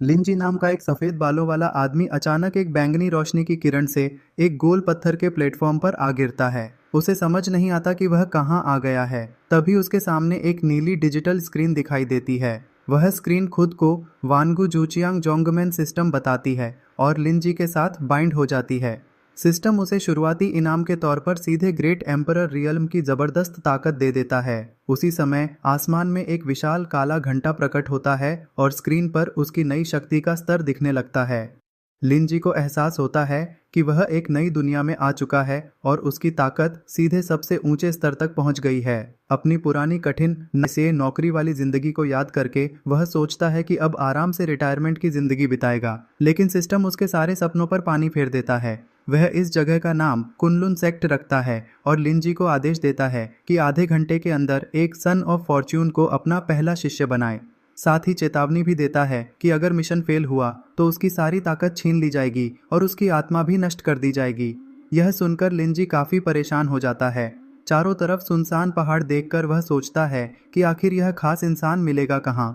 लिंजी नाम का एक सफेद बालों वाला आदमी अचानक एक बैंगनी रोशनी की किरण से एक गोल पत्थर के प्लेटफॉर्म पर आ गिरता है। उसे समझ नहीं आता कि वह कहाँ आ गया है। तभी उसके सामने एक नीली डिजिटल स्क्रीन दिखाई देती है। वह स्क्रीन खुद को वानगु जूचियांग जोंगमेन सिस्टम बताती है और लिंजी के साथ बाइंड हो जाती है। सिस्टम उसे शुरुआती इनाम के तौर पर सीधे ग्रेट एम्परर रियल्म की जबरदस्त ताकत दे देता है। उसी समय आसमान में एक विशाल काला घंटा प्रकट होता है और स्क्रीन पर उसकी नई शक्ति का स्तर दिखने लगता है। लिंजी को एहसास होता है कि वह एक नई दुनिया में आ चुका है और उसकी ताकत सीधे सबसे ऊंचे स्तर तक पहुंच गई है। अपनी पुरानी कठिन से नौकरी वाली जिंदगी को याद करके वह सोचता है कि अब आराम से रिटायरमेंट की जिंदगी बिताएगा, लेकिन सिस्टम उसके सारे सपनों पर पानी फेर देता है। वह इस जगह का नाम कुनलुन सेक्ट रखता है और लिंजी को आदेश देता है कि आधे घंटे के अंदर एक सन ऑफ फॉर्च्यून को अपना पहला शिष्य बनाए। साथ ही चेतावनी भी देता है कि अगर मिशन फेल हुआ तो उसकी सारी ताकत छीन ली जाएगी और उसकी आत्मा भी नष्ट कर दी जाएगी। यह सुनकर लिंजी काफी परेशान हो जाता है। चारों तरफ सुनसान पहाड़ देखकर वह सोचता है कि आखिर यह खास इंसान मिलेगा कहाँ।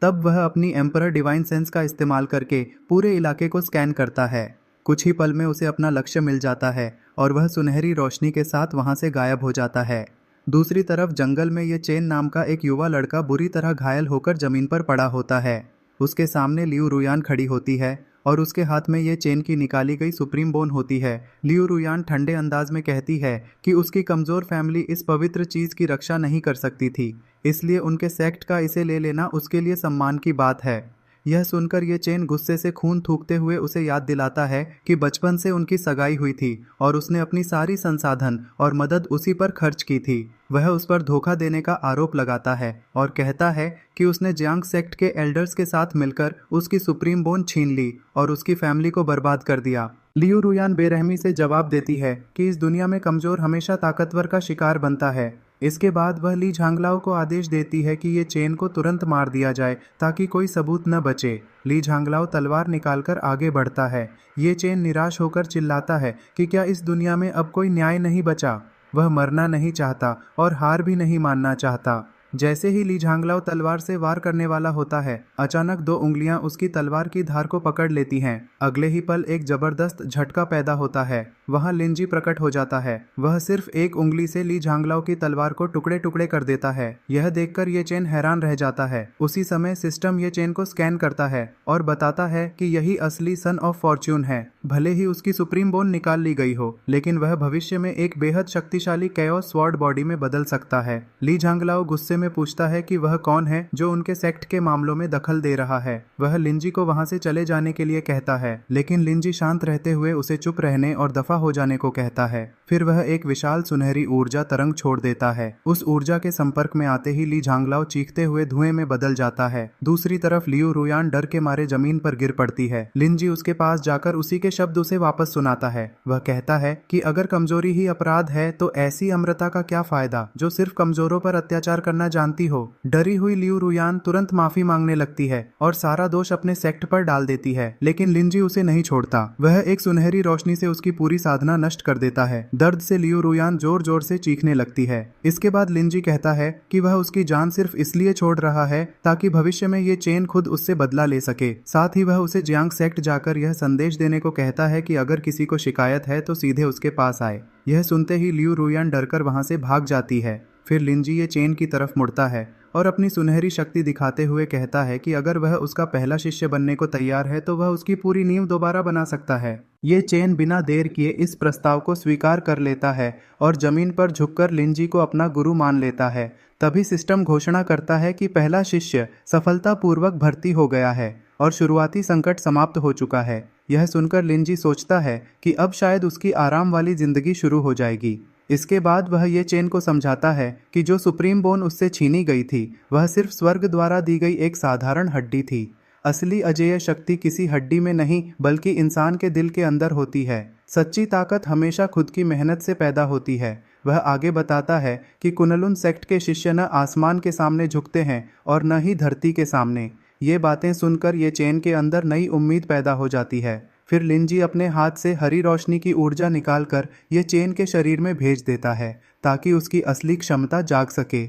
तब वह अपनी एम्परर डिवाइन सेंस का इस्तेमाल करके पूरे इलाके को स्कैन करता है। कुछ ही पल में उसे अपना लक्ष्य मिल जाता है और वह सुनहरी रोशनी के साथ वहां से गायब हो जाता है। दूसरी तरफ जंगल में ये चेन नाम का एक युवा लड़का बुरी तरह घायल होकर जमीन पर पड़ा होता है। उसके सामने लियू रुयान खड़ी होती है और उसके हाथ में ये चेन की निकाली गई सुप्रीम बोन होती है। लियू रुयान ठंडे अंदाज में कहती है कि उसकी कमजोर फैमिली इस पवित्र चीज की रक्षा नहीं कर सकती थी, इसलिए उनके सेक्ट का इसे ले लेना उसके लिए सम्मान की बात है। यह सुनकर ये चेन गुस्से से खून थूकते हुए उसे याद दिलाता है कि बचपन से उनकी सगाई हुई थी और उसने अपनी सारी संसाधन और मदद उसी पर खर्च की थी। वह उस पर धोखा देने का आरोप लगाता है और कहता है कि उसने जियांग सेक्ट के एल्डर्स के साथ मिलकर उसकी सुप्रीम बोन छीन ली और उसकी फैमिली को बर्बाद कर दिया। लियू रुयान बेरहमी से जवाब देती है कि इस दुनिया में कमजोर हमेशा ताकतवर का शिकार बनता है। इसके बाद वह ली झांगलाओ को आदेश देती है कि ये चेन को तुरंत मार दिया जाए ताकि कोई सबूत न बचे। ली झांगलाओ तलवार निकालकर आगे बढ़ता है। ये चेन निराश होकर चिल्लाता है कि क्या इस दुनिया में अब कोई न्याय नहीं बचा। वह मरना नहीं चाहता और हार भी नहीं मानना चाहता। जैसे ही ली झांगलाओ तलवार से वार करने वाला होता है, अचानक दो उंगलियां उसकी तलवार की धार को पकड़ लेती हैं। अगले ही पल एक जबरदस्त झटका पैदा होता है। वहां लिंजी प्रकट हो जाता है। वह सिर्फ एक उंगली से ली झांगलाओ की तलवार को टुकड़े टुकड़े कर देता है। यह देखकर ये चेन हैरान रह जाता है। उसी समय सिस्टम ये चेन को स्कैन करता है और बताता है कि यही असली सन ऑफ फॉर्च्यून है। भले ही उसकी सुप्रीम बोन निकाल ली गई हो, लेकिन वह भविष्य में एक बेहद शक्तिशाली कैओस स्वॉर्ड बॉडी में बदल सकता है। ली झांगलाओ गुस्से में पूछता है कि वह कौन है जो उनके सेक्ट के मामलों में दखल दे रहा है। वह लिंजी को वहां से चले जाने के लिए कहता है, लेकिन लिंजी शांत रहते हुए उसे चुप रहने और दफा हो जाने को कहता है। फिर वह एक विशाल सुनहरी ऊर्जा तरंग छोड़ देता है। उस ऊर्जा के संपर्क में आते ही ली झांगलाओ चीखते हुए धुएं में बदल जाता है। दूसरी तरफ लियू रुयान डर के मारे जमीन पर गिर पड़ती है। लिंजी उसके पास जाकर उसी के शब्द उसे वापस सुनाता है। वह कहता है कि अगर कमजोरी ही अपराध है तो ऐसी अमृता का क्या फायदा जो सिर्फ कमजोरों पर अत्याचार करना जानती हो। डरी हुई लियू रुयान तुरंत माफी मांगने लगती है और सारा दोष अपने सेक्ट पर डाल देती है, लेकिन लिंजी उसे नहीं छोड़ता। वह एक सुनहरी रोशनी से उसकी पूरी साधना नष्ट कर देता है। दर्द से लियू रुयान जोर जोर से चीखने लगती है। इसके बाद लिंजी कहता है कि वह उसकी जान सिर्फ इसलिए छोड़ रहा है ताकि भविष्य में ये चेन खुद उससे बदला ले सके। साथ ही वह उसे जियांग सेक्ट जाकर यह संदेश देने को कहता है कि अगर किसी को शिकायत है तो सीधे उसके पास आए। यह सुनते ही लियू रुयान डरकर वहां से भाग जाती है। फिर लिंजी ये चेन की तरफ मुड़ता है और अपनी सुनहरी शक्ति दिखाते हुए कहता है कि अगर वह उसका पहला शिष्य बनने को तैयार है तो वह उसकी पूरी नींव दोबारा बना सकता है। ये चेन बिना देर किए इस प्रस्ताव को स्वीकार कर लेता है और जमीन पर झुककर लिंजी को अपना गुरु मान लेता है। तभी सिस्टम घोषणा करता है कि पहला शिष्य सफलतापूर्वक भर्ती हो गया है और शुरुआती संकट समाप्त हो चुका है। यह सुनकर लिंजी सोचता है कि अब शायद उसकी आराम वाली जिंदगी शुरू हो जाएगी। इसके बाद वह ये चेन को समझाता है कि जो सुप्रीम बोन उससे छीनी गई थी वह सिर्फ स्वर्ग द्वारा दी गई एक साधारण हड्डी थी। असली अजेय शक्ति किसी हड्डी में नहीं बल्कि इंसान के दिल के अंदर होती है। सच्ची ताकत हमेशा खुद की मेहनत से पैदा होती है। वह आगे बताता है कि कुनलुन सेक्ट के शिष्य न आसमान के सामने झुकते हैं और न ही धरती के सामने। ये बातें सुनकर ये चेन के अंदर नई उम्मीद पैदा हो जाती है। फिर लिंजी अपने हाथ से हरी रोशनी की ऊर्जा निकालकर ये चेन के शरीर में भेज देता है ताकि उसकी असली क्षमता जाग सके।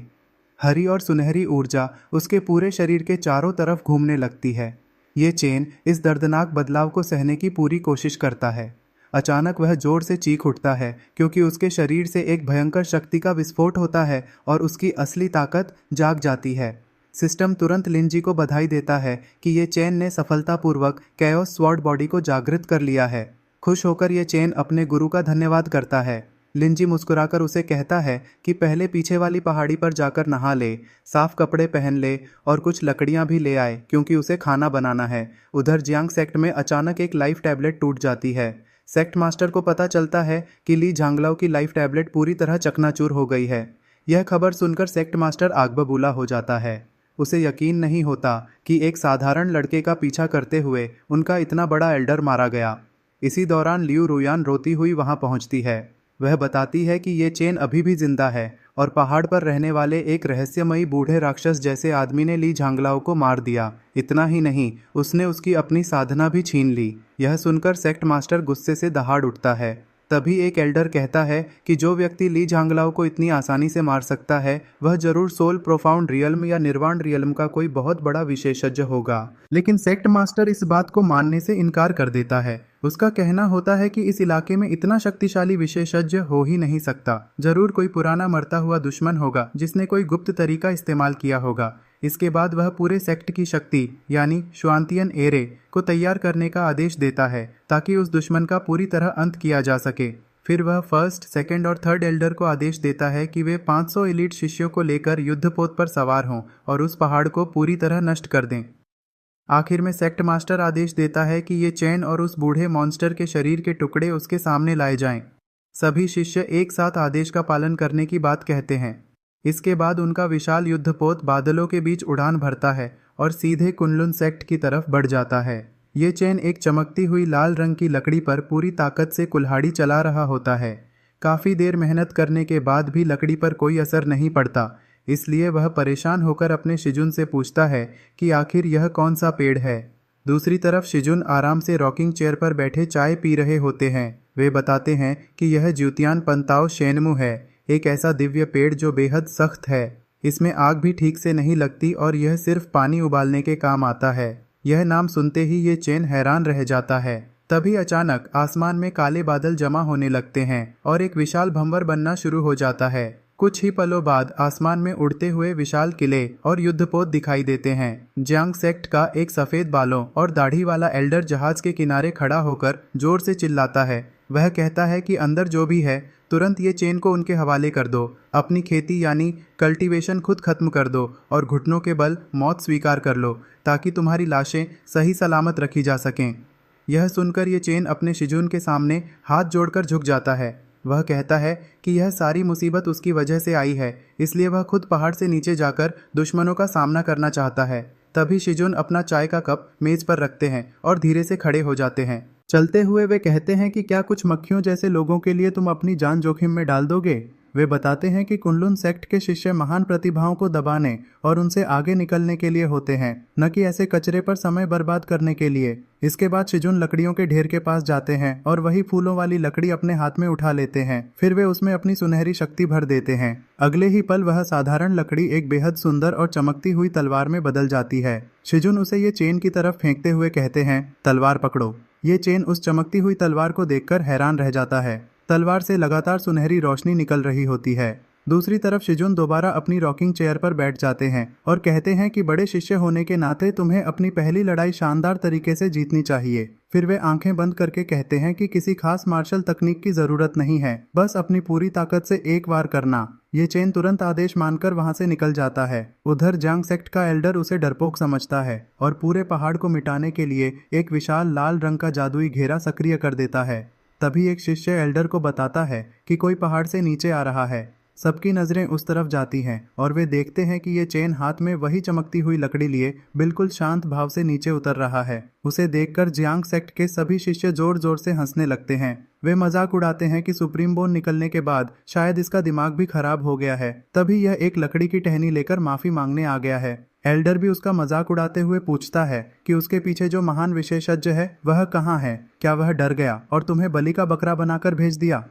हरी और सुनहरी ऊर्जा उसके पूरे शरीर के चारों तरफ घूमने लगती है। ये चेन इस दर्दनाक बदलाव को सहने की पूरी कोशिश करता है। अचानक वह जोर से चीख उठता है क्योंकि उसके शरीर से एक भयंकर शक्ति का विस्फोट होता है और उसकी असली ताकत जाग जाती है। सिस्टम तुरंत लिंजी को बधाई देता है कि ये चेन ने सफलतापूर्वक कैओस स्वॉर्ड बॉडी को जागृत कर लिया है। खुश होकर ये चेन अपने गुरु का धन्यवाद करता है। लिंजी मुस्कुराकर उसे कहता है कि पहले पीछे वाली पहाड़ी पर जाकर नहा ले, साफ कपड़े पहन ले और कुछ लकड़ियां भी ले आए क्योंकि उसे खाना बनाना है। उधर जियांग सेक्ट में अचानक एक लाइफ टैबलेट टूट जाती है। सेक्ट मास्टर को पता चलता है कि ली झांगलाओ की लाइफ टैबलेट पूरी तरह चकनाचूर हो गई है। यह खबर सुनकर सेक्ट मास्टर आग बबूला हो जाता है। उसे यकीन नहीं होता कि एक साधारण लड़के का पीछा करते हुए उनका इतना बड़ा एल्डर मारा गया। इसी दौरान लियू रुयान रोती हुई वहां पहुंचती है। वह बताती है कि ये चेन अभी भी जिंदा है और पहाड़ पर रहने वाले एक रहस्यमयी बूढ़े राक्षस जैसे आदमी ने ली झांगलाओ को मार दिया। इतना ही नहीं, उसने उसकी अपनी साधना भी छीन ली। यह सुनकर सेक्ट मास्टर गुस्से से दहाड़ उठता है। तभी एक एल्डर कहता है कि जो व्यक्ति ली झांगलाओ को इतनी आसानी से मार सकता है वह जरूर सोल प्रोफाउंड रियल्म या निर्वाण रियल्म का कोई बहुत बड़ा विशेषज्ञ होगा। लेकिन सेक्ट मास्टर इस बात को मानने से इनकार कर देता है। उसका कहना होता है कि इस इलाके में इतना शक्तिशाली विशेषज्ञ हो ही नहीं सकता। जरूर कोई पुराना मरता हुआ दुश्मन होगा जिसने कोई गुप्त तरीका इस्तेमाल किया होगा। इसके बाद वह पूरे सेक्ट की शक्ति यानी श्वांतियन एरे को तैयार करने का आदेश देता है ताकि उस दुश्मन का पूरी तरह अंत किया जा सके। फिर वह फर्स्ट, सेकंड और थर्ड एल्डर को आदेश देता है कि वे 500 एलीट शिष्यों को लेकर युद्धपोत पर सवार हों और उस पहाड़ को पूरी तरह नष्ट कर दें। आखिर में सेक्ट मास्टर आदेश देता है कि ये चैन और उस बूढ़े मॉन्स्टर के शरीर के टुकड़े उसके सामने लाए जाएं। सभी शिष्य एक साथ आदेश का पालन करने की बात कहते हैं। इसके बाद उनका विशाल युद्धपोत बादलों के बीच उड़ान भरता है और सीधे कुनलुन सेक्ट की तरफ बढ़ जाता है। ये चैन एक चमकती हुई लाल रंग की लकड़ी पर पूरी ताकत से कुल्हाड़ी चला रहा होता है। काफ़ी देर मेहनत करने के बाद भी लकड़ी पर कोई असर नहीं पड़ता, इसलिए वह परेशान होकर अपने शिजुन से पूछता है कि आखिर यह कौन सा पेड़ है। दूसरी तरफ शिजुन आराम से रॉकिंग चेयर पर बैठे चाय पी रहे होते हैं। वे बताते हैं कि यह ज्यूतियान पंताओ शेनमू है, एक ऐसा दिव्य पेड़ जो बेहद सख्त है। इसमें आग भी ठीक से नहीं लगती और यह सिर्फ पानी उबालने के काम आता है। यह नाम सुनते ही ये चेन हैरान रह जाता है। तभी अचानक आसमान में काले बादल जमा होने लगते हैं और एक विशाल भंवर बनना शुरू हो जाता है। कुछ ही पलों बाद आसमान में उड़ते हुए विशाल किले और युद्धपोत दिखाई देते हैं। जियांग सेक्ट का एक सफेद बालों और दाढ़ी वाला एल्डर जहाज के किनारे खड़ा होकर जोर से चिल्लाता है। वह कहता है कि अंदर जो भी है तुरंत ये चेन को उनके हवाले कर दो, अपनी खेती यानी कल्टीवेशन खुद खत्म कर दो और घुटनों के बल मौत स्वीकार कर लो ताकि तुम्हारी लाशें सही सलामत रखी जा सकें। यह सुनकर ये चेन अपने शिजुन के सामने हाथ जोड़कर झुक जाता है। वह कहता है कि यह सारी मुसीबत उसकी वजह से आई है, इसलिए वह खुद पहाड़ से नीचे जाकर दुश्मनों का सामना करना चाहता है। तभी शिजुन अपना चाय का कप मेज पर रखते हैं और धीरे से खड़े हो जाते हैं। चलते हुए वे कहते हैं कि क्या कुछ मक्खियों जैसे लोगों के लिए तुम अपनी जान जोखिम में डाल दोगे। वे बताते हैं कि कुनलुन सेक्ट के शिष्य महान प्रतिभाओं को दबाने और उनसे आगे निकलने के लिए होते हैं, न कि ऐसे कचरे पर समय बर्बाद करने के लिए। इसके बाद शिजुन लकड़ियों के ढेर के पास जाते हैं और वही फूलों वाली लकड़ी अपने हाथ में उठा लेते हैं। फिर वे उसमें अपनी सुनहरी शक्ति भर देते हैं। अगले ही पल वह साधारण लकड़ी एक बेहद सुंदर और चमकती हुई तलवार में बदल जाती है। शिजुन उसे ये चेन की तरफ फेंकते हुए कहते हैं, तलवार पकड़ो। ये चेन उस चमकती हुई तलवार को देखकर हैरान रह जाता है। तलवार से लगातार सुनहरी रोशनी निकल रही होती है। दूसरी तरफ शिजुन दोबारा अपनी रॉकिंग चेयर पर बैठ जाते हैं और कहते हैं कि बड़े शिष्य होने के नाते तुम्हें अपनी पहली लड़ाई शानदार तरीके से जीतनी चाहिए। फिर वे आंखें बंद करके कहते हैं कि किसी खास मार्शल तकनीक की जरूरत नहीं है, बस अपनी पूरी ताकत से एक वार करना। ये चेन तुरंत आदेश मानकर वहां से निकल जाता है। उधर जियांग सेक्ट का एल्डर उसे डरपोक समझता है और पूरे पहाड़ को मिटाने के लिए एक विशाल लाल रंग का जादुई घेरा सक्रिय कर देता है। तभी एक शिष्य एल्डर को बताता है कि कोई पहाड़ से नीचे आ रहा है। सबकी नज़रें उस तरफ जाती हैं और वे देखते हैं कि ये चेन हाथ में वही चमकती हुई लकड़ी लिए बिल्कुल शांत भाव से नीचे उतर रहा है। उसे देखकर जियांग सेक्ट के सभी शिष्य जोर जोर से हंसने लगते हैं। वे मजाक उड़ाते हैं कि सुप्रीम बोन निकलने के बाद शायद इसका दिमाग भी खराब हो गया है, तभी यह एक लकड़ी की टहनी लेकर माफी मांगने आ गया है। एल्डर भी उसका मजाक उड़ाते हुए पूछता है कि उसके पीछे जो महान विशेषज्ञ है वह कहाँ है, क्या वह डर गया और तुम्हें बलि का बकरा बनाकर भेज दिया।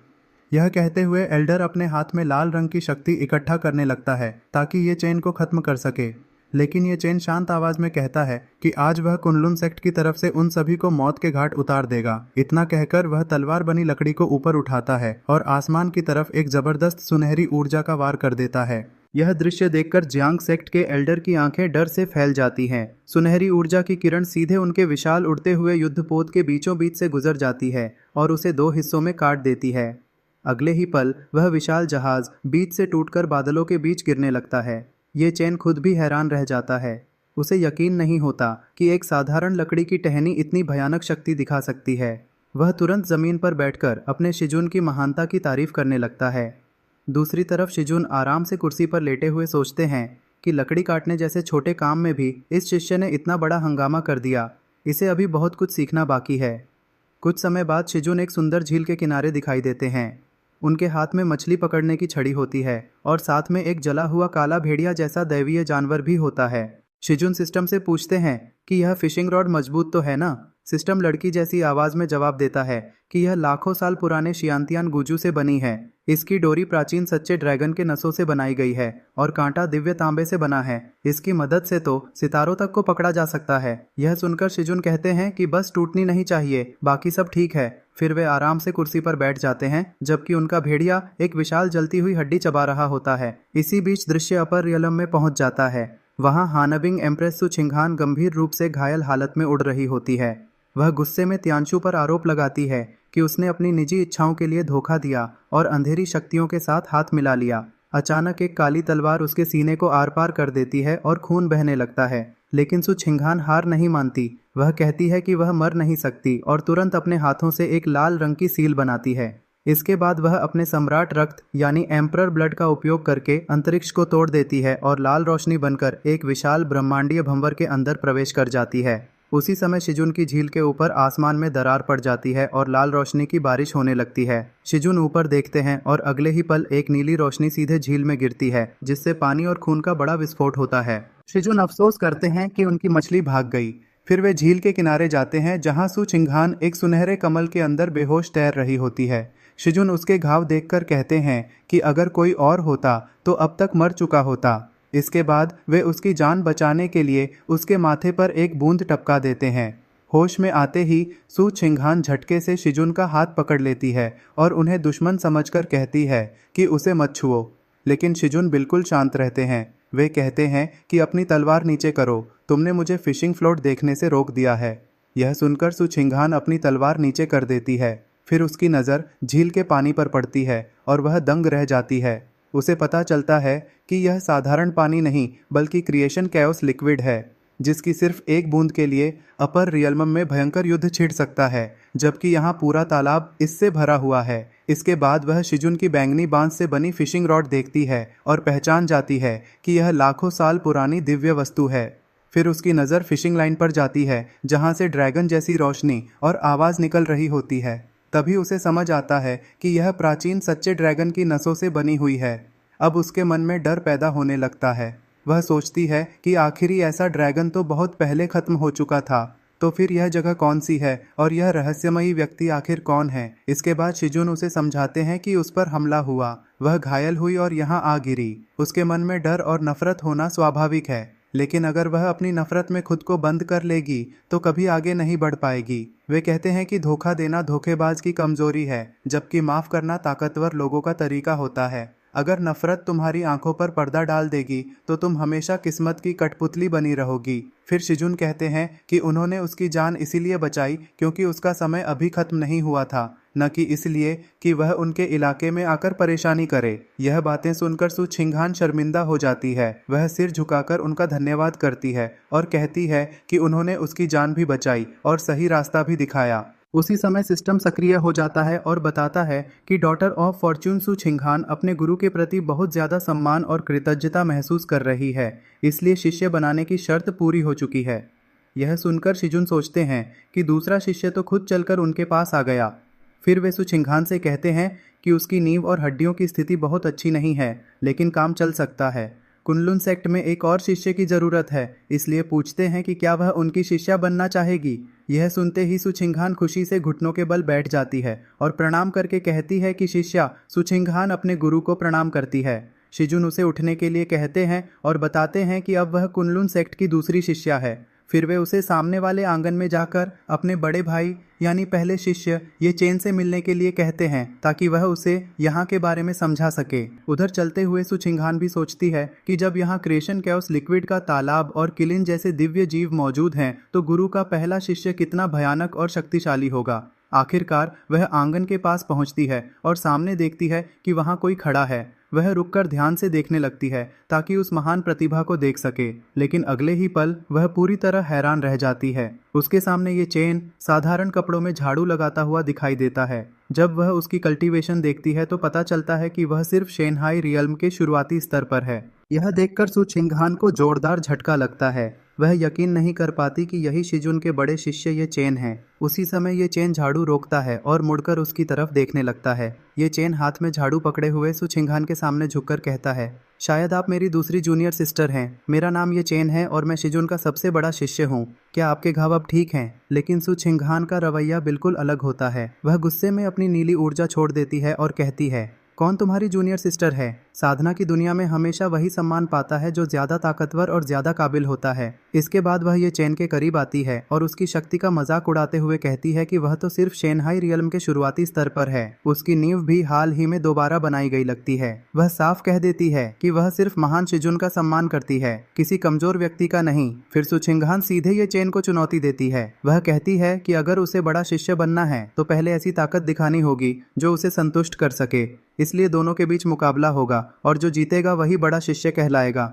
यह कहते हुए एल्डर अपने हाथ में लाल रंग की शक्ति इकट्ठा करने लगता है ताकि ये चेन को खत्म कर सके। लेकिन ये चेन शांत आवाज में कहता है कि आज वह कुनलुन सेक्ट की तरफ से उन सभी को मौत के घाट उतार देगा। इतना कहकर वह तलवार बनी लकड़ी को ऊपर उठाता है और आसमान की तरफ एक जबरदस्त सुनहरी ऊर्जा का वार कर देता है। यह दृश्य देखकर जियांग सेक्ट के एल्डर की आंखें डर से फैल जाती हैं। सुनहरी ऊर्जा की किरण सीधे उनके विशाल उड़ते हुए युद्धपोत के बीचों बीच से गुजर जाती है और उसे 2 हिस्सों में काट देती है। अगले ही पल वह विशाल जहाज बीच से टूटकर बादलों के बीच गिरने लगता है। ये चैन खुद भी हैरान रह जाता है। उसे यकीन नहीं होता कि एक साधारण लकड़ी की टहनी इतनी भयानक शक्ति दिखा सकती है। वह तुरंत जमीन पर बैठकर अपने शिजुन की महानता की तारीफ करने लगता है। दूसरी तरफ शिजुन आराम से कुर्सी पर लेटे हुए सोचते हैं कि लकड़ी काटने जैसे छोटे काम में भी इस शिष्य ने इतना बड़ा हंगामा कर दिया। इसे अभी बहुत कुछ सीखना बाकी है। कुछ समय बाद शिजुन एक सुंदर झील के किनारे दिखाई देते हैं। उनके हाथ में मछली पकड़ने की छड़ी होती है और साथ में एक जला हुआ काला भेड़िया जैसा दैवीय जानवर भी होता है। शिजुन सिस्टम से पूछते हैं कि यह फिशिंग रॉड मजबूत तो है ना। सिस्टम लड़की जैसी आवाज में जवाब देता है कि यह लाखों साल पुराने शियांतियान गुजू से बनी है। इसकी डोरी प्राचीन सच्चे ड्रैगन के नसों से बनाई गई है और कांटा दिव्य तांबे से बना है। इसकी मदद से तो सितारों तक को पकड़ा जा सकता है। यह सुनकर शिजुन कहते हैं कि बस टूटनी नहीं चाहिए, बाकी सब ठीक है। फिर वे आराम से कुर्सी पर बैठ जाते हैं जबकि उनका भेड़िया एक विशाल जलती हुई हड्डी चबा रहा होता है। इसी बीच दृश्य अपर रियलम में पहुंच जाता है। वहां हानबिंग एम्प्रेस सु छिंगहान गंभीर रूप से घायल हालत में उड़ रही होती है। वह गुस्से में त्यांशु पर आरोप लगाती है कि उसने अपनी निजी इच्छाओं के लिए धोखा दिया और अंधेरी शक्तियों के साथ हाथ मिला लिया। अचानक एक काली तलवार उसके सीने को आर पार कर देती है और खून बहने लगता है। लेकिन सु छिंगहान हार नहीं मानती। वह कहती है कि वह मर नहीं सकती और तुरंत अपने हाथों से एक लाल रंग की सील बनाती है। इसके बाद वह अपने सम्राट रक्त यानी एम्परर ब्लड का उपयोग करके अंतरिक्ष को तोड़ देती है और लाल रोशनी बनकर एक विशाल ब्रह्मांडीय भंवर के अंदर प्रवेश कर जाती है। उसी समय शिजुन की झील के ऊपर आसमान में दरार पड़ जाती है और लाल रोशनी की बारिश होने लगती है। शिजुन ऊपर देखते हैं और अगले ही पल एक नीली रोशनी सीधे झील में गिरती है जिससे पानी और खून का बड़ा विस्फोट होता है। शिजुन अफसोस करते हैं कि उनकी मछली भाग गई। फिर वे झील के किनारे जाते हैं जहां सु छिंगहान एक सुनहरे कमल के अंदर बेहोश तैर रही होती है। शिजुन उसके घाव देखकर कहते हैं कि अगर कोई और होता तो अब तक मर चुका होता। इसके बाद वे उसकी जान बचाने के लिए उसके माथे पर एक बूंद टपका देते हैं। होश में आते ही सु छिंगहान झटके से शिजुन का हाथ पकड़ लेती है और उन्हें दुश्मन समझकर कहती है कि उसे मत छुओ। लेकिन शिजुन बिल्कुल शांत रहते हैं। वे कहते हैं कि अपनी तलवार नीचे करो, तुमने मुझे फिशिंग फ्लोट देखने से रोक दिया है। यह सुनकर सु छिंगहान अपनी तलवार नीचे कर देती है। फिर उसकी नज़र झील के पानी पर पड़ती है और वह दंग रह जाती है। उसे पता चलता है कि यह साधारण पानी नहीं बल्कि क्रिएशन कैओस लिक्विड है जिसकी सिर्फ एक बूंद के लिए अपर रियलम में भयंकर युद्ध छिड़ सकता है, जबकि यहाँ पूरा तालाब इससे भरा हुआ है। इसके बाद वह शिजुन की बैंगनी बांस से बनी फिशिंग रॉड देखती है और पहचान जाती है कि यह लाखों साल पुरानी दिव्य वस्तु है। फिर उसकी नज़र फिशिंग लाइन पर जाती है जहाँ से ड्रैगन जैसी रोशनी और आवाज़ निकल रही होती है। तभी उसे समझ आता है कि यह प्राचीन सच्चे ड्रैगन की नसों से बनी हुई है। अब उसके मन में डर पैदा होने लगता है। वह सोचती है कि आखिरी ऐसा ड्रैगन तो बहुत पहले खत्म हो चुका था, तो फिर यह जगह कौन सी है और यह रहस्यमयी व्यक्ति आखिर कौन है। इसके बाद शिजुन उसे समझाते हैं कि उस पर हमला हुआ, वह घायल हुई और यहाँ आ गिरी। उसके मन में डर और नफरत होना स्वाभाविक है, लेकिन अगर वह अपनी नफरत में खुद को बंद कर लेगी तो कभी आगे नहीं बढ़ पाएगी। वे कहते हैं कि धोखा देना धोखेबाज की कमजोरी है, जबकि माफ करना ताकतवर लोगों का तरीका होता है। अगर नफरत तुम्हारी आंखों पर पर्दा डाल देगी तो तुम हमेशा किस्मत की कठपुतली बनी रहोगी। फिर शिजुन कहते हैं कि उन्होंने उसकी जान इसीलिए बचाई क्योंकि उसका समय अभी खत्म नहीं हुआ था, न कि इसलिए कि वह उनके इलाके में आकर परेशानी करे। यह बातें सुनकर सु छिंगहान शर्मिंदा हो जाती है। वह सिर झुकाकर उनका धन्यवाद करती है और कहती है कि उन्होंने उसकी जान भी बचाई और सही रास्ता भी दिखाया। उसी समय सिस्टम सक्रिय हो जाता है और बताता है कि डॉटर ऑफ फॉर्च्यून सु छिंगहान अपने गुरु के प्रति बहुत ज़्यादा सम्मान और कृतज्ञता महसूस कर रही है, इसलिए शिष्य बनाने की शर्त पूरी हो चुकी है। यह सुनकर शिजुन सोचते हैं कि दूसरा शिष्य तो खुद चलकर उनके पास आ गया। फिर वे सु छिंगहान से कहते हैं कि उसकी नींव और हड्डियों की स्थिति बहुत अच्छी नहीं है, लेकिन काम चल सकता है। कुनलुन सेक्ट में एक और शिष्य की ज़रूरत है, इसलिए पूछते हैं कि क्या वह उनकी शिष्या बनना चाहेगी। यह सुनते ही सु छिंगहान खुशी से घुटनों के बल बैठ जाती है और प्रणाम करके कहती है कि शिष्या। सु छिंगहान अपने गुरु को प्रणाम करती है। शिजुन उसे उठने के लिए कहते हैं और बताते हैं कि अब वह कुनलुन सेक्ट की दूसरी शिष्या है। फिर वे उसे सामने वाले आंगन में जाकर अपने बड़े भाई यानी पहले शिष्य ये चेन से मिलने के लिए कहते हैं ताकि वह उसे यहाँ के बारे में समझा सके। उधर चलते हुए सु छिंगहान भी सोचती है कि जब यहाँ क्रिएशन कैओस लिक्विड का तालाब और किलिन जैसे दिव्य जीव मौजूद हैं तो गुरु का पहला शिष्य कितना भयानक और शक्तिशाली होगा। आखिरकार वह आंगन के पास पहुंचती है और सामने देखती है कि वहां कोई खड़ा है। वह रुककर ध्यान से देखने लगती है ताकि उस महान प्रतिभा को देख सके, लेकिन अगले ही पल वह पूरी तरह हैरान रह जाती है। उसके सामने ये चेन साधारण कपड़ों में झाड़ू लगाता हुआ दिखाई देता है। जब वह उसकी कल्टीवेशन देखती है तो पता चलता है कि वह सिर्फ शेनहाई रियल्म के शुरुआती स्तर पर है। यह देखकर सु छिंगहान को जोरदार झटका लगता है। वह यकीन नहीं कर पाती कि यही शिजुन के बड़े शिष्य ये चेन हैं। उसी समय ये चेन झाड़ू रोकता है और मुड़कर उसकी तरफ देखने लगता है। ये चेन हाथ में झाड़ू पकड़े हुए सु छिंगहान के सामने झुककर कहता है, शायद आप मेरी दूसरी जूनियर सिस्टर हैं। मेरा नाम ये चेन है और मैं शिजुन का सबसे बड़ा शिष्य हूँ। क्या आपके घाव अब ठीक हैं? लेकिन सु छिंगहान का रवैया बिल्कुल अलग होता है। वह गुस्से में अपनी नीली ऊर्जा छोड़ देती है और कहती है, कौन तुम्हारी जूनियर सिस्टर है? साधना की दुनिया में हमेशा वही सम्मान पाता है जो ज्यादा ताकतवर और ज्यादा काबिल होता है। इसके बाद वह ये चेन के करीब आती है और उसकी शक्ति का मजाक उड़ाते हुए कहती है कि वह तो सिर्फ शेनहाई रियल्म के शुरुआती स्तर पर है। उसकी नींव भी हाल ही में दोबारा बनाई गई लगती है। वह साफ कह देती है कि वह सिर्फ महान शिजुन का सम्मान करती है, किसी कमजोर व्यक्ति का नहीं। फिर सु छिंगहान सीधे ये चेन को चुनौती देती है। वह कहती है कि अगर उसे बड़ा शिष्य बनना है तो पहले ऐसी ताकत दिखानी होगी जो उसे संतुष्ट कर सके। इसलिए दोनों के बीच मुकाबला होगा और जो जीतेगा वही बड़ा शिष्य कहलाएगा।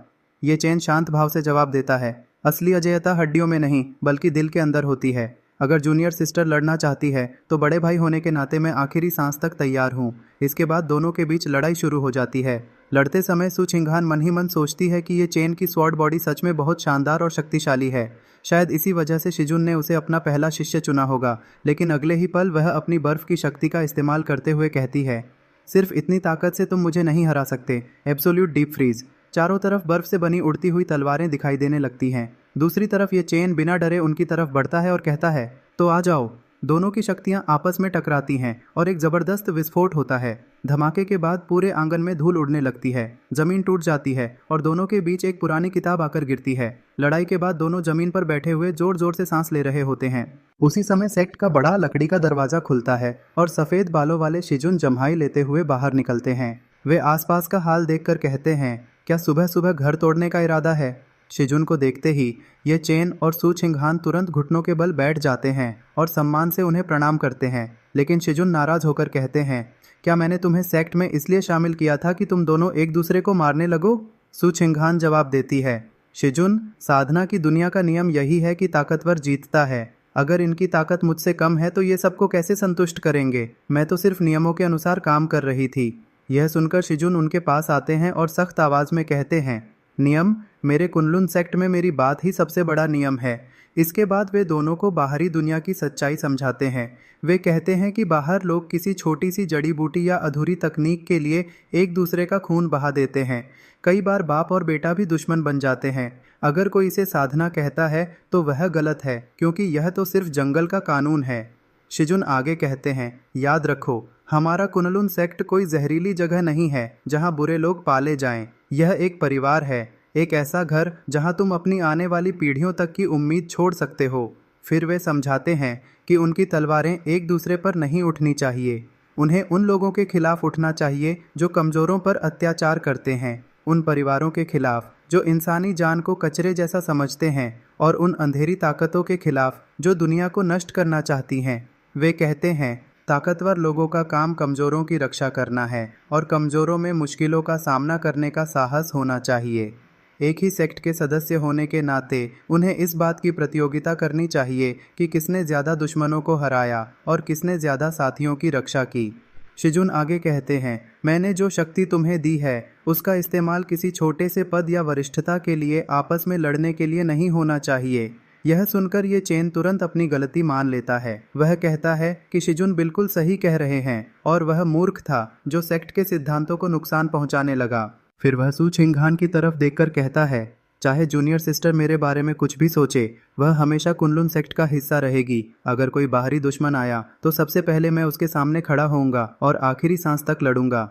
ये चेन शांत भाव से जवाब देता है, असली अजेयता हड्डियों में नहीं बल्कि दिल के अंदर होती है। अगर जूनियर सिस्टर लड़ना चाहती है तो बड़े भाई होने के नाते मैं आखिरी सांस तक तैयार हूँ। इसके बाद दोनों के बीच लड़ाई शुरू हो जाती है। लड़ते समय सु छिंगहान मन ही मन सोचती है कि ये चेन की स्वॉर्ड बॉडी सच में बहुत शानदार और शक्तिशाली है। शायद इसी वजह से शिजुन ने उसे अपना पहला शिष्य चुना होगा। लेकिन अगले ही पल वह अपनी बर्फ की शक्ति का इस्तेमाल करते हुए कहती है, सिर्फ इतनी ताकत से तुम मुझे नहीं हरा सकते। Absolute deep freeze. चारों तरफ बर्फ से बनी उड़ती हुई तलवारें दिखाई देने लगती हैं। दूसरी तरफ ये चेन बिना डरे उनकी तरफ बढ़ता है और कहता है, तो आ जाओ। दोनों की शक्तियां आपस में टकराती हैं और एक जबरदस्त विस्फोट होता है। धमाके के बाद पूरे आंगन में धूल उड़ने लगती है, जमीन टूट जाती है और दोनों के बीच एक पुरानी किताब आकर गिरती है। लड़ाई के बाद दोनों जमीन पर बैठे हुए जोर जोर से सांस ले रहे होते हैं। उसी समय सेक्ट का बड़ा लकड़ी का दरवाजा खुलता है और सफेद बालों वाले शिजुन जम्हाई लेते हुए बाहर निकलते हैं। वे आसपास का हाल देखकर कहते हैं, क्या सुबह सुबह घर तोड़ने का इरादा है? शिजुन को देखते ही ये चेन और सु छिंगहान तुरंत घुटनों के बल बैठ जाते हैं और सम्मान से उन्हें प्रणाम करते हैं। लेकिन शिजुन नाराज होकर कहते हैं, क्या मैंने तुम्हें सेक्ट में इसलिए शामिल किया था कि तुम दोनों एक दूसरे को मारने लगो? सु छिंगहान जवाब देती है, शिजुन, साधना की दुनिया का नियम यही है कि ताकतवर जीतता है। अगर इनकी ताकत मुझसे कम है तो ये सबको कैसे संतुष्ट करेंगे? मैं तो सिर्फ नियमों के अनुसार काम कर रही थी। यह सुनकर शिजुन उनके पास आते हैं और सख्त आवाज में कहते हैं, नियम? मेरे कुनलुन सेक्ट में मेरी बात ही सबसे बड़ा नियम है। इसके बाद वे दोनों को बाहरी दुनिया की सच्चाई समझाते हैं। वे कहते हैं कि बाहर लोग किसी छोटी सी जड़ी बूटी या अधूरी तकनीक के लिए एक दूसरे का खून बहा देते हैं। कई बार बाप और बेटा भी दुश्मन बन जाते हैं। अगर कोई इसे साधना कहता है तो वह गलत है, क्योंकि यह तो सिर्फ जंगल का कानून है। शिजुन आगे कहते हैं, याद रखो, हमारा कुनलुन सेक्ट कोई जहरीली जगह नहीं है जहां बुरे लोग पाले जाएं। यह एक परिवार है, एक ऐसा घर जहां तुम अपनी आने वाली पीढ़ियों तक की उम्मीद छोड़ सकते हो। फिर वे समझाते हैं कि उनकी तलवारें एक दूसरे पर नहीं उठनी चाहिए। उन्हें उन लोगों के खिलाफ उठना चाहिए जो कमज़ोरों पर अत्याचार करते हैं, उन परिवारों के खिलाफ जो इंसानी जान को कचरे जैसा समझते हैं, और उन अंधेरी ताकतों के खिलाफ जो दुनिया को नष्ट करना चाहती हैं। वे कहते हैं, ताकतवर लोगों का काम कमज़ोरों की रक्षा करना है और कमज़ोरों में मुश्किलों का सामना करने का साहस होना चाहिए। एक ही सेक्ट के सदस्य होने के नाते उन्हें इस बात की प्रतियोगिता करनी चाहिए कि किसने ज़्यादा दुश्मनों को हराया और किसने ज़्यादा साथियों की रक्षा की। शिजुन आगे कहते हैं, मैंने जो शक्ति तुम्हें दी है उसका इस्तेमाल किसी छोटे से पद या वरिष्ठता के लिए आपस में लड़ने के लिए नहीं होना चाहिए। यह सुनकर ये चेन तुरंत अपनी गलती मान लेता है। वह कहता है कि शिजुन बिल्कुल सही कह रहे हैं और वह मूर्ख था जो सेक्ट के सिद्धांतों को नुकसान पहुंचाने लगा। फिर वह सु छिंगहान की तरफ देखकर कहता है, चाहे जूनियर सिस्टर मेरे बारे में कुछ भी सोचे, वह हमेशा कुनलुन सेक्ट का हिस्सा रहेगी। अगर कोई बाहरी दुश्मन आया तो सबसे पहले मैं उसके सामने खड़ा होऊंगा और आखिरी सांस तक लड़ूंगा।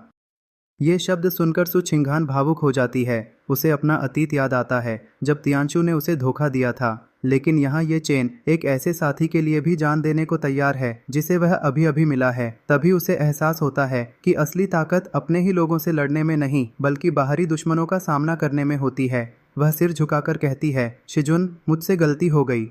ये शब्द सुनकर सु छिंगहान भावुक हो जाती है। उसे अपना अतीत याद आता है जब तियांशु ने उसे धोखा दिया था। लेकिन यहाँ ये चेन एक ऐसे साथी के लिए भी जान देने को तैयार है जिसे वह अभी अभी मिला है। तभी उसे एहसास होता है कि असली ताकत अपने ही लोगों से लड़ने में नहीं बल्कि बाहरी दुश्मनों का सामना करने में होती है। वह सिर झुकाकर कहती है, शिजुन, मुझसे गलती हो गई।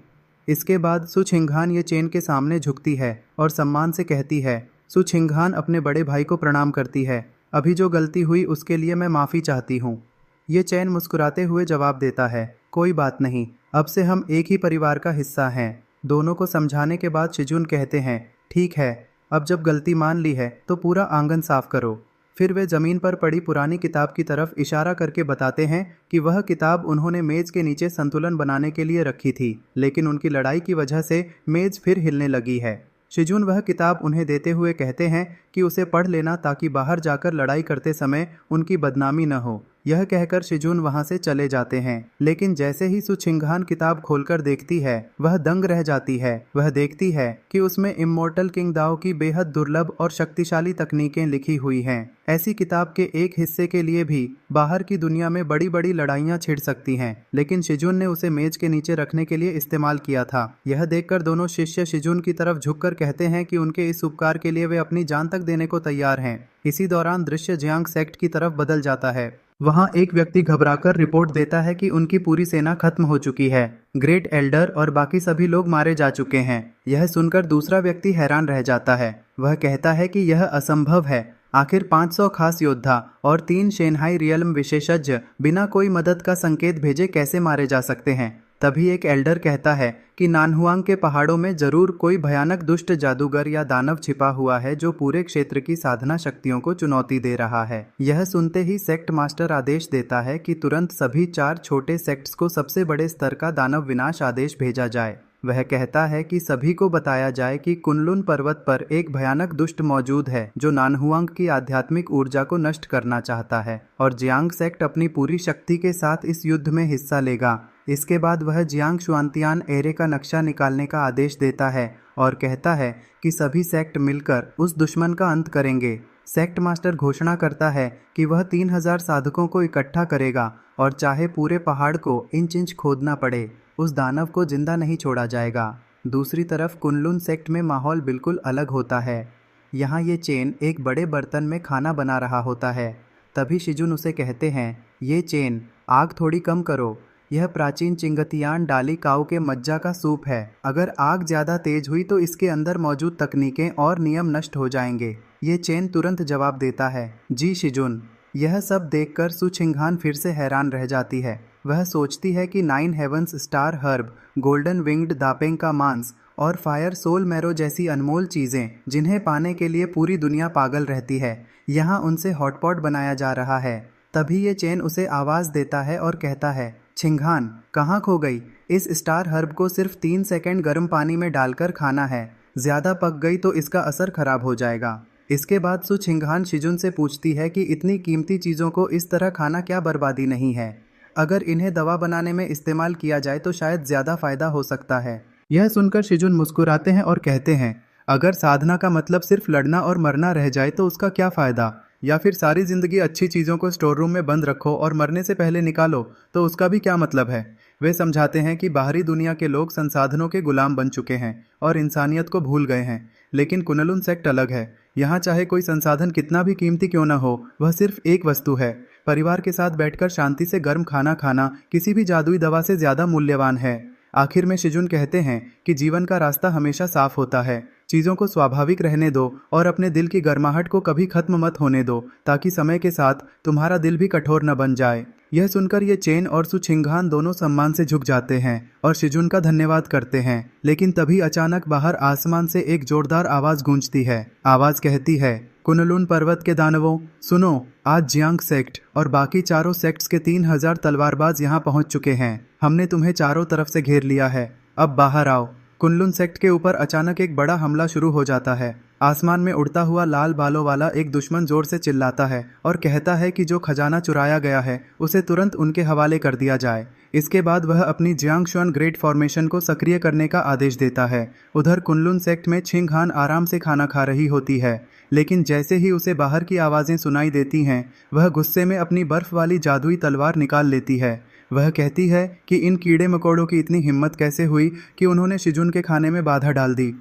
इसके बाद सु छिंगहान ये चेन के सामने झुकती है और सम्मान से कहती है। सु छिंगहान अपने बड़े भाई को प्रणाम करती है। अभी जो गलती हुई उसके लिए मैं माफ़ी चाहती हूँ। ये चैन मुस्कुराते हुए जवाब देता है, कोई बात नहीं, अब से हम एक ही परिवार का हिस्सा हैं। दोनों को समझाने के बाद शिजुन कहते हैं, ठीक है, अब जब गलती मान ली है तो पूरा आंगन साफ करो। फिर वे ज़मीन पर पड़ी पुरानी किताब की तरफ इशारा करके बताते हैं कि वह किताब उन्होंने मेज़ के नीचे संतुलन बनाने के लिए रखी थी, लेकिन उनकी लड़ाई की वजह से मेज़ फिर हिलने लगी है। शिजुन वह किताब उन्हें देते हुए कहते हैं कि उसे पढ़ लेना ताकि बाहर जाकर लड़ाई करते समय उनकी बदनामी न हो। यह कहकर शिजुन वहां से चले जाते हैं। लेकिन जैसे ही सु छिंगहान किताब खोलकर देखती है वह दंग रह जाती है। वह देखती है कि उसमें इम्मोर्टल किंग दाओ की बेहद दुर्लभ और शक्तिशाली तकनीकें लिखी हुई हैं। ऐसी किताब के एक हिस्से के लिए भी बाहर की दुनिया में बड़ी बड़ी लड़ाइयाँ छिड़ सकती हैं, लेकिन शिजुन ने उसे मेज के नीचे रखने के लिए इस्तेमाल किया था। यह देखकर दोनों शिष्य शिजुन की तरफ झुककर कहते हैं कि उनके इस उपकार के लिए वे अपनी जान तक देने को तैयार हैं। इसी दौरान दृश्य जियांग सेक्ट की तरफ बदल जाता है। वहां एक व्यक्ति घबराकर रिपोर्ट देता है कि उनकी पूरी सेना खत्म हो चुकी है। ग्रेट एल्डर और बाकी सभी लोग मारे जा चुके हैं। यह सुनकर दूसरा व्यक्ति हैरान रह जाता है। वह कहता है कि यह असंभव है। आखिर 500 खास योद्धा और 3 शेन्हाई रियल्म विशेषज्ञ बिना कोई मदद का संकेत भेजे कैसे मारे जा सकते हैं। तभी एक एल्डर कहता है कि नानहुआंग के पहाड़ों में जरूर कोई भयानक दुष्ट जादूगर या दानव छिपा हुआ है जो पूरे क्षेत्र की साधना शक्तियों को चुनौती दे रहा है। यह सुनते ही सेक्ट मास्टर आदेश देता है कि तुरंत सभी 4 छोटे सेक्ट्स को सबसे बड़े स्तर का दानव विनाश आदेश भेजा जाए। वह कहता है कि सभी को बताया जाए कि कुनलुन पर्वत पर एक भयानक दुष्ट मौजूद है जो नानहुआंग की आध्यात्मिक ऊर्जा को नष्ट करना चाहता है और जियांग सेक्ट अपनी पूरी शक्ति के साथ इस युद्ध में हिस्सा लेगा। इसके बाद वह जियांग शुआंतियान एरे का नक्शा निकालने का आदेश देता है और कहता है कि सभी सेक्ट मिलकर उस दुश्मन का अंत करेंगे। सेक्ट मास्टर घोषणा करता है कि वह 3000 साधकों को इकट्ठा करेगा और चाहे पूरे पहाड़ को इंच इंच खोदना पड़े, उस दानव को जिंदा नहीं छोड़ा जाएगा। दूसरी तरफ कुनलुन सेक्ट में माहौल बिल्कुल अलग होता है। यहाँ ये चेन एक बड़े बर्तन में खाना बना रहा होता है। तभी शिजुन उसे कहते हैं, ये चेन, आग थोड़ी कम करो। यह प्राचीन चिंगतियान डाली काऊ के मज्जा का सूप है। अगर आग ज़्यादा तेज हुई तो इसके अंदर मौजूद तकनीकें और नियम नष्ट हो जाएंगे। ये चेन तुरंत जवाब देता है, जी शिजुन। यह सब देखकर सु छिंगहान फिर से हैरान रह जाती है। वह सोचती है कि 9 heavens star herb, golden winged Dapeng का मांस और फायर सोल मैरो जैसी अनमोल चीज़ें जिन्हें पाने के लिए पूरी दुनिया पागल रहती है, यहाँ उनसे हॉटपॉट बनाया जा रहा है। तभी ये चेन उसे आवाज़ देता है और कहता है, छिंगहान, कहाँ खो गई? इस स्टार हर्ब को सिर्फ 3 सेकंड गर्म पानी में डालकर खाना है। ज़्यादा पक गई तो इसका असर खराब हो जाएगा। इसके बाद सु छिंगहान शिजुन से पूछती है कि इतनी कीमती चीज़ों को इस तरह खाना क्या बर्बादी नहीं है? अगर इन्हें दवा बनाने में इस्तेमाल किया जाए तो शायद ज़्यादा फायदा हो सकता है। यह सुनकर शिजुन मुस्कुराते हैं और कहते हैं, अगर साधना का मतलब सिर्फ लड़ना और मरना रह जाए तो उसका क्या फ़ायदा? या फिर सारी ज़िंदगी अच्छी चीज़ों को स्टोर रूम में बंद रखो और मरने से पहले निकालो तो उसका भी क्या मतलब है? वे समझाते हैं कि बाहरी दुनिया के लोग संसाधनों के गुलाम बन चुके हैं और इंसानियत को भूल गए हैं, लेकिन कुनलुन सेक्ट अलग है। यहाँ चाहे कोई संसाधन कितना भी कीमती क्यों न हो, वह सिर्फ एक वस्तु है। परिवार के साथ बैठकर शांति से गर्म खाना खाना किसी भी जादुई दवा से ज़्यादा मूल्यवान है। आखिर में शिजुन कहते हैं कि जीवन का रास्ता हमेशा साफ होता है। चीज़ों को स्वाभाविक रहने दो और अपने दिल की गर्माहट को कभी खत्म मत होने दो, ताकि समय के साथ तुम्हारा दिल भी कठोर न बन जाए। यह सुनकर ये चेन और सु छिंगहान दोनों सम्मान से झुक जाते हैं और शिजुन का धन्यवाद करते हैं। लेकिन तभी अचानक बाहर आसमान से एक जोरदार आवाज़ गूंजती है। आवाज़ कहती है, कुनलुन पर्वत के दानवों, सुनो, आज जियांग सेक्ट और बाकी चारों सेक्ट्स के 3000 तलवारबाज यहाँ पहुँच चुके हैं। हमने तुम्हें चारों तरफ से घेर लिया है। अब बाहर आओ। कुनलुन सेक्ट के ऊपर अचानक एक बड़ा हमला शुरू हो जाता है। आसमान में उड़ता हुआ लाल बालों वाला एक दुश्मन जोर से चिल्लाता है और कहता है कि जो खजाना चुराया गया है उसे तुरंत उनके हवाले कर दिया जाए। इसके बाद वह अपनी जियांगशुआन ग्रेट फॉर्मेशन को सक्रिय करने का आदेश देता है। उधर कुनलुन सेक्ट में छिंग हान आराम से खाना खा रही होती है, लेकिन जैसे ही उसे बाहर की आवाज़ें सुनाई देती हैं वह गुस्से में अपनी बर्फ वाली जादुई तलवार निकाल लेती है। वह कहती है कि इन कीड़े मकोड़ों की इतनी हिम्मत कैसे हुई कि उन्होंने शिजुन के खाने में बाधा डाल दी।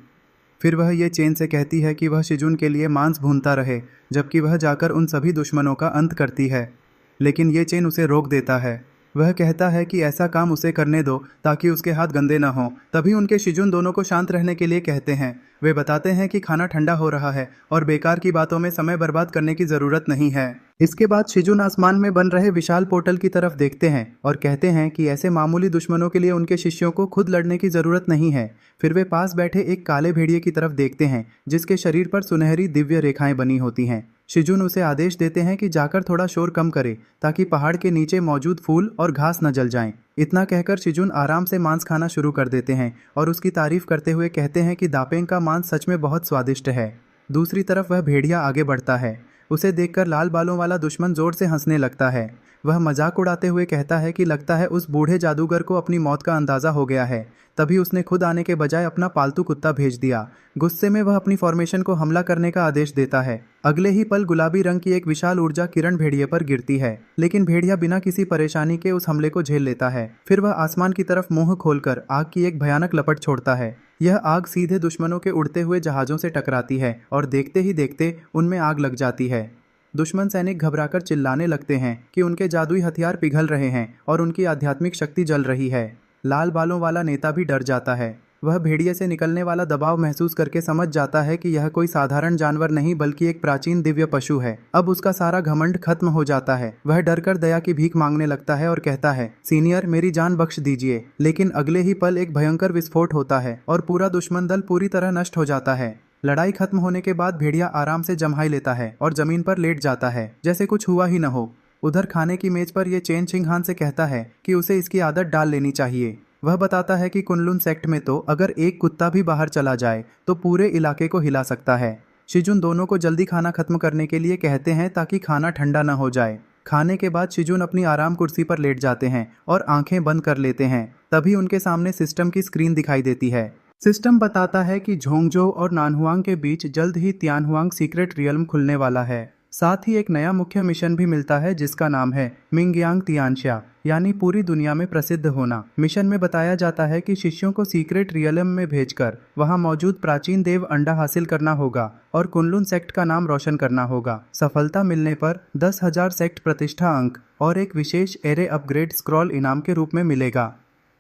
फिर वह ये चेन से कहती है कि वह शिजुन के लिए मांस भूनता रहे, जबकि वह जाकर उन सभी दुश्मनों का अंत करती है। लेकिन ये चेन उसे रोक देता है। वह कहता है कि ऐसा काम उसे करने दो ताकि उसके हाथ गंदे न हों। तभी उनके शिजुन दोनों को शांत रहने के लिए कहते हैं। वे बताते हैं कि खाना ठंडा हो रहा है और बेकार की बातों में समय बर्बाद करने की ज़रूरत नहीं है। इसके बाद शिजुन आसमान में बन रहे विशाल पोर्टल की तरफ देखते हैं और कहते हैं कि ऐसे मामूली दुश्मनों के लिए उनके शिष्यों को खुद लड़ने की ज़रूरत नहीं है। फिर वे पास बैठे एक काले भेड़िए की तरफ देखते हैं जिसके शरीर पर सुनहरी दिव्य रेखाएं बनी होती हैं। शिजुन उसे आदेश देते हैं कि जाकर थोड़ा शोर कम करे ताकि पहाड़ के नीचे मौजूद फूल और घास न जल जाएं। इतना कहकर शिजुन आराम से मांस खाना शुरू कर देते हैं और उसकी तारीफ करते हुए कहते हैं कि दापेंग का मांस सच में बहुत स्वादिष्ट है। दूसरी तरफ वह भेड़िया आगे बढ़ता है। उसे देखकर लाल बालों वाला दुश्मन जोर से हंसने लगता है। वह मजाक उड़ाते हुए कहता है कि लगता है उस बूढ़े जादूगर को अपनी मौत का अंदाज़ा हो गया है, तभी उसने खुद आने के बजाय अपना पालतू कुत्ता भेज दिया। गुस्से में वह अपनी फॉर्मेशन को हमला करने का आदेश देता है। अगले ही पल गुलाबी रंग की एक विशाल ऊर्जा किरण भेड़िए पर गिरती है, लेकिन भेड़िया बिना किसी परेशानी के उस हमले को झेल लेता है। फिर वह आसमान की तरफ मुंह खोलकर आग की एक भयानक लपट छोड़ता है। यह आग सीधे दुश्मनों के उड़ते हुए जहाज़ों से टकराती है और देखते ही देखते उनमें आग लग जाती है। दुश्मन सैनिक घबराकर चिल्लाने लगते हैं कि उनके जादुई हथियार पिघल रहे हैं और उनकी आध्यात्मिक शक्ति जल रही है। लाल बालों वाला नेता भी डर जाता है। वह भेड़िए से निकलने वाला दबाव महसूस करके समझ जाता है कि यह कोई साधारण जानवर नहीं बल्कि एक प्राचीन दिव्य पशु है। अब उसका सारा घमंड खत्म हो जाता है। वह डरकर दया की भीख मांगने लगता है और कहता है, सीनियर मेरी जान बख्श दीजिए। लेकिन अगले ही पल एक भयंकर विस्फोट होता है और पूरा दुश्मन दल पूरी तरह नष्ट हो जाता है। लड़ाई खत्म होने के बाद भेड़िया आराम से जम्हाई लेता है और जमीन पर लेट जाता है जैसे कुछ हुआ ही न हो। उधर खाने की मेज पर यह चेन छिंग हान से कहता है कि उसे इसकी आदत डाल लेनी चाहिए। वह बताता है कि कुनलुन सेक्ट में तो अगर एक कुत्ता भी बाहर चला जाए तो पूरे इलाके को हिला सकता है। शिजुन दोनों को जल्दी खाना खत्म करने के लिए कहते हैं ताकि खाना ठंडा न हो जाए। खाने के बाद शिजुन अपनी आराम कुर्सी पर लेट जाते हैं और आंखें बंद कर लेते हैं। तभी उनके सामने सिस्टम की स्क्रीन दिखाई देती है। सिस्टम बताता है कि झोंगजो और नानहुआंग के बीच जल्द ही तियानहुआंग सीक्रेट रियल्म खुलने वाला है। साथ ही एक नया मुख्य मिशन भी मिलता है जिसका नाम है मिंगयांग तियानशा, यानी पूरी दुनिया में प्रसिद्ध होना। मिशन में बताया जाता है कि शिष्यों को सीक्रेट रियल्म में भेजकर वहां मौजूद प्राचीन देव अंडा हासिल करना होगा और कुनलुन सेक्ट का नाम रोशन करना होगा। सफलता मिलने पर 10,000 सेक्ट प्रतिष्ठा अंक और एक विशेष एरे अपग्रेड स्क्रॉल इनाम के रूप में मिलेगा।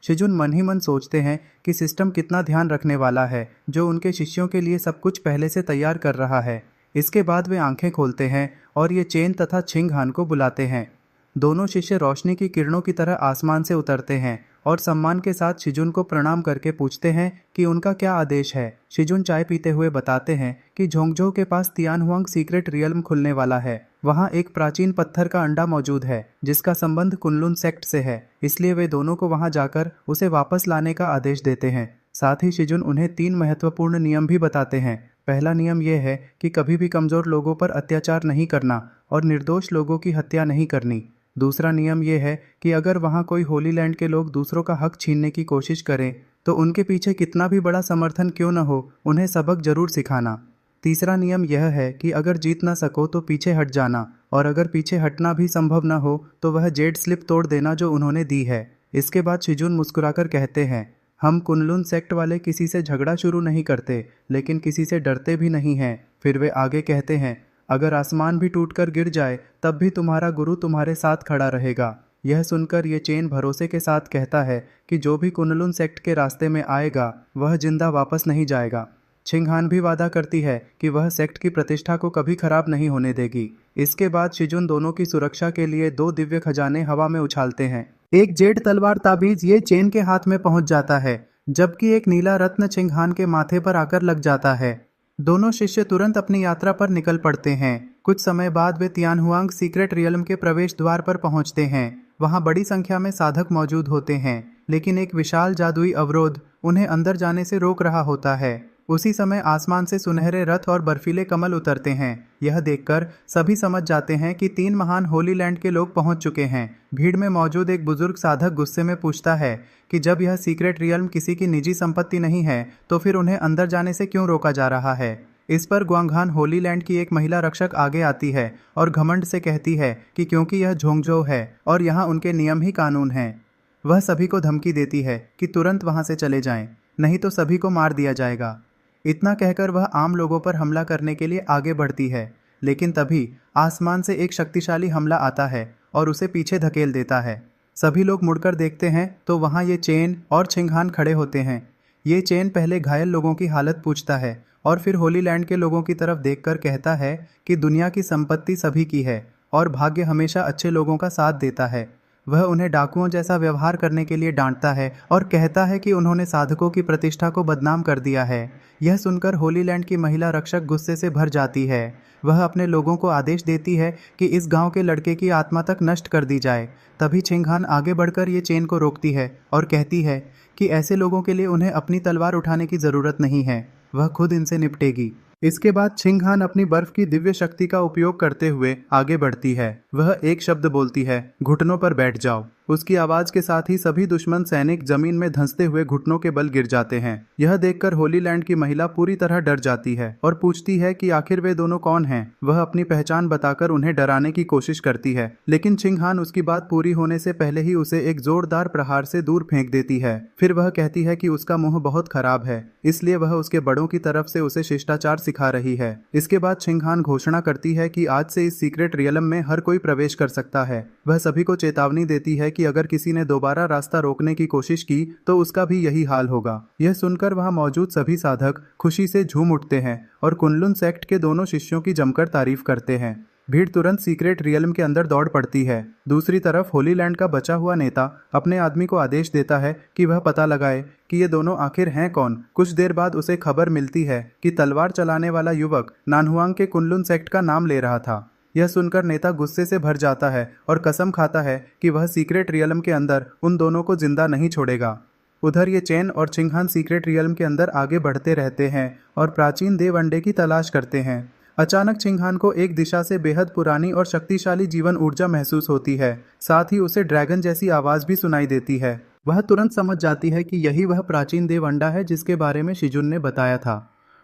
शिजुन मन ही मन सोचते हैं कि सिस्टम कितना ध्यान रखने वाला है जो उनके शिष्यों के लिए सब कुछ पहले से तैयार कर रहा है। इसके बाद वे आंखें खोलते हैं और ये चेन तथा छिंग हान को बुलाते हैं। दोनों शिष्य रोशनी की किरणों की तरह आसमान से उतरते हैं और सम्मान के साथ शिजुन को प्रणाम करके पूछते हैं कि उनका क्या आदेश है। शिजुन चाय पीते हुए बताते हैं कि झोंगझो के पास तियानहुआंग सीक्रेट रियल्म खुलने वाला है। वहाँ एक प्राचीन पत्थर का अंडा मौजूद है जिसका संबंध कुनलुन सेक्ट से है, इसलिए वे दोनों को वहाँ जाकर उसे वापस लाने का आदेश देते हैं। साथ ही शिजुन उन्हें 3 महत्वपूर्ण नियम भी बताते हैं। पहला नियम यह है कि कभी भी कमज़ोर लोगों पर अत्याचार नहीं करना और निर्दोष लोगों की हत्या नहीं करनी। दूसरा नियम यह है कि अगर वहाँ कोई होली लैंड के लोग दूसरों का हक छीनने की कोशिश करें तो उनके पीछे कितना भी बड़ा समर्थन क्यों न हो, उन्हें सबक जरूर सिखाना। तीसरा नियम यह है कि अगर जीत ना सको तो पीछे हट जाना, और अगर पीछे हटना भी संभव न हो तो वह जेड स्लिप तोड़ देना जो उन्होंने दी है। इसके बाद शिजुन मुस्कुराकर कहते हैं, हम कुनलुन सेक्ट वाले किसी से झगड़ा शुरू नहीं करते, लेकिन किसी से डरते भी नहीं हैं। फिर वे आगे कहते हैं, अगर आसमान भी टूटकर गिर जाए तब भी तुम्हारा गुरु तुम्हारे साथ खड़ा रहेगा। यह सुनकर ये चेन भरोसे के साथ कहता है कि जो भी कुनलुन सेक्ट के रास्ते में आएगा वह जिंदा वापस नहीं जाएगा। छिंग हान भी वादा करती है कि वह सेक्ट की प्रतिष्ठा को कभी खराब नहीं होने देगी। इसके बाद शिजुन दोनों की सुरक्षा के लिए 2 दिव्य खजाने हवा में उछालते हैं। एक जेड तलवार ताबीज ये चेन के हाथ में पहुंच जाता है, जबकि एक नीला रत्न छिंग हान के माथे पर आकर लग जाता है। दोनों शिष्य तुरंत अपनी यात्रा पर निकल पड़ते हैं। कुछ समय बाद वे तियानहुआंग सीक्रेट रियल्म के प्रवेश द्वार पर पहुंचते हैं। वहां बड़ी संख्या में साधक मौजूद होते हैं, लेकिन एक विशाल जादुई अवरोध उन्हें अंदर जाने से रोक रहा होता है। उसी समय आसमान से सुनहरे रथ और बर्फीले कमल उतरते हैं। यह देखकर सभी समझ जाते हैं कि 3 महान होली लैंड के लोग पहुंच चुके हैं। भीड़ में मौजूद एक बुजुर्ग साधक गुस्से में पूछता है कि जब यह सीक्रेट रियल्म किसी की निजी संपत्ति नहीं है तो फिर उन्हें अंदर जाने से क्यों रोका जा रहा है। इस पर ग्वांगहान होली लैंड की एक महिला रक्षक आगे आती है और घमंड से कहती है कि क्योंकि यह झोंगझो है और यहाँ उनके नियम ही कानून हैं। वह सभी को धमकी देती है कि तुरंत वहां से चले जाएं, नहीं तो सभी को मार दिया जाएगा। इतना कहकर वह आम लोगों पर हमला करने के लिए आगे बढ़ती है, लेकिन तभी आसमान से एक शक्तिशाली हमला आता है और उसे पीछे धकेल देता है। सभी लोग मुड़कर देखते हैं तो वहाँ ये चेन और छिंगहान खड़े होते हैं। ये चेन पहले घायल लोगों की हालत पूछता है और फिर होली लैंड के लोगों की तरफ देखकर कहता है कि दुनिया की संपत्ति सभी की है और भाग्य हमेशा अच्छे लोगों का साथ देता है। वह उन्हें डाकुओं जैसा व्यवहार करने के लिए डांटता है और कहता है कि उन्होंने साधकों की प्रतिष्ठा को बदनाम कर दिया है। यह सुनकर होली लैंड की महिला रक्षक गुस्से से भर जाती है। वह अपने लोगों को आदेश देती है कि इस गांव के लड़के की आत्मा तक नष्ट कर दी जाए। तभी छिंगहान आगे बढ़कर ये चेन को रोकती है और कहती है कि ऐसे लोगों के लिए उन्हें अपनी तलवार उठाने की ज़रूरत नहीं है, वह खुद इनसे निपटेगी। इसके बाद छिंगहान अपनी बर्फ की दिव्य शक्ति का उपयोग करते हुए आगे बढ़ती है। वह एक शब्द बोलती है, घुटनों पर बैठ जाओ। उसकी आवाज के साथ ही सभी दुश्मन सैनिक जमीन में धंसते हुए घुटनों के बल गिर जाते हैं। यह देखकर होली लैंड की महिला पूरी तरह डर जाती है और पूछती है कि आखिर वे दोनों कौन हैं। वह अपनी पहचान बताकर उन्हें डराने की कोशिश करती है, लेकिन छिंगहान उसकी बात पूरी होने से पहले ही उसे एक जोरदार प्रहार से दूर फेंक देती है। फिर वह कहती है कि उसका मुंह बहुत खराब है, इसलिए वह उसके बड़ों की तरफ से उसे शिष्टाचार सिखा रही है। इसके बाद छिंगहान घोषणा करती है कि आज से इस सीक्रेट रियलम में हर कोई प्रवेश कर सकता है। वह सभी को चेतावनी देती है कि अगर किसी ने दोबारा रास्ता रोकने की कोशिश की तो उसका भी यही हाल होगा। यह सुनकर वहां मौजूद सभी साधक खुशी से झूम उठते हैं और कुनलुन सेक्ट के दोनों शिष्यों की जमकर तारीफ करते हैं। भीड़ तुरंत सीक्रेट रियल्म के अंदर दौड़ पड़ती है। दूसरी तरफ होली लैंड का बचा हुआ नेता अपने आदमी को आदेश देता है कि वह पता लगाए कि ये दोनों आखिर हैं कौन। कुछ देर बाद उसे खबर मिलती है कि तलवार चलाने वाला युवक नानहुआंग के कुनलुन सेक्ट का नाम ले रहा था। यह सुनकर नेता गुस्से से भर जाता है और कसम खाता है कि वह सीक्रेट रियल्म के अंदर उन दोनों को जिंदा नहीं छोड़ेगा। उधर ये चेन और छिंगहान सीक्रेट रियल्म के अंदर आगे बढ़ते रहते हैं और प्राचीन देव अंडे की तलाश करते हैं। अचानक छिंगहान को एक दिशा से बेहद पुरानी और शक्तिशाली जीवन ऊर्जा महसूस होती है। साथ ही उसे ड्रैगन जैसी आवाज भी सुनाई देती है। वह तुरंत समझ जाती है कि यही वह प्राचीन देव अंडा है जिसके बारे में शिजुन ने बताया था।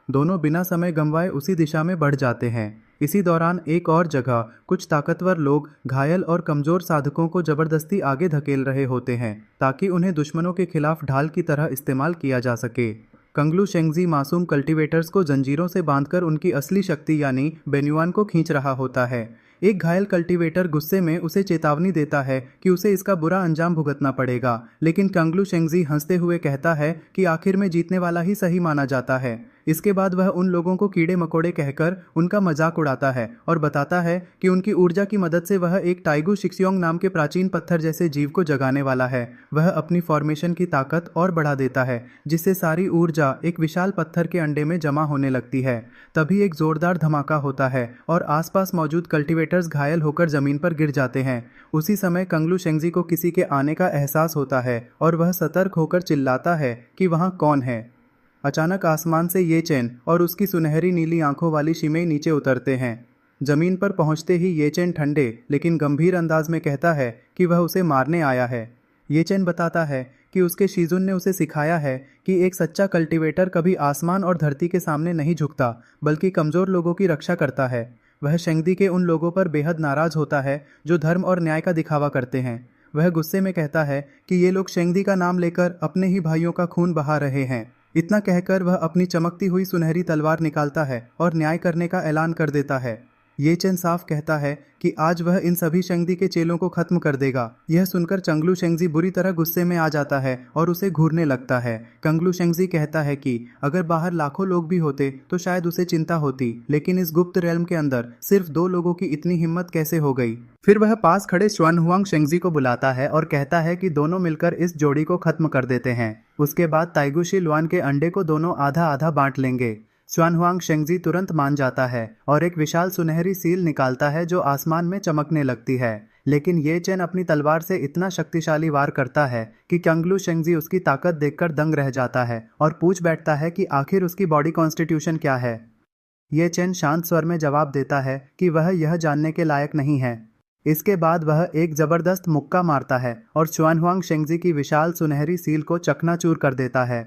दोनों बिना समय गंवाए उसी दिशा में बढ़ जाते हैं। इसी दौरान एक और जगह कुछ ताकतवर लोग घायल और कमजोर साधकों को जबरदस्ती आगे धकेल रहे होते हैं ताकि उन्हें दुश्मनों के खिलाफ ढाल की तरह इस्तेमाल किया जा सके। कंगलू शेंगजी मासूम कल्टीवेटर्स को जंजीरों से बांधकर उनकी असली शक्ति यानी बेन्युआन को खींच रहा होता है। एक घायल कल्टीवेटर गुस्से में उसे चेतावनी देता है कि उसे इसका बुरा अंजाम भुगतना पड़ेगा, लेकिन कंगलू शेंगजी हंसते हुए कहता है कि आखिर में जीतने वाला ही सही माना जाता है। इसके बाद वह उन लोगों को कीड़े मकोड़े कहकर उनका मजाक उड़ाता है और बताता है कि उनकी ऊर्जा की मदद से वह एक टाइगू शिक्सियोंग नाम के प्राचीन पत्थर जैसे जीव को जगाने वाला है। वह अपनी फॉर्मेशन की ताकत और बढ़ा देता है जिससे सारी ऊर्जा एक विशाल पत्थर के अंडे में जमा होने लगती है। तभी एक जोरदार धमाका होता है और आसपास मौजूद कल्टीवेटर्स घायल होकर जमीन पर गिर जाते हैं। उसी समय कंगलू शेंगजी को किसी के आने का एहसास होता है और वह सतर्क होकर चिल्लाता है कि वहाँ कौन है। अचानक आसमान से ये चेन और उसकी सुनहरी नीली आंखों वाली शिमेई नीचे उतरते हैं। जमीन पर पहुंचते ही ये चेन ठंडे लेकिन गंभीर अंदाज में कहता है कि वह उसे मारने आया है। ये चेन बताता है कि उसके शिजुन ने उसे सिखाया है कि एक सच्चा कल्टीवेटर कभी आसमान और धरती के सामने नहीं झुकता बल्कि कमज़ोर लोगों की रक्षा करता है। वह शेंगदी के उन लोगों पर बेहद नाराज होता है जो धर्म और न्याय का दिखावा करते हैं। वह गुस्से में कहता है कि ये लोग शेंगदी का नाम लेकर अपने ही भाइयों का खून बहा रहे हैं। इतना कहकर वह अपनी चमकती हुई सुनहरी तलवार निकालता है और न्याय करने का ऐलान कर देता है। ये चेन साफ कहता है कि आज वह इन सभी शेंगदी के चेलों को खत्म कर देगा। यह सुनकर चंगलू शेंगजी बुरी तरह गुस्से में आ जाता है और उसे घूरने लगता है। कंगलू शेंगजी कहता है कि अगर बाहर लाखों लोग भी होते तो शायद उसे चिंता होती, लेकिन इस गुप्त रेल्म के अंदर सिर्फ 2 लोगों की इतनी हिम्मत कैसे हो गई। फिर वह पास खड़े श्वानहुआंग शेंगजी को बुलाता है और कहता है कि दोनों मिलकर इस जोड़ी को खत्म कर देते हैं। उसके बाद ताइगुशी लुआन के अंडे को दोनों आधा आधा बांट लेंगे। च्वानहुआंग शेंगजी तुरंत मान जाता है और एक विशाल सुनहरी सील निकालता है जो आसमान में चमकने लगती है। लेकिन ये चेन अपनी तलवार से इतना शक्तिशाली वार करता है कि कंगलू शेंगजी उसकी ताकत देखकर दंग रह जाता है और पूछ बैठता है कि आखिर उसकी बॉडी कॉन्स्टिट्यूशन क्या है। ये चेन शांत स्वर में जवाब देता है कि वह यह जानने के लायक नहीं है। इसके बाद वह एक जबरदस्त मुक्का मारता है और च्वानहुआंग शेंगजी की विशाल सुनहरी सील को चकनाचूर कर देता है।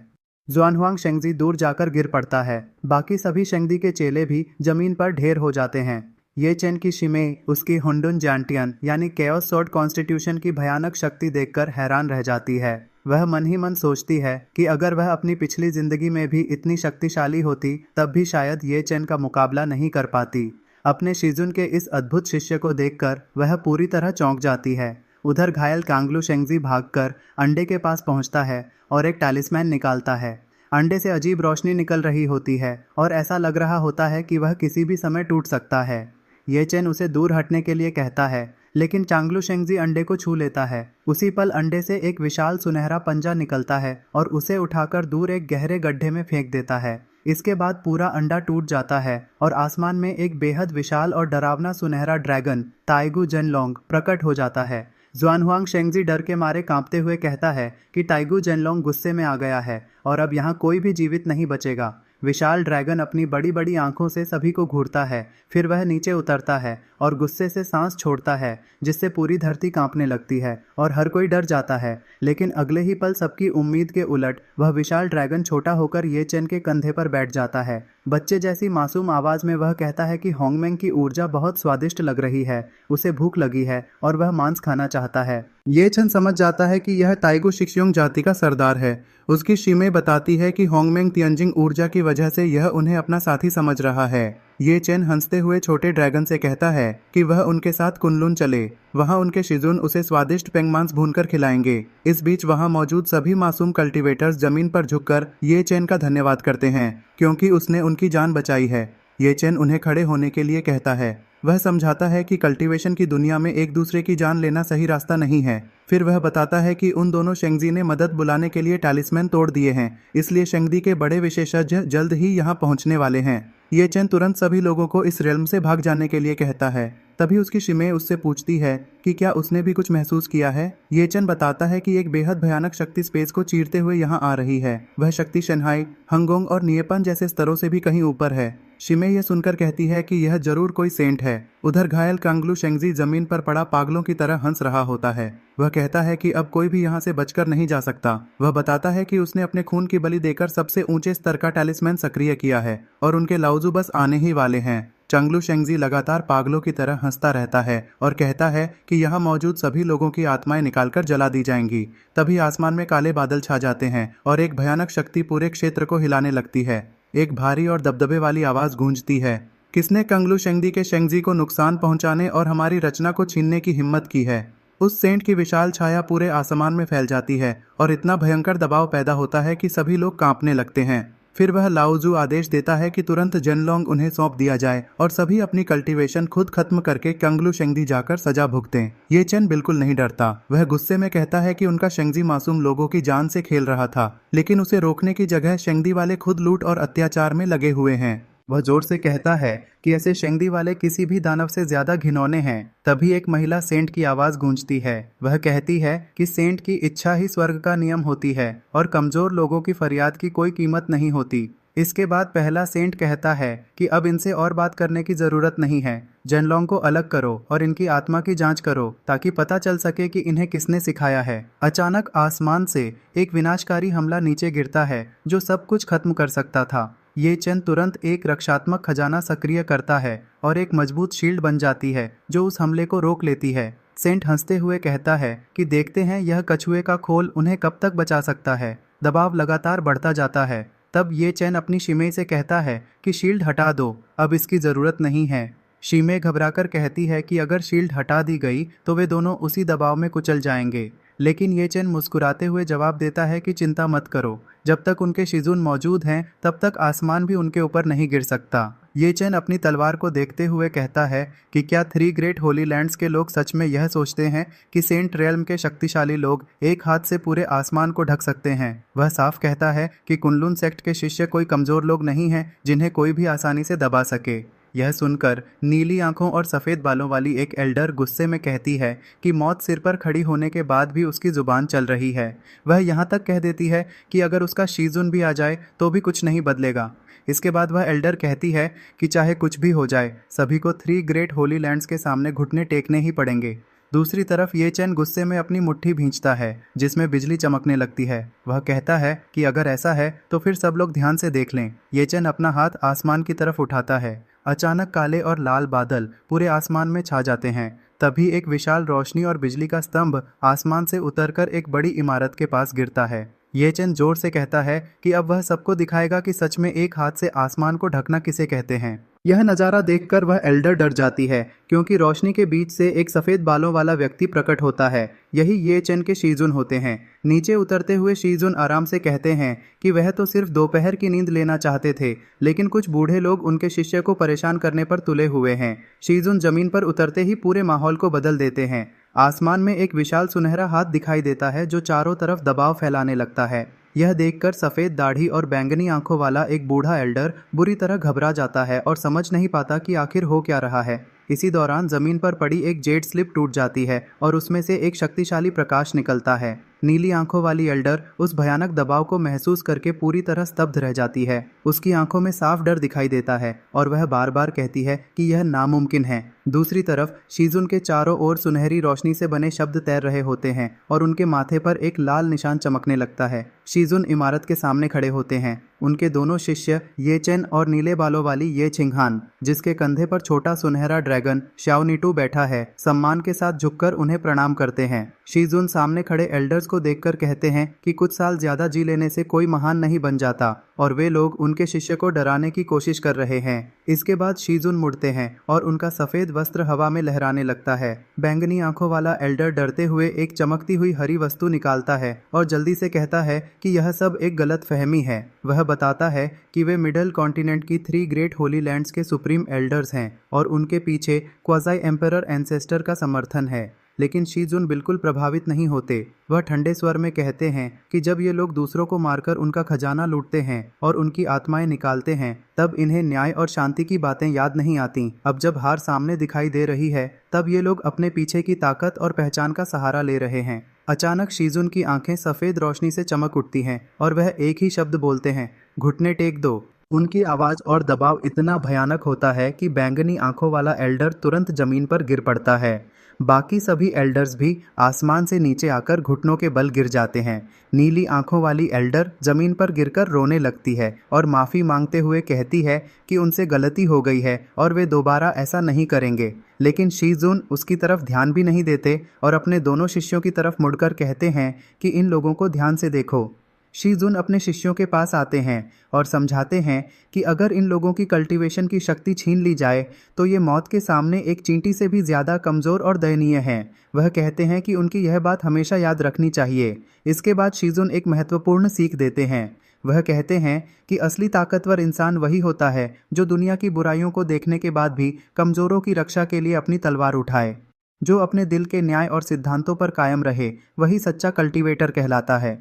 ज़ुआनहुआंग शेंगजी दूर जाकर गिर पड़ता है। बाकी सभी शेंगजी के चेले भी जमीन पर ढेर हो जाते हैं। ये चेन की शिमे उसकी हुंडुन जैंटियन यानी केओस स्वॉर्ड कॉन्स्टिट्यूशन की भयानक शक्ति देखकर हैरान रह जाती है। वह मन ही मन सोचती है कि अगर वह अपनी पिछली जिंदगी में भी इतनी शक्तिशाली होती तब भी शायद ये चेन का मुकाबला नहीं कर पाती। अपने शिजुन के इस अद्भुत शिष्य को देखकर वह पूरी तरह चौंक जाती है। उधर घायल कांगलू शेंगजी भागकर अंडे के पास पहुंचता है और एक टैलिस्मैन निकालता है। अंडे से अजीब रोशनी निकल रही होती है और ऐसा लग रहा होता है कि वह किसी भी समय टूट सकता है। ये चेन उसे दूर हटने के लिए कहता है, लेकिन चांगलू शेंगजी अंडे को छू लेता है। उसी पल अंडे से एक विशाल सुनहरा पंजा निकलता है और उसे उठाकर दूर एक गहरे गड्ढे में फेंक देता है। इसके बाद पूरा अंडा टूट जाता है और आसमान में एक बेहद विशाल और डरावना सुनहरा ड्रैगन ताइगू जेनलोंग प्रकट हो जाता है। ज़ुआनहुआंग शेंगजी डर के मारे कांपते हुए कहता है कि टाइगू जेनलोंग गुस्से में आ गया है और अब यहाँ कोई भी जीवित नहीं बचेगा। विशाल ड्रैगन अपनी बड़ी बड़ी आंखों से सभी को घूरता है, फिर वह नीचे उतरता है और गुस्से से सांस छोड़ता है, जिससे पूरी धरती कांपने लगती है और हर कोई डर जाता है। लेकिन अगले ही पल सबकी उम्मीद के उलट वह विशाल ड्रैगन छोटा होकर ये चेन के कंधे पर बैठ जाता है। बच्चे जैसी मासूम आवाज में वह कहता है कि होंगमेंग की ऊर्जा बहुत स्वादिष्ट लग रही है, उसे भूख लगी है और वह मांस खाना चाहता है। ये चेन समझ जाता है कि यह ताइगू शिक्योंग जाति का सरदार है। उसकी शिमे बताती है कि होंगमेंग तियांजिंग ऊर्जा की वजह से यह उन्हें अपना साथी समझ रहा है। ये चेन हंसते हुए छोटे ड्रैगन से कहता है कि वह उनके साथ कुनलुन चले, वहां उनके शिजुन उसे स्वादिष्ट पेंगमांस भूनकर खिलाएंगे। इस बीच वहां मौजूद सभी मासूम कल्टीवेटर्स जमीन पर झुककर ये चेन का धन्यवाद करते हैं क्योंकि उसने उनकी जान बचाई है। ये चेन उन्हें खड़े होने के लिए कहता है। वह समझाता है कि कल्टीवेशन की दुनिया में एक दूसरे की जान लेना सही रास्ता नहीं है। फिर वह बताता है कि उन दोनों शेंगजी ने मदद बुलाने के लिए टैलिस्मैन तोड़ दिए हैं, इसलिए शेंगजी के बड़े विशेषज्ञ जल्द ही यहाँ पहुँचने वाले हैं। ये चेन तुरंत सभी लोगों को इस रेल्म से भाग जाने के लिए कहता है। तभी उसकी शिमे उससे पूछती है कि क्या उसने भी कुछ महसूस किया है। ये चेन बताता है कि एक बेहद भयानक शक्ति स्पेस को चीरते हुए यहाँ आ रही है। वह शक्ति शंघाई, हंगोंग और नियपन जैसे स्तरों से भी कहीं ऊपर है। शिमे यह सुनकर कहती है कि यह जरूर कोई सेंट है। उधर घायल कांगलू शेंगजी जमीन पर पड़ा पागलों की तरह हंस रहा होता है। वह कहता है कि अब कोई भी यहाँ से बचकर नहीं जा सकता। वह बताता है कि उसने अपने खून की बलि देकर सबसे ऊंचे स्तर का टैलिस्मैन सक्रिय किया है और उनके लाउजू बस आने ही वाले हैं। चांगलू शेंगजी लगातार पागलों की तरह हंसता रहता है और कहता है कि यहाँ मौजूद सभी लोगों की आत्माएं निकालकर जला दी जाएंगी। तभी आसमान में काले बादल छा जाते हैं और एक भयानक शक्ति पूरे क्षेत्र को हिलाने लगती है। एक भारी और दबदबे वाली आवाज गूंजती है, किसने कंगलू शेंगदी के शेंगजी को नुकसान पहुंचाने और हमारी रचना को छीनने की हिम्मत की है। उस सेंट की विशाल छाया पूरे आसमान में फैल जाती है और इतना भयंकर दबाव पैदा होता है कि सभी लोग कांपने लगते हैं। फिर वह लाओजू आदेश देता है कि तुरंत जेनलोंग उन्हें सौंप दिया जाए और सभी अपनी कल्टीवेशन खुद खत्म करके कंगलू शेंगदी जाकर सजा भुगतें। ये चेन बिल्कुल नहीं डरता। वह गुस्से में कहता है कि उनका शेंगजी मासूम लोगों की जान से खेल रहा था, लेकिन उसे रोकने की जगह शेंगदी वाले खुद लूट और अत्याचार में लगे हुए हैं। वह जोर से कहता है कि ऐसे शेंगदी वाले किसी भी दानव से ज्यादा घिनौने हैं। तभी एक महिला सेंट की आवाज गूंजती है। वह कहती है कि सेंट की इच्छा ही स्वर्ग का नियम होती है और कमजोर लोगों की फरियाद की कोई कीमत नहीं होती। इसके बाद पहला सेंट कहता है कि अब इनसे और बात करने की जरूरत नहीं है। जेनलोंग को अलग करो और इनकी आत्मा की जांच करो ताकि पता चल सके कि इन्हें किसने सिखाया है। अचानक आसमान से एक विनाशकारी हमला नीचे गिरता है जो सब कुछ खत्म कर सकता था। ये चेन तुरंत एक रक्षात्मक खजाना सक्रिय करता है और एक मजबूत शील्ड बन जाती है जो उस हमले को रोक लेती है। सेंट हंसते हुए कहता है कि देखते हैं यह कछुए का खोल उन्हें कब तक बचा सकता है। दबाव लगातार बढ़ता जाता है। तब ये चेन अपनी शिमे से कहता है कि शील्ड हटा दो, अब इसकी जरूरत नहीं है। शीमे घबराकर कहती है कि अगर शील्ड हटा दी गई तो वे दोनों उसी दबाव में कुचल जाएंगे, लेकिन ये चेन मुस्कुराते हुए जवाब देता है कि चिंता मत करो, जब तक उनके शिजुन मौजूद हैं तब तक आसमान भी उनके ऊपर नहीं गिर सकता। ये चेन अपनी तलवार को देखते हुए कहता है कि क्या थ्री ग्रेट होली लैंड्स के लोग सच में यह सोचते हैं कि सेंट रेल्म के शक्तिशाली लोग एक हाथ से पूरे आसमान को ढक सकते हैं। वह साफ कहता है कि कुनलुन सेक्ट के शिष्य कोई कमजोर लोग नहीं हैं जिन्हें कोई भी आसानी से दबा सके। यह सुनकर नीली आंखों और सफ़ेद बालों वाली एक एल्डर गुस्से में कहती है कि मौत सिर पर खड़ी होने के बाद भी उसकी ज़ुबान चल रही है। वह यहाँ तक कह देती है कि अगर उसका शीजुन भी आ जाए तो भी कुछ नहीं बदलेगा। इसके बाद वह एल्डर कहती है कि चाहे कुछ भी हो जाए, सभी को थ्री ग्रेट होली लैंड्स के सामने घुटने टेकने ही पड़ेंगे। दूसरी तरफ ये चैन गुस्से में अपनी मुट्ठी भींचता है जिसमें बिजली चमकने लगती है। वह कहता है कि अगर ऐसा है तो फिर सब लोग ध्यान से देख लें। ये चैन अपना हाथ आसमान की तरफ उठाता है। अचानक काले और लाल बादल पूरे आसमान में छा जाते हैं। तभी एक विशाल रोशनी और बिजली का स्तंभ आसमान से उतरकर एक बड़ी इमारत के पास गिरता है। ये चंद जोर से कहता है कि अब वह सबको दिखाएगा कि सच में एक हाथ से आसमान को ढकना किसे कहते हैं। यह नज़ारा देखकर वह एल्डर डर जाती है क्योंकि रोशनी के बीच से एक सफ़ेद बालों वाला व्यक्ति प्रकट होता है। यही ये चेन के शीजुन होते हैं। नीचे उतरते हुए शीजुन आराम से कहते हैं कि वह तो सिर्फ दोपहर की नींद लेना चाहते थे, लेकिन कुछ बूढ़े लोग उनके शिष्य को परेशान करने पर तुले हुए हैं। शीजुन जमीन पर उतरते ही पूरे माहौल को बदल देते हैं। आसमान में एक विशाल सुनहरा हाथ दिखाई देता है जो चारों तरफ दबाव फैलाने लगता है। यह देखकर सफ़ेद दाढ़ी और बैंगनी आंखों वाला एक बूढ़ा एल्डर बुरी तरह घबरा जाता है और समझ नहीं पाता कि आखिर हो क्या रहा है। इसी दौरान जमीन पर पड़ी एक जेड स्लिप टूट जाती है और उसमें से एक शक्तिशाली प्रकाश निकलता है। नीली आंखों वाली एल्डर उस भयानक दबाव को महसूस करके पूरी तरह स्तब्ध रह जाती है। उसकी आंखों में साफ डर दिखाई देता है और वह बार बार कहती है कि यह नामुमकिन है। दूसरी तरफ शीजुन के चारों ओर सुनहरी रोशनी से बने शब्द तैर रहे होते हैं और उनके माथे पर एक लाल निशान चमकने लगता है। शीजुन इमारत के सामने खड़े होते हैं। उनके दोनों शिष्य ये चेन और नीले बालों वाली ये छिंगहान, जिसके कंधे पर छोटा सुनहरा ड्रैगन श्याओनिटू बैठा है, सम्मान के साथ झुककर उन्हें प्रणाम करते हैं। शीजुन सामने खड़े एल्डर्स को देखकर कहते हैं कि कुछ साल ज्यादा जी लेने से कोई महान नहीं बन जाता और वे लोग उनके शिष्य को डराने की कोशिश कर रहे हैं। इसके बाद शीजुन मुड़ते हैं और उनका सफेद वस्त्र हवा में लहराने लगता है। बैंगनी आंखों वाला एल्डर डरते हुए एक चमकती हुई हरी वस्तु निकालता है और जल्दी से कहता है कि यह सब एक गलत फहमी है। वह बताता है कि वे मिडल कॉन्टिनेंट की थ्री ग्रेट होली लैंड्स के सुप्रीम एल्डर्स हैं और उनके पीछे क्वाज़ाई एम्परर एंसेस्टर का समर्थन है। लेकिन शीजुन बिल्कुल प्रभावित नहीं होते। वह ठंडे स्वर में कहते हैं कि जब ये लोग दूसरों को मारकर उनका खजाना लूटते हैं और उनकी आत्माएं निकालते हैं तब इन्हें न्याय और शांति की बातें याद नहीं आती। अब जब हार सामने दिखाई दे रही है तब ये लोग अपने पीछे की ताकत और पहचान का सहारा ले रहे हैं। अचानक शीजुन की आंखें सफ़ेद रोशनी से चमक उठती हैं और वह एक ही शब्द बोलते हैं, घुटने टेक दो। उनकी आवाज़ और दबाव इतना भयानक होता है कि बैंगनी आंखों वाला एल्डर तुरंत जमीन पर गिर पड़ता है। बाकी सभी एल्डर्स भी आसमान से नीचे आकर घुटनों के बल गिर जाते हैं। नीली आंखों वाली एल्डर जमीन पर गिरकर रोने लगती है और माफ़ी मांगते हुए कहती है कि उनसे गलती हो गई है और वे दोबारा ऐसा नहीं करेंगे। लेकिन शीजुन उसकी तरफ ध्यान भी नहीं देते और अपने दोनों शिष्यों की तरफ मुड़कर कहते हैं कि इन लोगों को ध्यान से देखो। शीजुन अपने शिष्यों के पास आते हैं और समझाते हैं कि अगर इन लोगों की कल्टीवेशन की शक्ति छीन ली जाए तो ये मौत के सामने एक चींटी से भी ज़्यादा कमज़ोर और दयनीय हैं। वह कहते हैं कि उनकी यह बात हमेशा याद रखनी चाहिए। इसके बाद शीजुन एक महत्वपूर्ण सीख देते हैं। वह कहते हैं कि असली ताकतवर इंसान वही होता है जो दुनिया की बुराइयों को देखने के बाद भी कमज़ोरों की रक्षा के लिए अपनी तलवार उठाए। जो अपने दिल के न्याय और सिद्धांतों पर कायम रहे वही सच्चा कल्टीवेटर कहलाता है।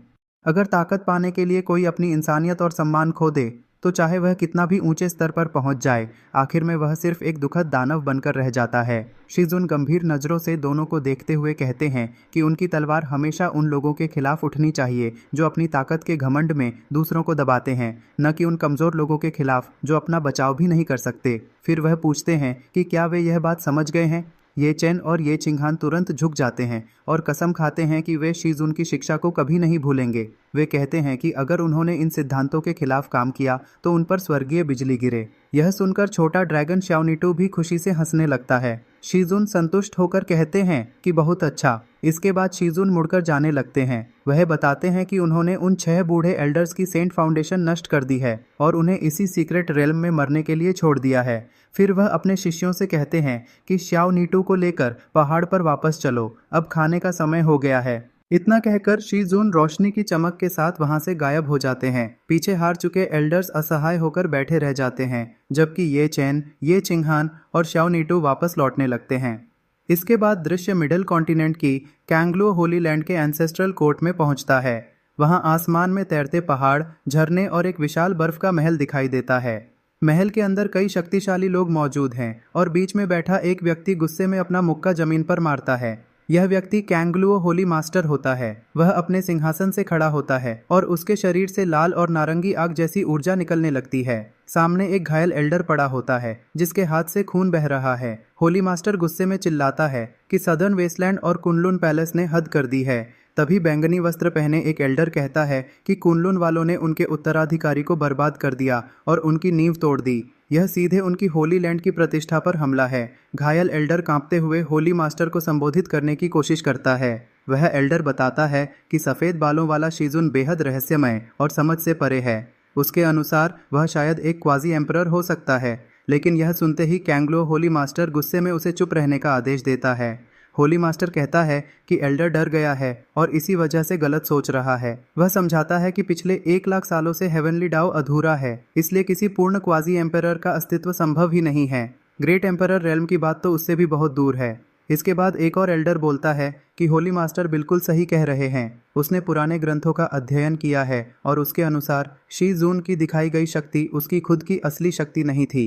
अगर ताकत पाने के लिए कोई अपनी इंसानियत और सम्मान खो दे तो चाहे वह कितना भी ऊंचे स्तर पर पहुंच जाए, आखिर में वह सिर्फ एक दुखद दानव बनकर रह जाता है। शीजुन गंभीर नज़रों से दोनों को देखते हुए कहते हैं कि उनकी तलवार हमेशा उन लोगों के खिलाफ उठनी चाहिए जो अपनी ताकत के घमंड में दूसरों को दबाते हैं, न कि उन कमज़ोर लोगों के खिलाफ जो अपना बचाव भी नहीं कर सकते। फिर वह पूछते हैं कि क्या वे यह बात समझ गए हैं। ये चेन और ये छिंगहान तुरंत झुक जाते हैं और कसम खाते हैं कि वे शीजुन की शिक्षा को कभी नहीं भूलेंगे। वे कहते हैं कि अगर उन्होंने इन सिद्धांतों के खिलाफ काम किया तो उन पर स्वर्गीय बिजली गिरे। यह सुनकर छोटा ड्रैगन श्याओनिटू भी खुशी से हंसने लगता है। शीजुन संतुष्ट होकर कहते हैं कि बहुत अच्छा। इसके बाद शीजुन मुड़कर जाने लगते हैं। वह बताते हैं कि उन्होंने उन 6 बूढ़े एल्डर्स की सेंट फाउंडेशन नष्ट कर दी है और उन्हें इसी सीक्रेट रेल्म में मरने के लिए छोड़ दिया है। फिर वह अपने शिष्यों से कहते हैं कि श्याओ नीटू को लेकर पहाड़ पर वापस चलो, अब खाने का समय हो गया है। इतना कहकर शीजुन रोशनी की चमक के साथ वहां से गायब हो जाते हैं। पीछे हार चुके एल्डर्स असहाय होकर बैठे रह जाते हैं, जबकि ये चैन, ये चिंगहान और श्याओ नीटू वापस लौटने लगते हैं। इसके बाद दृश्य मिडिल कॉन्टिनेंट की कैंगलो होली लैंड के एंसेस्ट्रल कोर्ट में पहुंचता है। वहां आसमान में तैरते पहाड़, झरने और एक विशाल बर्फ का महल दिखाई देता है। महल के अंदर कई शक्तिशाली लोग मौजूद हैं और बीच में बैठा एक व्यक्ति गुस्से में अपना मुक्का जमीन पर मारता है। यह व्यक्ति कैंगलुओ होली मास्टर होता है। वह अपने सिंहासन से खड़ा होता है और उसके शरीर से लाल और नारंगी आग जैसी ऊर्जा निकलने लगती है। सामने एक घायल एल्डर पड़ा होता है जिसके हाथ से खून बह रहा है। होली मास्टर गुस्से में चिल्लाता है कि सदर्न वेस्टलैंड और कुनलुन पैलेस ने हद कर दी है। तभी बैंगनी वस्त्र पहने एक एल्डर कहता है कि कुनलुन वालों ने उनके उत्तराधिकारी को बर्बाद कर दिया और उनकी नींव तोड़ दी। यह सीधे उनकी होली लैंड की प्रतिष्ठा पर हमला है। घायल एल्डर कांपते हुए होली मास्टर को संबोधित करने की कोशिश करता है। वह एल्डर बताता है कि सफ़ेद बालों वाला शीजुन बेहद रहस्यमय और समझ से परे है। उसके अनुसार वह शायद एक क्वाजी एम्परर हो सकता है, लेकिन यह सुनते ही कैंगलो होली मास्टर गुस्से में उसे चुप रहने का आदेश देता है। होली मास्टर कहता है कि एल्डर डर गया है और इसी वजह से गलत सोच रहा है। वह समझाता है कि पिछले 1 लाख सालों से हेवनली डाओ अधूरा है, इसलिए किसी पूर्ण क्वाजी एम्परर का अस्तित्व संभव ही नहीं है। ग्रेट एम्परर रेल्म की बात तो उससे भी बहुत दूर है। इसके बाद एक और एल्डर बोलता है कि होली मास्टर बिल्कुल सही कह रहे हैं। उसने पुराने ग्रंथों का अध्ययन किया है और उसके अनुसार शी जून की दिखाई गई शक्ति उसकी खुद की असली शक्ति नहीं थी।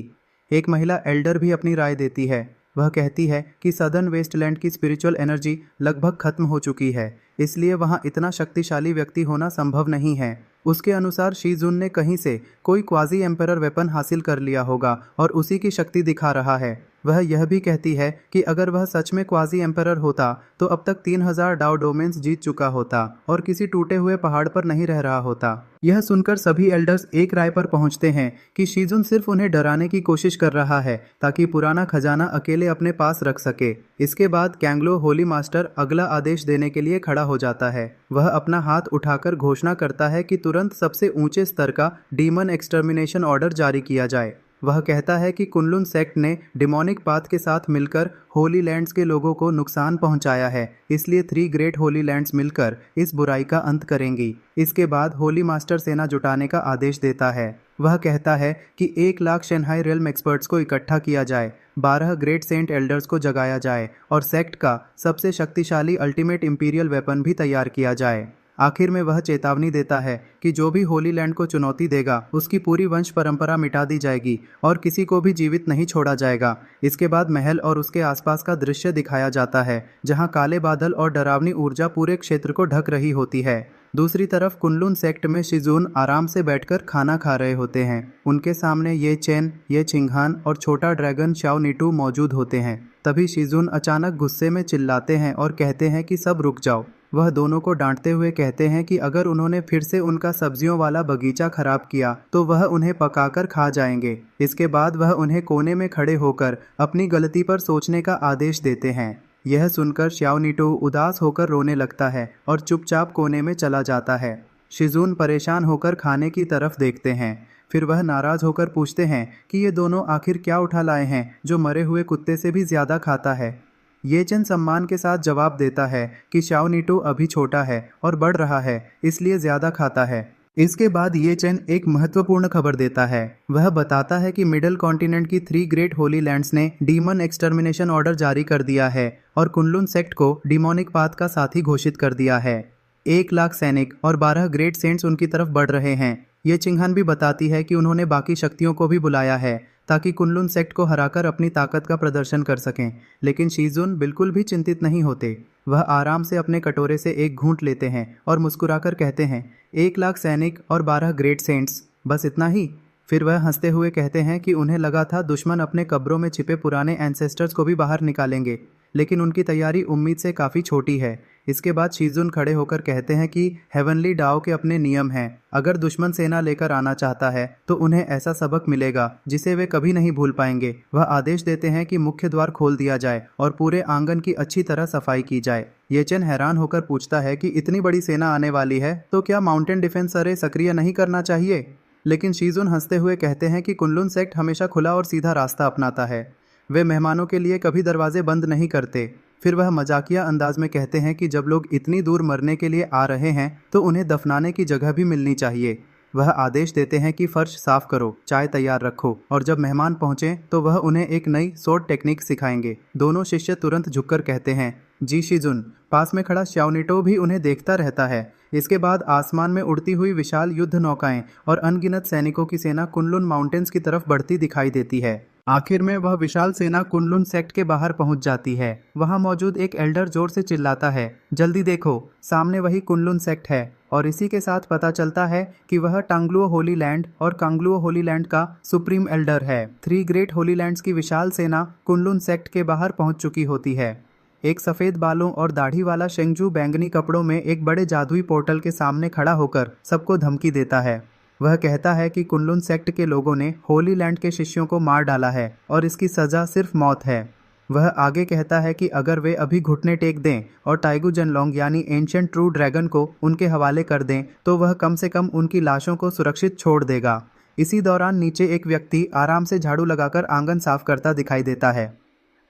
एक महिला एल्डर भी अपनी राय देती है। वह कहती है कि सदर्न वेस्टलैंड की स्पिरिचुअल एनर्जी लगभग खत्म हो चुकी है, इसलिए वहां इतना शक्तिशाली व्यक्ति होना संभव नहीं है। उसके अनुसार शीजुन ने कहीं से कोई क्वाजी एम्परर वेपन हासिल कर लिया होगा और उसी की शक्ति दिखा रहा है। वह यह भी कहती है कि अगर वह सच में क्वाजी एम्परर होता तो अब तक 3000 डाओ डोमेन्स जीत चुका होता और किसी टूटे हुए पहाड़ पर नहीं रह रहा होता। यह सुनकर सभी एल्डर्स एक राय पर पहुंचते हैं कि शीजुन सिर्फ उन्हें डराने की कोशिश कर रहा है ताकि पुराना खजाना अकेले अपने पास रख सके। इसके बाद कैंगलो होली मास्टर अगला आदेश देने के लिए खड़ा हो जाता है। वह अपना हाथ उठाकर घोषणा करता है कि तुरंत सबसे ऊंचे स्तर का डीमन एक्सटर्मिनेशन ऑर्डर जारी किया जाए। वह कहता है कि कुनलुन सेक्ट ने डिमोनिक पाथ के साथ मिलकर होली लैंड्स के लोगों को नुकसान पहुंचाया है, इसलिए 3 ग्रेट होली लैंड्स मिलकर इस बुराई का अंत करेंगी। इसके बाद होली मास्टर सेना जुटाने का आदेश देता है। वह कहता है कि 1 लाख शेन्हाई रेल्म एक्सपर्ट्स को इकट्ठा किया जाए, 12 ग्रेट सेंट एल्डर्स को जगाया जाए और सेक्ट का सबसे शक्तिशाली अल्टीमेट इंपीरियल वेपन भी तैयार किया जाए। आखिर में वह चेतावनी देता है कि जो भी होली लैंड को चुनौती देगा उसकी पूरी वंश परंपरा मिटा दी जाएगी और किसी को भी जीवित नहीं छोड़ा जाएगा। इसके बाद महल और उसके आसपास का दृश्य दिखाया जाता है, जहां काले बादल और डरावनी ऊर्जा पूरे क्षेत्र को ढक रही होती है। दूसरी तरफ कुनलुन सेक्ट में शीजुन आराम से बैठकर खाना खा रहे होते हैं। उनके सामने ये चेन, ये चिंगहान और छोटा ड्रैगन श्याओ नीटू मौजूद होते हैं। तभी शीजुन अचानक गुस्से में चिल्लाते हैं और कहते हैं कि सब रुक जाओ। वह दोनों को डांटते हुए कहते हैं कि अगर उन्होंने फिर से उनका सब्जियों वाला बगीचा खराब किया तो वह उन्हें पकाकर खा जाएंगे। इसके बाद वह उन्हें कोने में खड़े होकर अपनी गलती पर सोचने का आदेश देते हैं। यह सुनकर श्याओ नीटू उदास होकर रोने लगता है और चुपचाप कोने में चला जाता है। शिजुन परेशान होकर खाने की तरफ देखते हैं। फिर वह नाराज होकर पूछते हैं कि ये दोनों आखिर क्या उठा लाए हैं जो मरे हुए कुत्ते से भी ज्यादा खाता है। ये चंद सम्मान के साथ जवाब देता है कि श्याओ नीटू अभी छोटा है और बढ़ रहा है, इसलिए ज्यादा खाता है। इसके बाद ये चेन एक महत्वपूर्ण खबर देता है। वह बताता है कि मिडिल कॉन्टिनेंट की 3 ग्रेट होली लैंड्स ने डीमन एक्सटर्मिनेशन ऑर्डर जारी कर दिया है और कुनलुन सेक्ट को डिमोनिक पाथ का साथी घोषित कर दिया है। 1 लाख सैनिक और 12 ग्रेट सेंट्स उनकी तरफ बढ़ रहे हैं। ये चिंगहान भी बताती है कि उन्होंने बाकी शक्तियों को भी बुलाया है ताकि कुनलुन सेक्ट को हराकर अपनी ताकत का प्रदर्शन कर सकें। लेकिन शीजुन बिल्कुल भी चिंतित नहीं होते। वह आराम से अपने कटोरे से एक घूंट लेते हैं और मुस्कुराकर कहते हैं, 1 लाख सैनिक और 12 ग्रेट सेंट्स, बस इतना ही? फिर वह हंसते हुए कहते हैं कि उन्हें लगा था दुश्मन अपने कब्रों में छिपे पुराने एंसेस्टर्स को भी बाहर निकालेंगे, लेकिन उनकी तैयारी उम्मीद से काफ़ी छोटी है। इसके बाद शीजुन खड़े होकर कहते हैं कि हेवनली डाओ के अपने नियम हैं। अगर दुश्मन सेना लेकर आना चाहता है तो उन्हें ऐसा सबक मिलेगा जिसे वे कभी नहीं भूल पाएंगे। वह आदेश देते हैं कि मुख्य द्वार खोल दिया जाए और पूरे आंगन की अच्छी तरह सफाई की जाए। ये चेन हैरान होकर पूछता है कि इतनी बड़ी सेना आने वाली है तो क्या माउंटेन डिफेंस अरे सक्रिय नहीं करना चाहिए? लेकिन शीजुन हंसते हुए कहते हैं कि कुनलुन सेक्ट हमेशा खुला और सीधा रास्ता अपनाता है। वे मेहमानों के लिए कभी दरवाजे बंद नहीं करते। फिर वह मजाकिया अंदाज में कहते हैं कि जब लोग इतनी दूर मरने के लिए आ रहे हैं तो उन्हें दफनाने की जगह भी मिलनी चाहिए। वह आदेश देते हैं कि फर्श साफ करो, चाय तैयार रखो और जब मेहमान पहुंचे तो वह उन्हें एक नई सोड टेक्निक सिखाएंगे। दोनों शिष्य तुरंत झुककर कहते हैं, जी शीजुन। पास में खड़ा श्याओनिटो भी उन्हें देखता रहता है। इसके बाद आसमान में उड़ती हुई विशाल युद्ध नौकाएं और अनगिनत सैनिकों की सेना कुनलुन माउंटेन्स की तरफ बढ़ती दिखाई देती है। आखिर में वह विशाल सेना कुनलुन सेक्ट के बाहर पहुंच जाती है। वहां मौजूद एक एल्डर जोर से चिल्लाता है, जल्दी देखो, सामने वही कुनलुन सेक्ट है। और इसी के साथ पता चलता है कि वह टांगलुओ होली लैंड और कांगलुओ होली लैंड का सुप्रीम एल्डर है। 3 ग्रेट होली लैंड्स की विशाल सेना कुनलुन सेक्ट के बाहर पहुंच चुकी होती है। एक सफेद बालों और दाढ़ी वाला शेंगजू बैंगनी कपड़ों में एक बड़े जादुई पोर्टल के सामने खड़ा होकर सबको धमकी देता है। वह कहता है कि कुनलुन सेक्ट के लोगों ने होली लैंड के शिष्यों को मार डाला है और इसकी सजा सिर्फ मौत है। वह आगे कहता है कि अगर वे अभी घुटने टेक दें और टाइगू जनलोंग यानी एंशिएंट ट्रू ड्रैगन को उनके हवाले कर दें तो वह कम से कम उनकी लाशों को सुरक्षित छोड़ देगा। इसी दौरान नीचे एक व्यक्ति आराम से झाड़ू लगाकर आंगन साफ करता दिखाई देता है।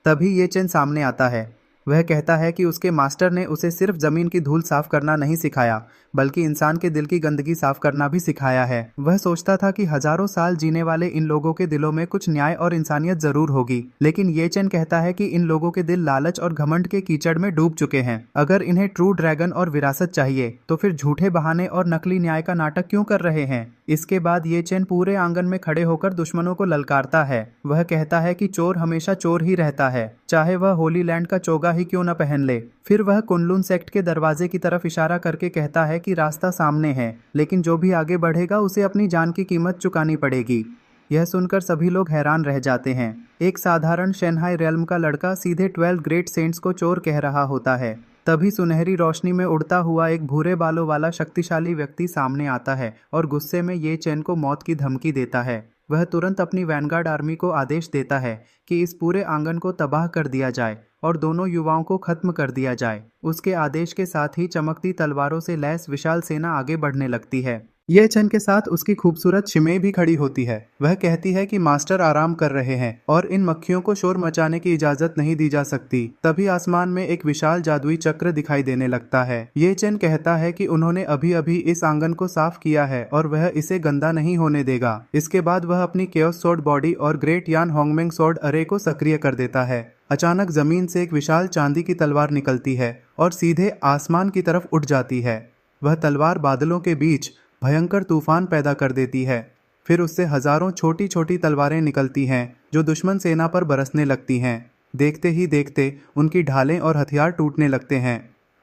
तभी ये चेन सामने आता है। वह कहता है कि उसके मास्टर ने उसे सिर्फ जमीन की धूल साफ करना नहीं सिखाया बल्कि इंसान के दिल की गंदगी साफ करना भी सिखाया है। वह सोचता था कि हजारों साल जीने वाले इन लोगों के दिलों में कुछ न्याय और इंसानियत जरूर होगी, लेकिन ये चेन कहता है कि इन लोगों के दिल लालच और घमंड के कीचड़ में डूब चुके हैं। अगर इन्हें ट्रू ड्रैगन और विरासत चाहिए तो फिर झूठे बहाने और नकली न्याय का नाटक क्यों कर रहे हैं? इसके बाद ये चेन पूरे आंगन में खड़े होकर दुश्मनों को ललकारता है। वह कहता है कि चोर हमेशा चोर ही रहता है, चाहे वह होली लैंड का चोगा ही क्यों न पहन ले। फिर वह कुनलुन सेक्ट के दरवाजे की तरफ इशारा करके कहता है कि रास्ता सामने है, लेकिन जो भी आगे बढ़ेगा उसे अपनी जान की कीमत चुकानी पड़ेगी। यह सुनकर सभी लोग हैरान रह जाते हैं। एक साधारण शेन्हाई रेल्म का लड़का सीधे 12 ग्रेट सेंट्स को चोर कह रहा होता है। तभी सुनहरी रोशनी में उड़ता हुआ एक भूरे बालों वाला शक्तिशाली व्यक्ति सामने आता है और गुस्से में ये चेन को मौत की धमकी देता है। वह तुरंत अपनी वैनगार्ड आर्मी को आदेश देता है कि इस पूरे आंगन को तबाह कर दिया जाए और दोनों युवाओं को खत्म कर दिया जाए। उसके आदेश के साथ ही चमकती तलवारों से लैस विशाल सेना आगे बढ़ने लगती है। ये चेन के साथ उसकी खूबसूरत शिमे भी खड़ी होती है। वह कहती है कि मास्टर आराम कर रहे हैं और इन मक्खियों को शोर मचाने की इजाजत नहीं दी जा सकती। तभी आसमान में एक विशाल जादुई चक्र दिखाई देने लगता है। ये चेन कहता है कि उन्होंने अभी अभी इस आंगन को साफ किया है और वह इसे गंदा नहीं होने देगा। इसके बाद वह अपनी केओस सोर्ड बॉडी और ग्रेट यान होंगमेंग सोर्ड अरे को सक्रिय कर देता है। अचानक जमीन से एक विशाल चांदी की तलवार निकलती है और सीधे आसमान की तरफ उठ जाती है। वह तलवार बादलों के बीच भयंकर तूफान पैदा कर देती है। फिर उससे हजारों छोटी छोटी तलवारें निकलती हैं जो दुश्मन सेना पर बरसने लगती हैं। देखते ही देखते उनकी ढालें और हथियार टूटने लगते हैं।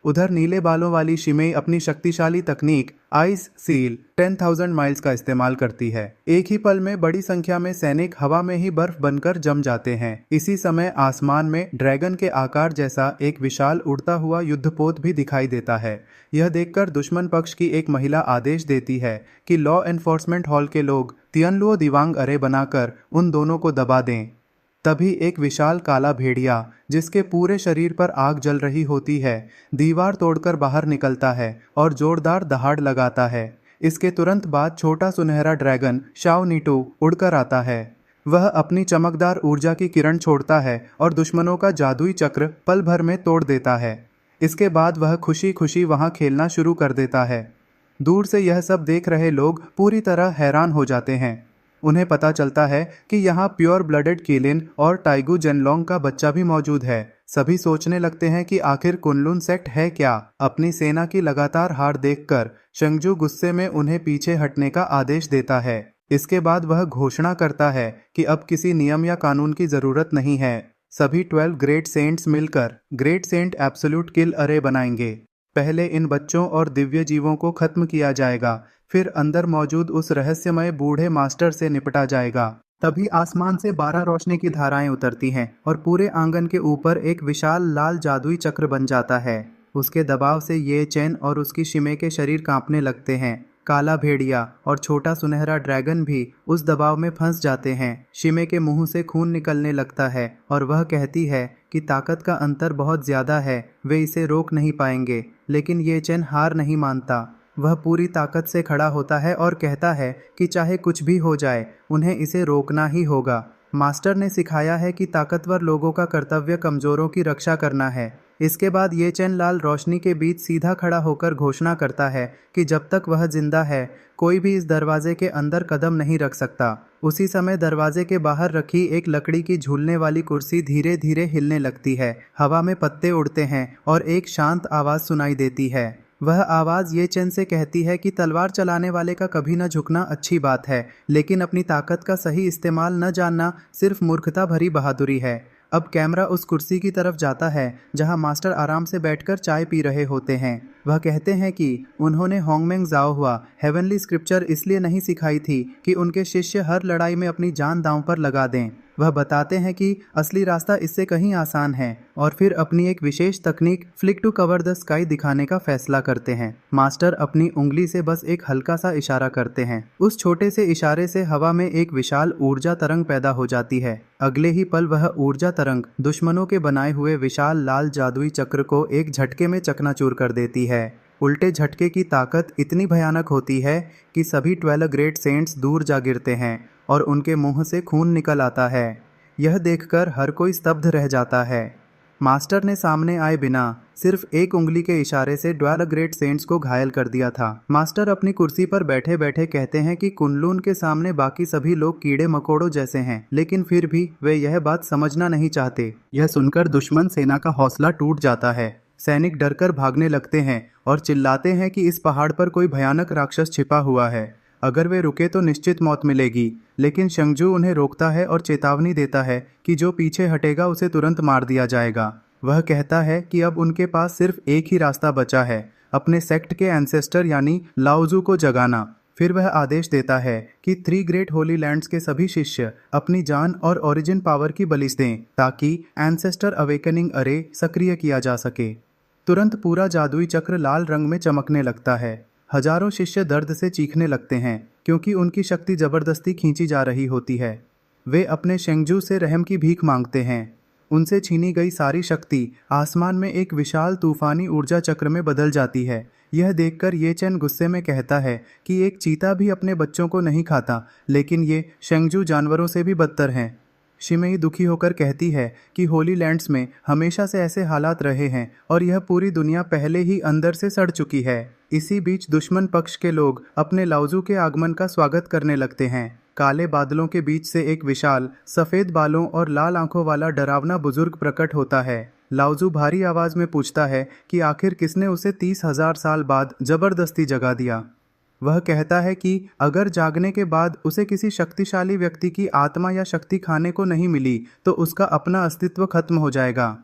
उधर नीले बालों वाली शिमे अपनी शक्तिशाली तकनीक आइस सील 10,000 माइल्स का इस्तेमाल करती है। एक ही पल में बड़ी संख्या में सैनिक हवा में ही बर्फ बनकर जम जाते हैं। इसी समय आसमान में ड्रैगन के आकार जैसा एक विशाल उड़ता हुआ युद्धपोत भी दिखाई देता है। यह देखकर दुश्मन पक्ष की एक महिला आदेश देती है कि लॉ एनफोर्समेंट हॉल के लोग तियनलुओ दिवांग अरे बनाकर उन दोनों को दबा दें। तभी एक विशाल काला भेड़िया जिसके पूरे शरीर पर आग जल रही होती है दीवार तोड़कर बाहर निकलता है और जोरदार दहाड़ लगाता है। इसके तुरंत बाद छोटा सुनहरा ड्रैगन शाओनिटो उड़कर आता है। वह अपनी चमकदार ऊर्जा की किरण छोड़ता है और दुश्मनों का जादुई चक्र पल भर में तोड़ देता है। इसके बाद वह खुशी खुशी वहां खेलना शुरू कर देता है। दूर से यह सब देख रहे लोग पूरी तरह हैरान हो जाते हैं। उन्हें पता चलता है कि यहाँ प्योर ब्लडेड किलिन और टाइगू जेनलोंग का बच्चा भी मौजूद है। सभी सोचने लगते हैं कि आखिर कुनलुन सेक्ट है क्या। अपनी सेना की लगातार हार देखकर शेंगजू गुस्से में उन्हें पीछे हटने का आदेश देता है। इसके बाद वह घोषणा करता है कि अब किसी नियम या कानून की जरूरत नहीं है। सभी 12 ग्रेट सेंट्स मिलकर ग्रेट सेंट एब्सोल्यूट किल अरे बनाएंगे। पहले इन बच्चों और दिव्य जीवों को खत्म किया जाएगा, फिर अंदर मौजूद उस रहस्यमय बूढ़े मास्टर से निपटा जाएगा। तभी आसमान से 12 रोशनी की धाराएं उतरती हैं और पूरे आंगन के ऊपर एक विशाल लाल जादुई चक्र बन जाता है। उसके दबाव से ये चैन और उसकी शिमे के शरीर कांपने लगते हैं। काला भेड़िया और छोटा सुनहरा ड्रैगन भी उस दबाव में फंस जाते हैं। शिमे के मुंह से खून निकलने लगता है और वह कहती है कि ताकत का अंतर बहुत ज्यादा है, वे इसे रोक नहीं पाएंगे। लेकिन ये चैन हार नहीं मानता। वह पूरी ताकत से खड़ा होता है और कहता है कि चाहे कुछ भी हो जाए, उन्हें इसे रोकना ही होगा। मास्टर ने सिखाया है कि ताकतवर लोगों का कर्तव्य कमजोरों की रक्षा करना है। इसके बाद ये चैन लाल रोशनी के बीच सीधा खड़ा होकर घोषणा करता है कि जब तक वह जिंदा है, कोई भी इस दरवाजे के अंदर कदम नहीं रख सकता। उसी समय दरवाजे के बाहर रखी एक लकड़ी की झूलने वाली कुर्सी धीरे धीरे हिलने लगती है। हवा में पत्ते उड़ते हैं और एक शांत आवाज सुनाई देती है। वह आवाज ये चैन से कहती है कि तलवार चलाने वाले का कभी न झुकना अच्छी बात है, लेकिन अपनी ताकत का सही इस्तेमाल न जानना सिर्फ मूर्खता भरी बहादुरी है। अब कैमरा उस कुर्सी की तरफ जाता है जहां मास्टर आराम से बैठकर चाय पी रहे होते हैं। वह कहते हैं कि उन्होंने होंगमेंग जाओ हुआ हेवनली स्क्रिप्चर इसलिए नहीं सिखाई थी कि उनके शिष्य हर लड़ाई में अपनी जान दांव पर लगा दें। वह बताते हैं कि असली रास्ता इससे कहीं आसान है और फिर अपनी एक विशेष तकनीक flick to cover the sky दिखाने का फैसला करते हैं। मास्टर अपनी उंगली से बस एक हल्का सा इशारा करते हैं। उस छोटे से इशारे से हवा में एक विशाल ऊर्जा तरंग पैदा हो जाती है। अगले ही पल वह ऊर्जा तरंग दुश्मनों के बनाए हुए विशाल लाल जादुई चक्र को एक झटके में चकनाचूर कर देती है। उल्टे झटके की ताकत इतनी भयानक होती है कि सभी 12 ग्रेट सेंट्स दूर जा गिरते हैं और उनके मुंह से खून निकल आता है। यह देखकर हर कोई स्तब्ध रह जाता है। मास्टर ने सामने आए बिना सिर्फ एक उंगली के इशारे से 12 ग्रेट सेंट्स को घायल कर दिया था। मास्टर अपनी कुर्सी पर बैठे बैठे कहते हैं कि कुनलून के सामने बाकी सभी लोग कीड़े मकोड़ों जैसे हैं, लेकिन फिर भी वे यह बात समझना नहीं चाहते। यह सुनकर दुश्मन सेना का हौसला टूट जाता है। सैनिक डरकर भागने लगते हैं और चिल्लाते हैं कि इस पहाड़ पर कोई भयानक राक्षस छिपा हुआ है। अगर वे रुके तो निश्चित मौत मिलेगी। लेकिन शंगजू उन्हें रोकता है और चेतावनी देता है कि जो पीछे हटेगा उसे तुरंत मार दिया जाएगा। वह कहता है कि अब उनके पास सिर्फ एक ही रास्ता बचा है, अपने सेक्ट के एंसेस्टर यानी लाओजू को जगाना। फिर वह आदेश देता है कि 3 ग्रेट होली लैंड्स के सभी शिष्य अपनी जान और ओरिजिन पावर की बलिश दें ताकि एंसेस्टर अवेकनिंग अरे सक्रिय किया जा सके। तुरंत पूरा जादुई चक्र लाल रंग में चमकने लगता है। हजारों शिष्य दर्द से चीखने लगते हैं क्योंकि उनकी शक्ति जबरदस्ती खींची जा रही होती है। वे अपने शेंगजू से रहम की भीख मांगते हैं। उनसे छीनी गई सारी शक्ति आसमान में एक विशाल तूफानी ऊर्जा चक्र में बदल जाती है। यह देखकर ये चैन गुस्से में कहता है कि एक चीता भी अपने बच्चों को नहीं खाता, लेकिन ये शेंगजू जानवरों से भी बदतर हैं। शिमेई दुखी होकर कहती है कि होली लैंड्स में हमेशा से ऐसे हालात रहे हैं और यह पूरी दुनिया पहले ही अंदर से सड़ चुकी है। इसी बीच दुश्मन पक्ष के लोग अपने लाओजू के आगमन का स्वागत करने लगते हैं। काले बादलों के बीच से एक विशाल सफेद बालों और लाल आंखों वाला डरावना बुजुर्ग प्रकट होता है। लाओजू भारी आवाज में पूछता है कि आखिर किसने उसे 30,000 साल बाद जबरदस्ती जगा दिया। वह कहता है कि अगर जागने के बाद उसे किसी शक्तिशाली व्यक्ति की आत्मा या शक्ति खाने को नहीं मिली तो उसका अपना अस्तित्व खत्म हो जाएगा।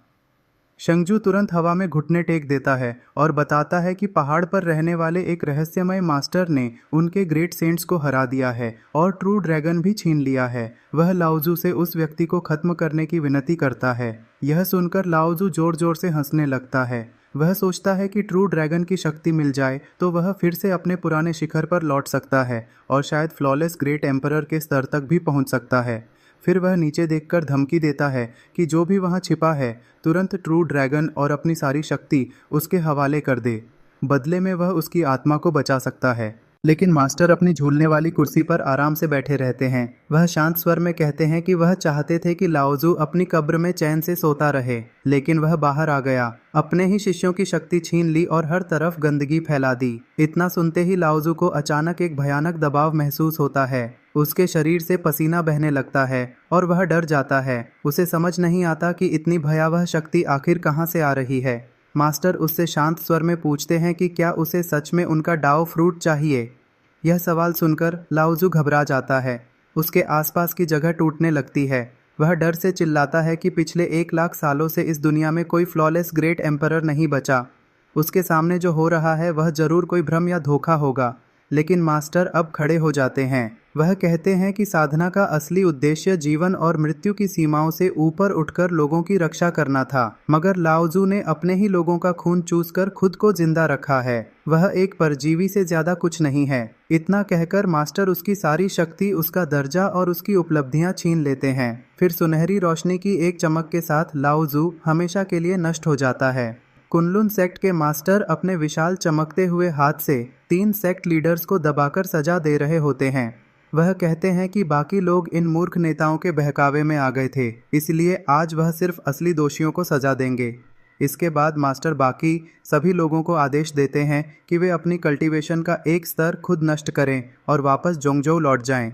शंगजू तुरंत हवा में घुटने टेक देता है और बताता है कि पहाड़ पर रहने वाले एक रहस्यमय मास्टर ने उनके ग्रेट सेंट्स को हरा दिया है और ट्रू ड्रैगन भी छीन लिया है। वह लाओजू से उस व्यक्ति को खत्म करने की विनती करता है। यह सुनकर लाओजू जोर जोर से हंसने लगता है। वह सोचता है कि ट्रू ड्रैगन की शक्ति मिल जाए तो वह फिर से अपने पुराने शिखर पर लौट सकता है और शायद फ्लॉलेस ग्रेट एम्परर के स्तर तक भी पहुंच सकता है। फिर वह नीचे देखकर धमकी देता है कि जो भी वहां छिपा है तुरंत ट्रू ड्रैगन और अपनी सारी शक्ति उसके हवाले कर दे। बदले में वह उसकी आत्मा को बचा सकता है। लेकिन मास्टर अपनी झूलने वाली कुर्सी पर आराम से बैठे रहते हैं। वह शांत स्वर में कहते हैं कि वह चाहते थे कि लाओजू अपनी कब्र में चैन से सोता रहे, लेकिन वह बाहर आ गया, अपने ही शिष्यों की शक्ति छीन ली और हर तरफ गंदगी फैला दी। इतना सुनते ही लाओजू को अचानक एक भयानक दबाव महसूस होता है। उसके शरीर से पसीना बहने लगता है और वह डर जाता है। उसे समझ नहीं आता कि इतनी भयावह शक्ति आखिर कहाँ से आ रही है। मास्टर उससे शांत स्वर में पूछते हैं कि क्या उसे सच में उनका डाओ फ्रूट चाहिए। यह सवाल सुनकर लाओजू घबरा जाता है। उसके आसपास की जगह टूटने लगती है। वह डर से चिल्लाता है कि पिछले 1 लाख सालों से इस दुनिया में कोई फ्लॉलेस ग्रेट एम्परर नहीं बचा। उसके सामने जो हो रहा है वह जरूर कोई भ्रम या धोखा होगा। लेकिन मास्टर अब खड़े हो जाते हैं। वह कहते हैं कि साधना का असली उद्देश्य जीवन और मृत्यु की सीमाओं से ऊपर उठकर लोगों की रक्षा करना था, मगर लाओजू ने अपने ही लोगों का खून चूसकर खुद को जिंदा रखा है। वह एक परजीवी से ज्यादा कुछ नहीं है। इतना कहकर मास्टर उसकी सारी शक्ति, उसका दर्जा और उसकी उपलब्धियां छीन लेते हैं। फिर सुनहरी रोशनी की एक चमक के साथ लाओजू हमेशा के लिए नष्ट हो जाता है। कुनलुन सेक्ट के मास्टर अपने विशाल चमकते हुए हाथ से 3 सेक्ट लीडर्स को दबाकर सजा दे रहे होते हैं। वह कहते हैं कि बाकी लोग इन मूर्ख नेताओं के बहकावे में आ गए थे, इसलिए आज वह सिर्फ असली दोषियों को सजा देंगे। इसके बाद मास्टर बाकी सभी लोगों को आदेश देते हैं कि वे अपनी कल्टीवेशन का एक स्तर खुद नष्ट करें और वापस जोंगजोउ लौट जाएं।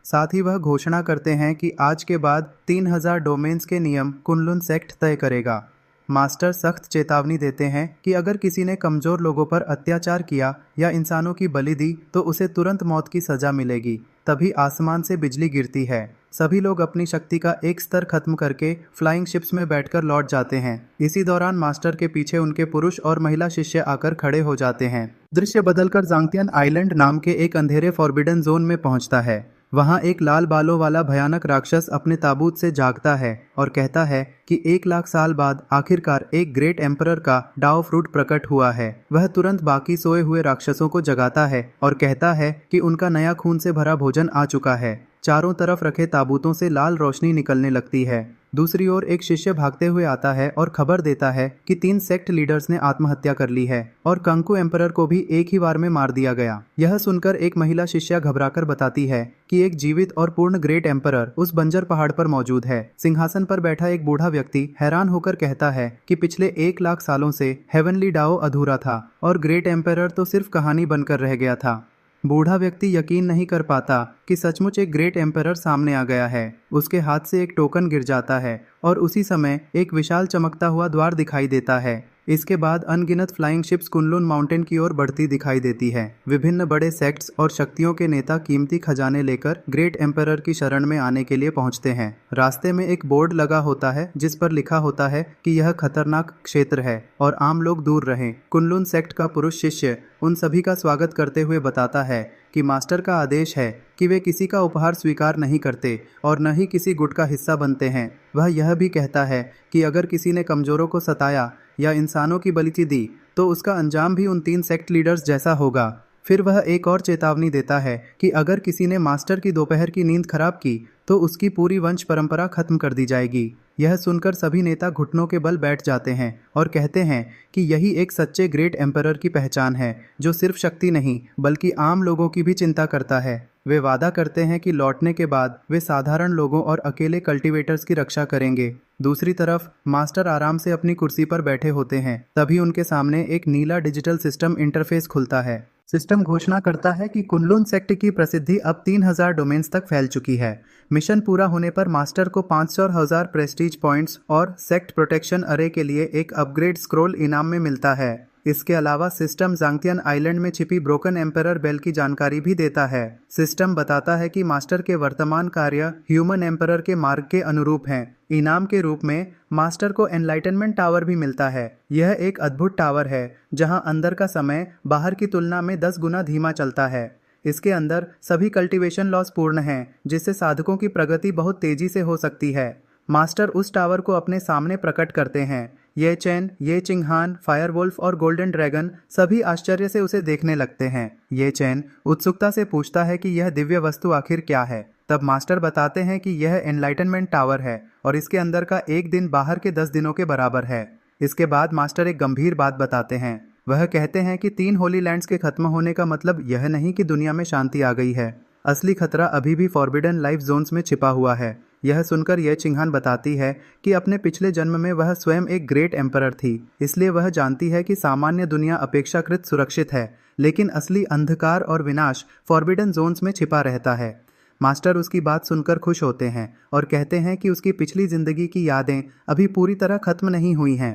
साथ ही वह घोषणा करते हैं कि आज के बाद 3000 डोमेन्स के नियम कुनलुन सेक्ट तय करेगा। मास्टर सख्त चेतावनी देते हैं कि अगर किसी ने कमज़ोर लोगों पर अत्याचार किया या इंसानों की बलि दी तो उसे तुरंत मौत की सज़ा मिलेगी। तभी आसमान से बिजली गिरती है। सभी लोग अपनी शक्ति का एक स्तर खत्म करके फ्लाइंग शिप्स में बैठकर लौट जाते हैं। इसी दौरान मास्टर के पीछे उनके पुरुष और महिला शिष्य आकर खड़े हो जाते हैं। दृश्य बदलकर ज़ांगतियन आइलैंड नाम के एक अंधेरे फॉरबिडन जोन में पहुंचता है। वहां एक लाल बालों वाला भयानक राक्षस अपने ताबूत से जागता है और कहता है कि 1,00,000 साल बाद आखिरकार एक ग्रेट एम्परर का डाओ फ्रूट प्रकट हुआ है। वह तुरंत बाकी सोए हुए राक्षसों को जगाता है और कहता है कि उनका नया खून से भरा भोजन आ चुका है। चारों तरफ रखे ताबूतों से लाल रोशनी निकलने लगती है। दूसरी ओर एक शिष्य भागते हुए आता है और खबर देता है कि 3 सेक्ट लीडर्स ने आत्महत्या कर ली है और कंकु एम्परर को भी एक ही बार में मार दिया गया। यह सुनकर एक महिला शिष्या घबराकर बताती है कि एक जीवित और पूर्ण ग्रेट एम्परर उस बंजर पहाड़ पर मौजूद है। सिंहासन पर बैठा एक बूढ़ा व्यक्ति हैरान होकर कहता है कि पिछले 1,00,000 सालों से हेवनली डाओ अधूरा था और ग्रेट एम्परर तो सिर्फ कहानी बनकर रह गया था। बूढ़ा व्यक्ति यकीन नहीं कर पाता कि सचमुच एक ग्रेट एम्परर सामने आ गया है। उसके हाथ से एक टोकन गिर जाता है और उसी समय एक विशाल चमकता हुआ द्वार दिखाई देता है। इसके बाद अनगिनत फ्लाइंग शिप्स कुनलुन माउंटेन की ओर बढ़ती दिखाई देती है। विभिन्न बड़े सेक्ट्स और शक्तियों के नेता कीमती खजाने लेकर ग्रेट एम्परर की शरण में आने के लिए पहुंचते हैं। रास्ते में एक बोर्ड लगा होता है जिस पर लिखा होता है कि यह खतरनाक क्षेत्र है और आम लोग दूर रहें। कुनलुन सेक्ट का पुरुष शिष्य उन सभी का स्वागत करते हुए बताता है कि मास्टर का आदेश है कि वे किसी का उपहार स्वीकार नहीं करते और न ही किसी गुट का हिस्सा बनते हैं। वह यह भी कहता है कि अगर किसी ने कमजोरों को सताया या इंसानों की बलि दी तो उसका अंजाम भी उन 3 सेक्ट लीडर्स जैसा होगा। फिर वह एक और चेतावनी देता है कि अगर किसी ने मास्टर की दोपहर की नींद खराब की तो उसकी पूरी वंश परंपरा खत्म कर दी जाएगी। यह सुनकर सभी नेता घुटनों के बल बैठ जाते हैं और कहते हैं कि यही एक सच्चे ग्रेट एम्परर की पहचान है, जो सिर्फ शक्ति नहीं बल्कि आम लोगों की भी चिंता करता है। वे वादा करते हैं कि लौटने के बाद वे साधारण लोगों और अकेले कल्टीवेटर्स की रक्षा करेंगे। दूसरी तरफ मास्टर आराम से अपनी कुर्सी पर बैठे होते हैं। तभी उनके सामने एक नीला डिजिटल सिस्टम इंटरफेस खुलता है। सिस्टम घोषणा करता है कि कुनलुन सेक्ट की प्रसिद्धि अब 3000 डोमेन्स तक फैल चुकी है। मिशन पूरा होने पर मास्टर को 500 और 1000 प्रेस्टीज पॉइंट्स और सेक्ट प्रोटेक्शन अरे के लिए एक अपग्रेड स्क्रोल इनाम में मिलता है। इसके अलावा सिस्टम ज़ांगतियन आइलैंड में छिपी ब्रोकन एम्परर बेल की जानकारी भी देता है। सिस्टम बताता है कि मास्टर के वर्तमान कार्य ह्यूमन एम्परर के मार्ग के अनुरूप हैं। इनाम के रूप में मास्टर को एनलाइटनमेंट टावर भी मिलता है। यह एक अद्भुत टावर है जहां अंदर का समय बाहर की तुलना में 10 गुना धीमा चलता है। इसके अंदर सभी कल्टीवेशन लॉस पूर्ण हैं, जिससे साधकों की प्रगति बहुत तेजी से हो सकती है। मास्टर उस टावर को अपने सामने प्रकट करते हैं। ये चैन, ये चिंगहान, फायरवुल्फ और गोल्डन ड्रैगन सभी आश्चर्य से उसे देखने लगते हैं। ये चैन उत्सुकता से पूछता है कि यह दिव्य वस्तु आखिर क्या है। तब मास्टर बताते हैं कि यह एनलाइटनमेंट टावर है और इसके अंदर का एक दिन बाहर के 10 दिनों के बराबर है। इसके बाद मास्टर एक गंभीर बात बताते हैं। वह कहते हैं कि 3 होली लैंड्स के खत्म होने का मतलब यह नहीं कि दुनिया में शांति आ गई है। असली खतरा अभी भी फॉरबिडन लाइफ जोन्स में छिपा हुआ है। यह सुनकर ये चिंगहान बताती है कि अपने पिछले जन्म में वह स्वयं एक ग्रेट एम्परर थी, इसलिए वह जानती है कि सामान्य दुनिया अपेक्षाकृत सुरक्षित है, लेकिन असली अंधकार और विनाश फॉरबिडन जोन्स में छिपा रहता है। मास्टर उसकी बात सुनकर खुश होते हैं और कहते हैं कि उसकी पिछली जिंदगी की यादें अभी पूरी तरह खत्म नहीं हुई हैं।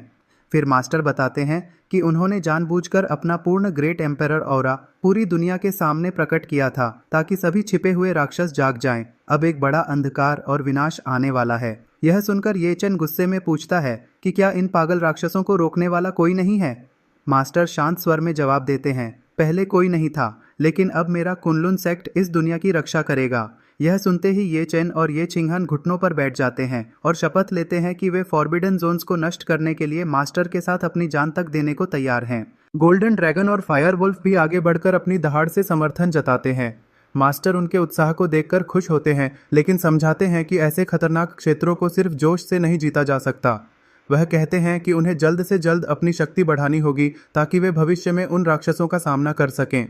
फिर मास्टर बताते हैं कि उन्होंने जानबूझकर अपना पूर्ण ग्रेट एम्परर ऑरा पूरी दुनिया के सामने प्रकट किया था ताकि सभी छिपे हुए राक्षस जाग जाएं। अब एक बड़ा अंधकार और विनाश आने वाला है। यह सुनकर ये चैन गुस्से में पूछता है कि क्या इन पागल राक्षसों को रोकने वाला कोई नहीं है। मास्टर शांत स्वर में जवाब देते हैं, पहले कोई नहीं था, लेकिन अब मेरा कुनलुन सेक्ट इस दुनिया की रक्षा करेगा। यह सुनते ही ये चेन और ये चिंगहान घुटनों पर बैठ जाते हैं और शपथ लेते हैं कि वे फॉरबिडन जोन्स को नष्ट करने के लिए मास्टर के साथ अपनी जान तक देने को तैयार हैं। गोल्डन ड्रैगन और फायर वुल्फ भी आगे बढ़कर अपनी दहाड़ से समर्थन जताते हैं। मास्टर उनके उत्साह को देखकर खुश होते हैं, लेकिन समझाते हैं कि ऐसे खतरनाक क्षेत्रों को सिर्फ जोश से नहीं जीता जा सकता। वह कहते हैं कि उन्हें जल्द से जल्द अपनी शक्ति बढ़ानी होगी ताकि वे भविष्य में उन राक्षसों का सामना कर सकें।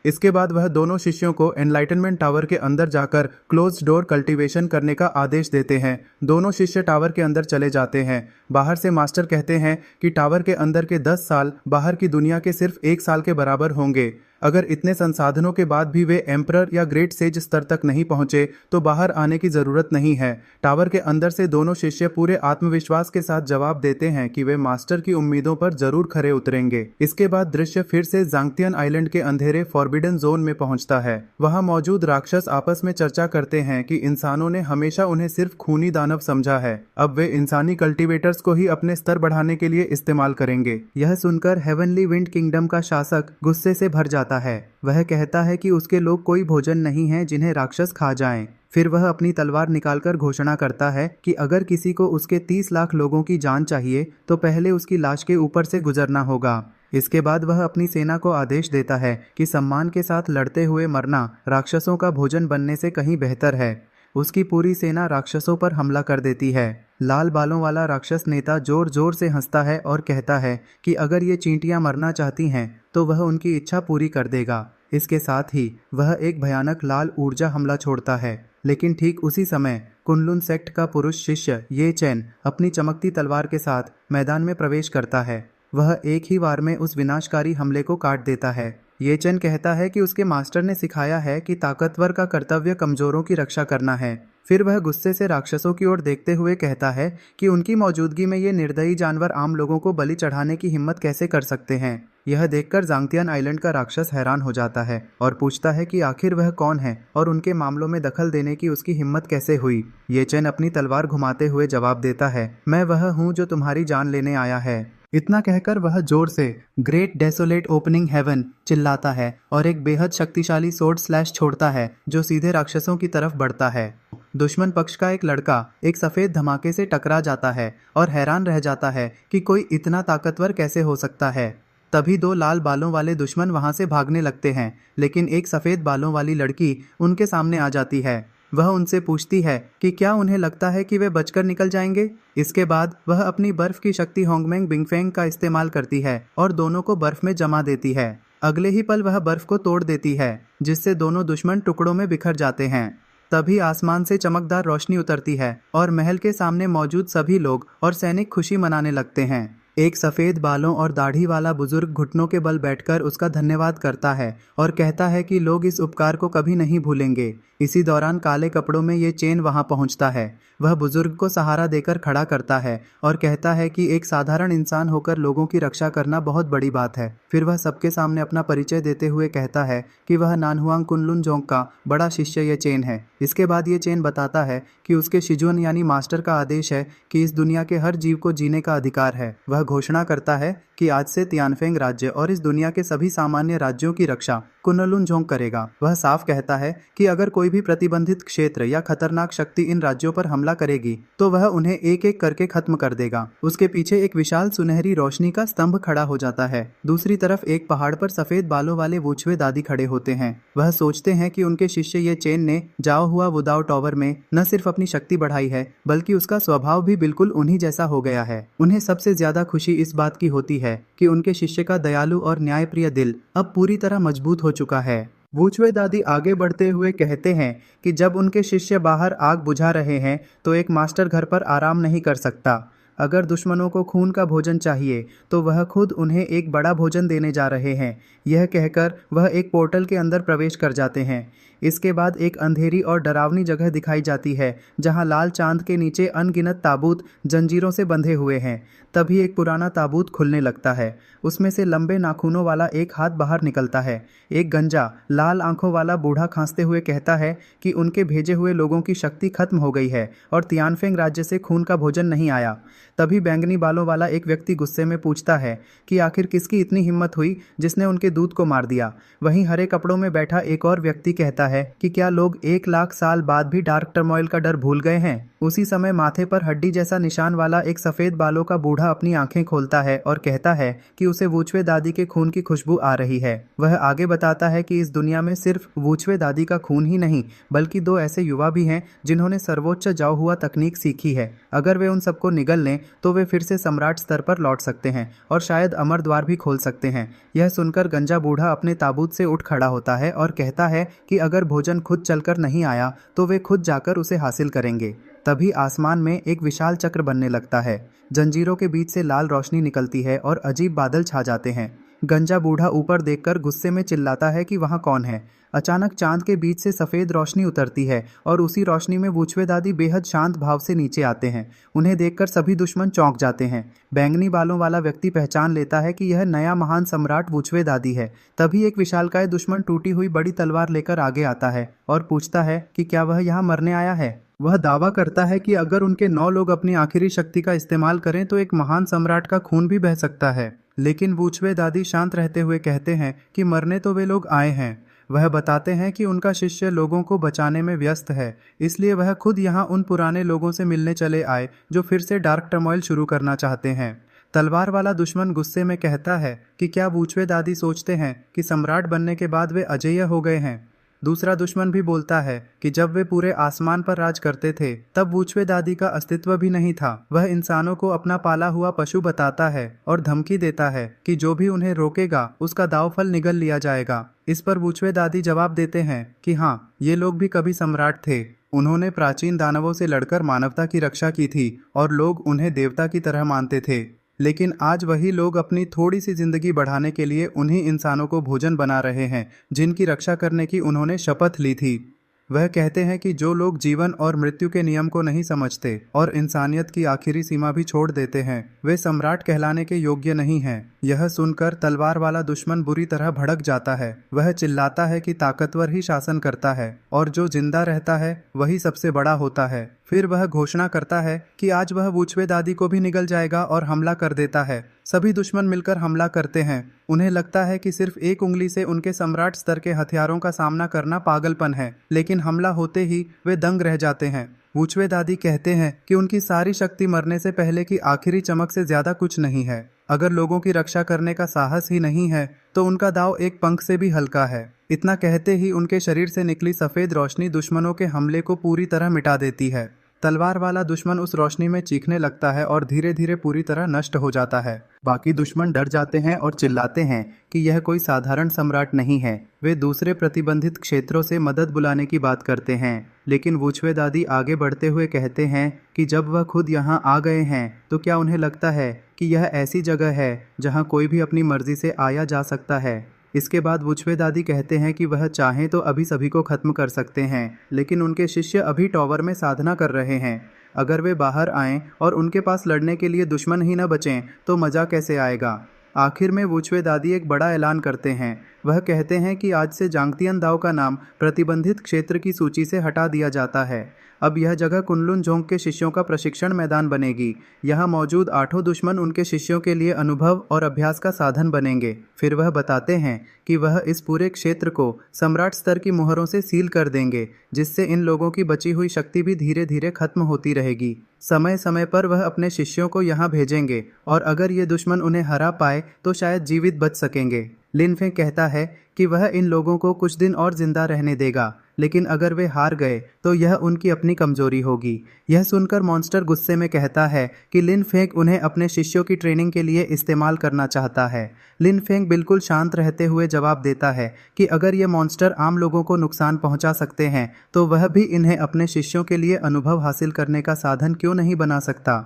इसके बाद वह दोनों शिष्यों को एनलाइटनमेंट टावर के अंदर जाकर क्लोज डोर कल्टीवेशन करने का आदेश देते हैं। दोनों शिष्य टावर के अंदर चले जाते हैं। बाहर से मास्टर कहते हैं कि टावर के अंदर के 10 साल बाहर की दुनिया के सिर्फ 1 साल के बराबर होंगे। अगर इतने संसाधनों के बाद भी वे एम्परर या ग्रेट सेज स्तर तक नहीं पहुंचे तो बाहर आने की जरूरत नहीं है। टावर के अंदर से दोनों शिष्य पूरे आत्मविश्वास के साथ जवाब देते हैं कि वे मास्टर की उम्मीदों पर जरूर खरे उतरेंगे। इसके बाद दृश्य फिर से जांगतियन आइलैंड के अंधेरे फॉरबिडन जोन में पहुंचता है। वहां मौजूद राक्षस आपस में चर्चा करते हैं कि इंसानों ने हमेशा उन्हें सिर्फ खूनी दानव समझा है, अब वे इंसानी कल्टीवेटर्स को ही अपने स्तर बढ़ाने के लिए इस्तेमाल करेंगे। यह सुनकर हेवनली विंड किंगडम का शासक गुस्से से भर जाता है। वह कहता है कि उसके लोग कोई भोजन नहीं है जिन्हें राक्षस खा जाएं। फिर वह अपनी तलवार निकालकर घोषणा करता है कि अगर किसी को उसके 30 लाख लोगों की जान चाहिए तो पहले उसकी लाश के ऊपर से गुजरना होगा। इसके बाद वह अपनी सेना को आदेश देता है कि सम्मान के साथ लड़ते हुए मरना राक्षसों का भोजन बनने से कहीं बेहतर है। उसकी पूरी सेना राक्षसों पर हमला कर देती है। लाल बालों वाला राक्षस नेता जोर जोर से हंसता है और कहता है कि अगर ये चींटियां मरना चाहती हैं तो वह उनकी इच्छा पूरी कर देगा। इसके साथ ही वह एक भयानक लाल ऊर्जा हमला छोड़ता है। लेकिन ठीक उसी समय कुनलुन सेक्ट का पुरुष शिष्य ये चैन अपनी चमकती तलवार के साथ मैदान में प्रवेश करता है। वह एक ही वार में उस विनाशकारी हमले को काट देता है। ये चैन कहता है कि उसके मास्टर ने सिखाया है कि ताकतवर का कर्तव्य कमजोरों की रक्षा करना है। फिर वह गुस्से से राक्षसों की ओर देखते हुए कहता है कि उनकी मौजूदगी में ये निर्दयी जानवर आम लोगों को बलि चढ़ाने की हिम्मत कैसे कर सकते हैं। यह देखकर जांगतियन आइलैंड का राक्षस हैरान हो जाता है और पूछता है कि आखिर वह कौन है और उनके मामलों में दखल देने की उसकी हिम्मत कैसे हुई। ये चैन अपनी तलवार घुमाते हुए जवाब देता है, मैं वह हूँ जो तुम्हारी जान लेने आया है। इतना कहकर वह जोर से ग्रेट डेसोलेट ओपनिंग हेवन चिल्लाता है और एक बेहद शक्तिशाली सोर्ड स्लैश छोड़ता है जो सीधे राक्षसों की तरफ बढ़ता है। दुश्मन पक्ष का एक लड़का एक सफेद धमाके से टकरा जाता है और हैरान रह जाता है कि कोई इतना ताकतवर कैसे हो सकता है। तभी 2 लाल बालों वाले दुश्मन वहां से भागने लगते हैं, लेकिन एक सफेद बालों वाली लड़की उनके सामने आ जाती है। वह उनसे पूछती है कि क्या उन्हें लगता है कि वे बचकर निकल जाएंगे। इसके बाद वह अपनी बर्फ की शक्ति होंगमेंग बिंगफेंग का इस्तेमाल करती है और दोनों को बर्फ में जमा देती है। अगले ही पल वह बर्फ को तोड़ देती है, जिससे दोनों दुश्मन टुकड़ों में बिखर जाते हैं। तभी आसमान से चमकदार रोशनी उतरती है और महल के सामने मौजूद सभी लोग और सैनिक खुशी मनाने लगते हैं। एक सफ़ेद बालों और दाढ़ी वाला बुजुर्ग घुटनों के बल बैठकर उसका धन्यवाद करता है और कहता है कि लोग इस उपकार को कभी नहीं भूलेंगे। इसी दौरान काले कपड़ों में ये चेन वहां पहुंचता है। वह बुजुर्ग को सहारा देकर खड़ा करता है और कहता है कि एक साधारण इंसान होकर लोगों की रक्षा करना बहुत बड़ी बात है। फिर वह सबके सामने अपना परिचय देते हुए कहता है कि वह नानहुआंग कुनलुन जोंग का बड़ा शिष्य ये चेन है। इसके बाद ये चेन बताता है कि उसके शिजुन यानी मास्टर का आदेश है कि इस दुनिया के हर जीव को जीने का अधिकार है। वह घोषणा करता है कि आज से तियानफेंग राज्य और इस दुनिया के सभी सामान्य राज्यों की रक्षा कुनलुन जोंग करेगा। वह साफ कहता है कि अगर कोई भी प्रतिबंधित क्षेत्र या खतरनाक शक्ति इन राज्यों पर हमला करेगी तो वह उन्हें एक एक करके खत्म कर देगा। उसके पीछे एक विशाल सुनहरी रोशनी का स्तंभ खड़ा हो जाता है। दूसरी तरफ एक पहाड़ पर सफेद बालों वाले वूचवे दादी खड़े होते हैं। वह सोचते हैं कि उनके शिष्य ये चेन ने जाओ हुआ वुदाओ टावर में न सिर्फ अपनी शक्ति बढ़ाई है बल्कि उसका स्वभाव भी बिल्कुल उन्हीं जैसा हो गया है। उन्हें सबसे ज्यादा खुशी इस बात की होती है कि उनके शिष्य का दयालु और न्यायप्रिय दिल अब पूरी तरह मजबूत हो चुका है। वूचवे दादी आगे बढ़ते हुए कहते हैं कि जब उनके शिष्य बाहर आग बुझा रहे हैं तो एक मास्टर घर पर आराम नहीं कर सकता। अगर दुश्मनों को खून का भोजन चाहिए तो वह खुद उन्हें एक बड़ा भोजन देने जा रहे हैं। यह कहकर वह एक पोर्टल के अंदर प्रवेश कर जाते हैं। इसके बाद एक अंधेरी और डरावनी जगह दिखाई जाती है जहां लाल चांद के नीचे अनगिनत ताबूत जंजीरों से बंधे हुए हैं। तभी एक पुराना ताबूत खुलने लगता है। उसमें से लंबे नाखूनों वाला एक हाथ बाहर निकलता है। एक गंजा लाल आंखों वाला बूढ़ा खांसते हुए कहता है कि उनके भेजे हुए लोगों की शक्ति खत्म हो गई है और तियानफेंग राज्य से खून का भोजन नहीं आया। तभी बैंगनी बालों वाला एक व्यक्ति गुस्से में पूछता है कि आखिर किसकी इतनी हिम्मत हुई जिसने उनके दूत को मार दिया। वहीं हरे कपड़ों में बैठा एक और व्यक्ति कहता है कि क्या लोग 1 लाख साल बाद भी डार्क टर्मोइल का डर भूल गए हैं। उसी समय माथे पर हड्डी जैसा निशान वाला एक सफेद बालों का बूढ़ा अपनी आंखें खोलता है और कहता है कि उसे वूचवे दादी के खून की खुशबू आ रही है। वह आगे बताता है कि इस दुनिया में सिर्फ वूचवे दादी का खून ही नहीं बल्कि 2 ऐसे युवा भी हैं जिन्होंने सर्वोच्च जाओ हुआ तकनीक सीखी है। अगर वे उन सबको निगल लें तो वे फिर से सम्राट स्तर पर लौट सकते हैं और शायद अमर द्वार भी खोल सकते हैं। यह सुनकर गंजा बूढ़ा अपने ताबूत से उठ खड़ा होता है और कहता है कि अगर भोजन खुद चलकर नहीं आया तो वे खुद जाकर उसे हासिल करेंगे। तभी आसमान में एक विशाल चक्र बनने लगता है। जंजीरों के बीच से लाल रोशनी निकलती है और अजीब बादल छा जाते हैं। गंजा बूढ़ा ऊपर देखकर गुस्से में चिल्लाता है कि वहाँ कौन है। अचानक चांद के बीच से सफ़ेद रोशनी उतरती है और उसी रोशनी में वूचवे दादी बेहद शांत भाव से नीचे आते हैं। उन्हें देखकर सभी दुश्मन चौंक जाते हैं। बैंगनी बालों वाला व्यक्ति पहचान लेता है कि यह नया महान सम्राट वूचवे दादी है। तभी एक विशालकाय दुश्मन टूटी हुई बड़ी तलवार लेकर आगे आता है और पूछता है कि क्या वह यहाँ मरने आया है। वह दावा करता है कि अगर उनके 9 लोग अपनी आखिरी शक्ति का इस्तेमाल करें तो एक महान सम्राट का खून भी बह सकता है। लेकिन वूचवे दादी शांत रहते हुए कहते हैं कि मरने तो वे लोग आए हैं। वह बताते हैं कि उनका शिष्य लोगों को बचाने में व्यस्त है, इसलिए वह खुद यहाँ उन पुराने लोगों से मिलने चले आए जो फिर से डार्क टर्मोइल शुरू करना चाहते हैं। तलवार वाला दुश्मन गुस्से में कहता है कि क्या वूचवे दादी सोचते हैं कि सम्राट बनने के बाद वे अजेय हो गए हैं। दूसरा दुश्मन भी बोलता है कि जब वे पूरे आसमान पर राज करते थे तब वूचवे दादी का अस्तित्व भी नहीं था। वह इंसानों को अपना पाला हुआ पशु बताता है और धमकी देता है कि जो भी उन्हें रोकेगा उसका दावफल निगल लिया जाएगा। इस पर वूचवे दादी जवाब देते हैं कि हाँ, ये लोग भी कभी सम्राट थे। उन्होंने प्राचीन दानवों से लड़कर मानवता की रक्षा की थी और लोग उन्हें देवता की तरह मानते थे। लेकिन आज वही लोग अपनी थोड़ी सी जिंदगी बढ़ाने के लिए उन्हीं इंसानों को भोजन बना रहे हैं जिनकी रक्षा करने की उन्होंने शपथ ली थी। वह कहते हैं कि जो लोग जीवन और मृत्यु के नियम को नहीं समझते और इंसानियत की आखिरी सीमा भी छोड़ देते हैं वे सम्राट कहलाने के योग्य नहीं हैं। यह सुनकर तलवार वाला दुश्मन बुरी तरह भड़क जाता है। वह चिल्लाता है कि ताकतवर ही शासन करता है और जो जिंदा रहता है वही सबसे बड़ा होता है। फिर वह घोषणा करता है कि आज वह वूचवे दादी को भी निगल जाएगा और हमला कर देता है। सभी दुश्मन मिलकर हमला करते हैं। उन्हें लगता है कि सिर्फ एक उंगली से उनके सम्राट स्तर के हथियारों का सामना करना पागलपन है, लेकिन हमला होते ही वे दंग रह जाते हैं। वूचवे दादी कहते हैं कि उनकी सारी शक्ति मरने से पहले की आखिरी चमक से ज्यादा कुछ नहीं है। अगर लोगों की रक्षा करने का साहस ही नहीं है तो उनका दाव एक पंख से भी हल्का है। इतना कहते ही उनके शरीर से निकली सफेद रोशनी दुश्मनों के हमले को पूरी तरह मिटा देती है। तलवार वाला दुश्मन उस रोशनी में चीखने लगता है और धीरे धीरे पूरी तरह नष्ट हो जाता है। बाकी दुश्मन डर जाते हैं और चिल्लाते हैं कि यह कोई साधारण सम्राट नहीं है। वे दूसरे प्रतिबंधित क्षेत्रों से मदद बुलाने की बात करते हैं, लेकिन वूचवे दादी आगे बढ़ते हुए कहते हैं कि जब वह खुद यहाँ आ गए हैं तो क्या उन्हें लगता है कि यह ऐसी जगह है जहाँ कोई भी अपनी मर्जी से आया जा सकता है। इसके बाद वूचवे दादी कहते हैं कि वह चाहें तो अभी सभी को खत्म कर सकते हैं, लेकिन उनके शिष्य अभी टॉवर में साधना कर रहे हैं। अगर वे बाहर आएं और उनके पास लड़ने के लिए दुश्मन ही न बचें तो मज़ा कैसे आएगा। आखिर में वूचवे दादी एक बड़ा ऐलान करते हैं। वह कहते हैं कि आज से जांगतियन दाव का नाम प्रतिबंधित क्षेत्र की सूची से हटा दिया जाता है। अब यह जगह कुनलुन जोंग के शिष्यों का प्रशिक्षण मैदान बनेगी। यहाँ मौजूद 8 दुश्मन उनके शिष्यों के लिए अनुभव और अभ्यास का साधन बनेंगे। फिर वह बताते हैं कि वह इस पूरे क्षेत्र को सम्राट स्तर की मुहरों से सील कर देंगे, जिससे इन लोगों की बची हुई शक्ति भी धीरे धीरे खत्म होती रहेगी। समय समय पर वह अपने शिष्यों को यहाँ भेजेंगे और अगर ये दुश्मन उन्हें हरा पाए तो शायद जीवित बच सकेंगे। लिन फेंग कहता है कि वह इन लोगों को कुछ दिन और जिंदा रहने देगा, लेकिन अगर वे हार गए तो यह उनकी अपनी कमजोरी होगी। यह सुनकर मॉन्स्टर गुस्से में कहता है कि लिन फेंग उन्हें अपने शिष्यों की ट्रेनिंग के लिए इस्तेमाल करना चाहता है। लिन फेंग बिल्कुल शांत रहते हुए जवाब देता है कि अगर ये मॉन्स्टर आम लोगों को नुकसान पहुंचा सकते हैं तो वह भी इन्हें अपने शिष्यों के लिए अनुभव हासिल करने का साधन क्यों नहीं बना सकता।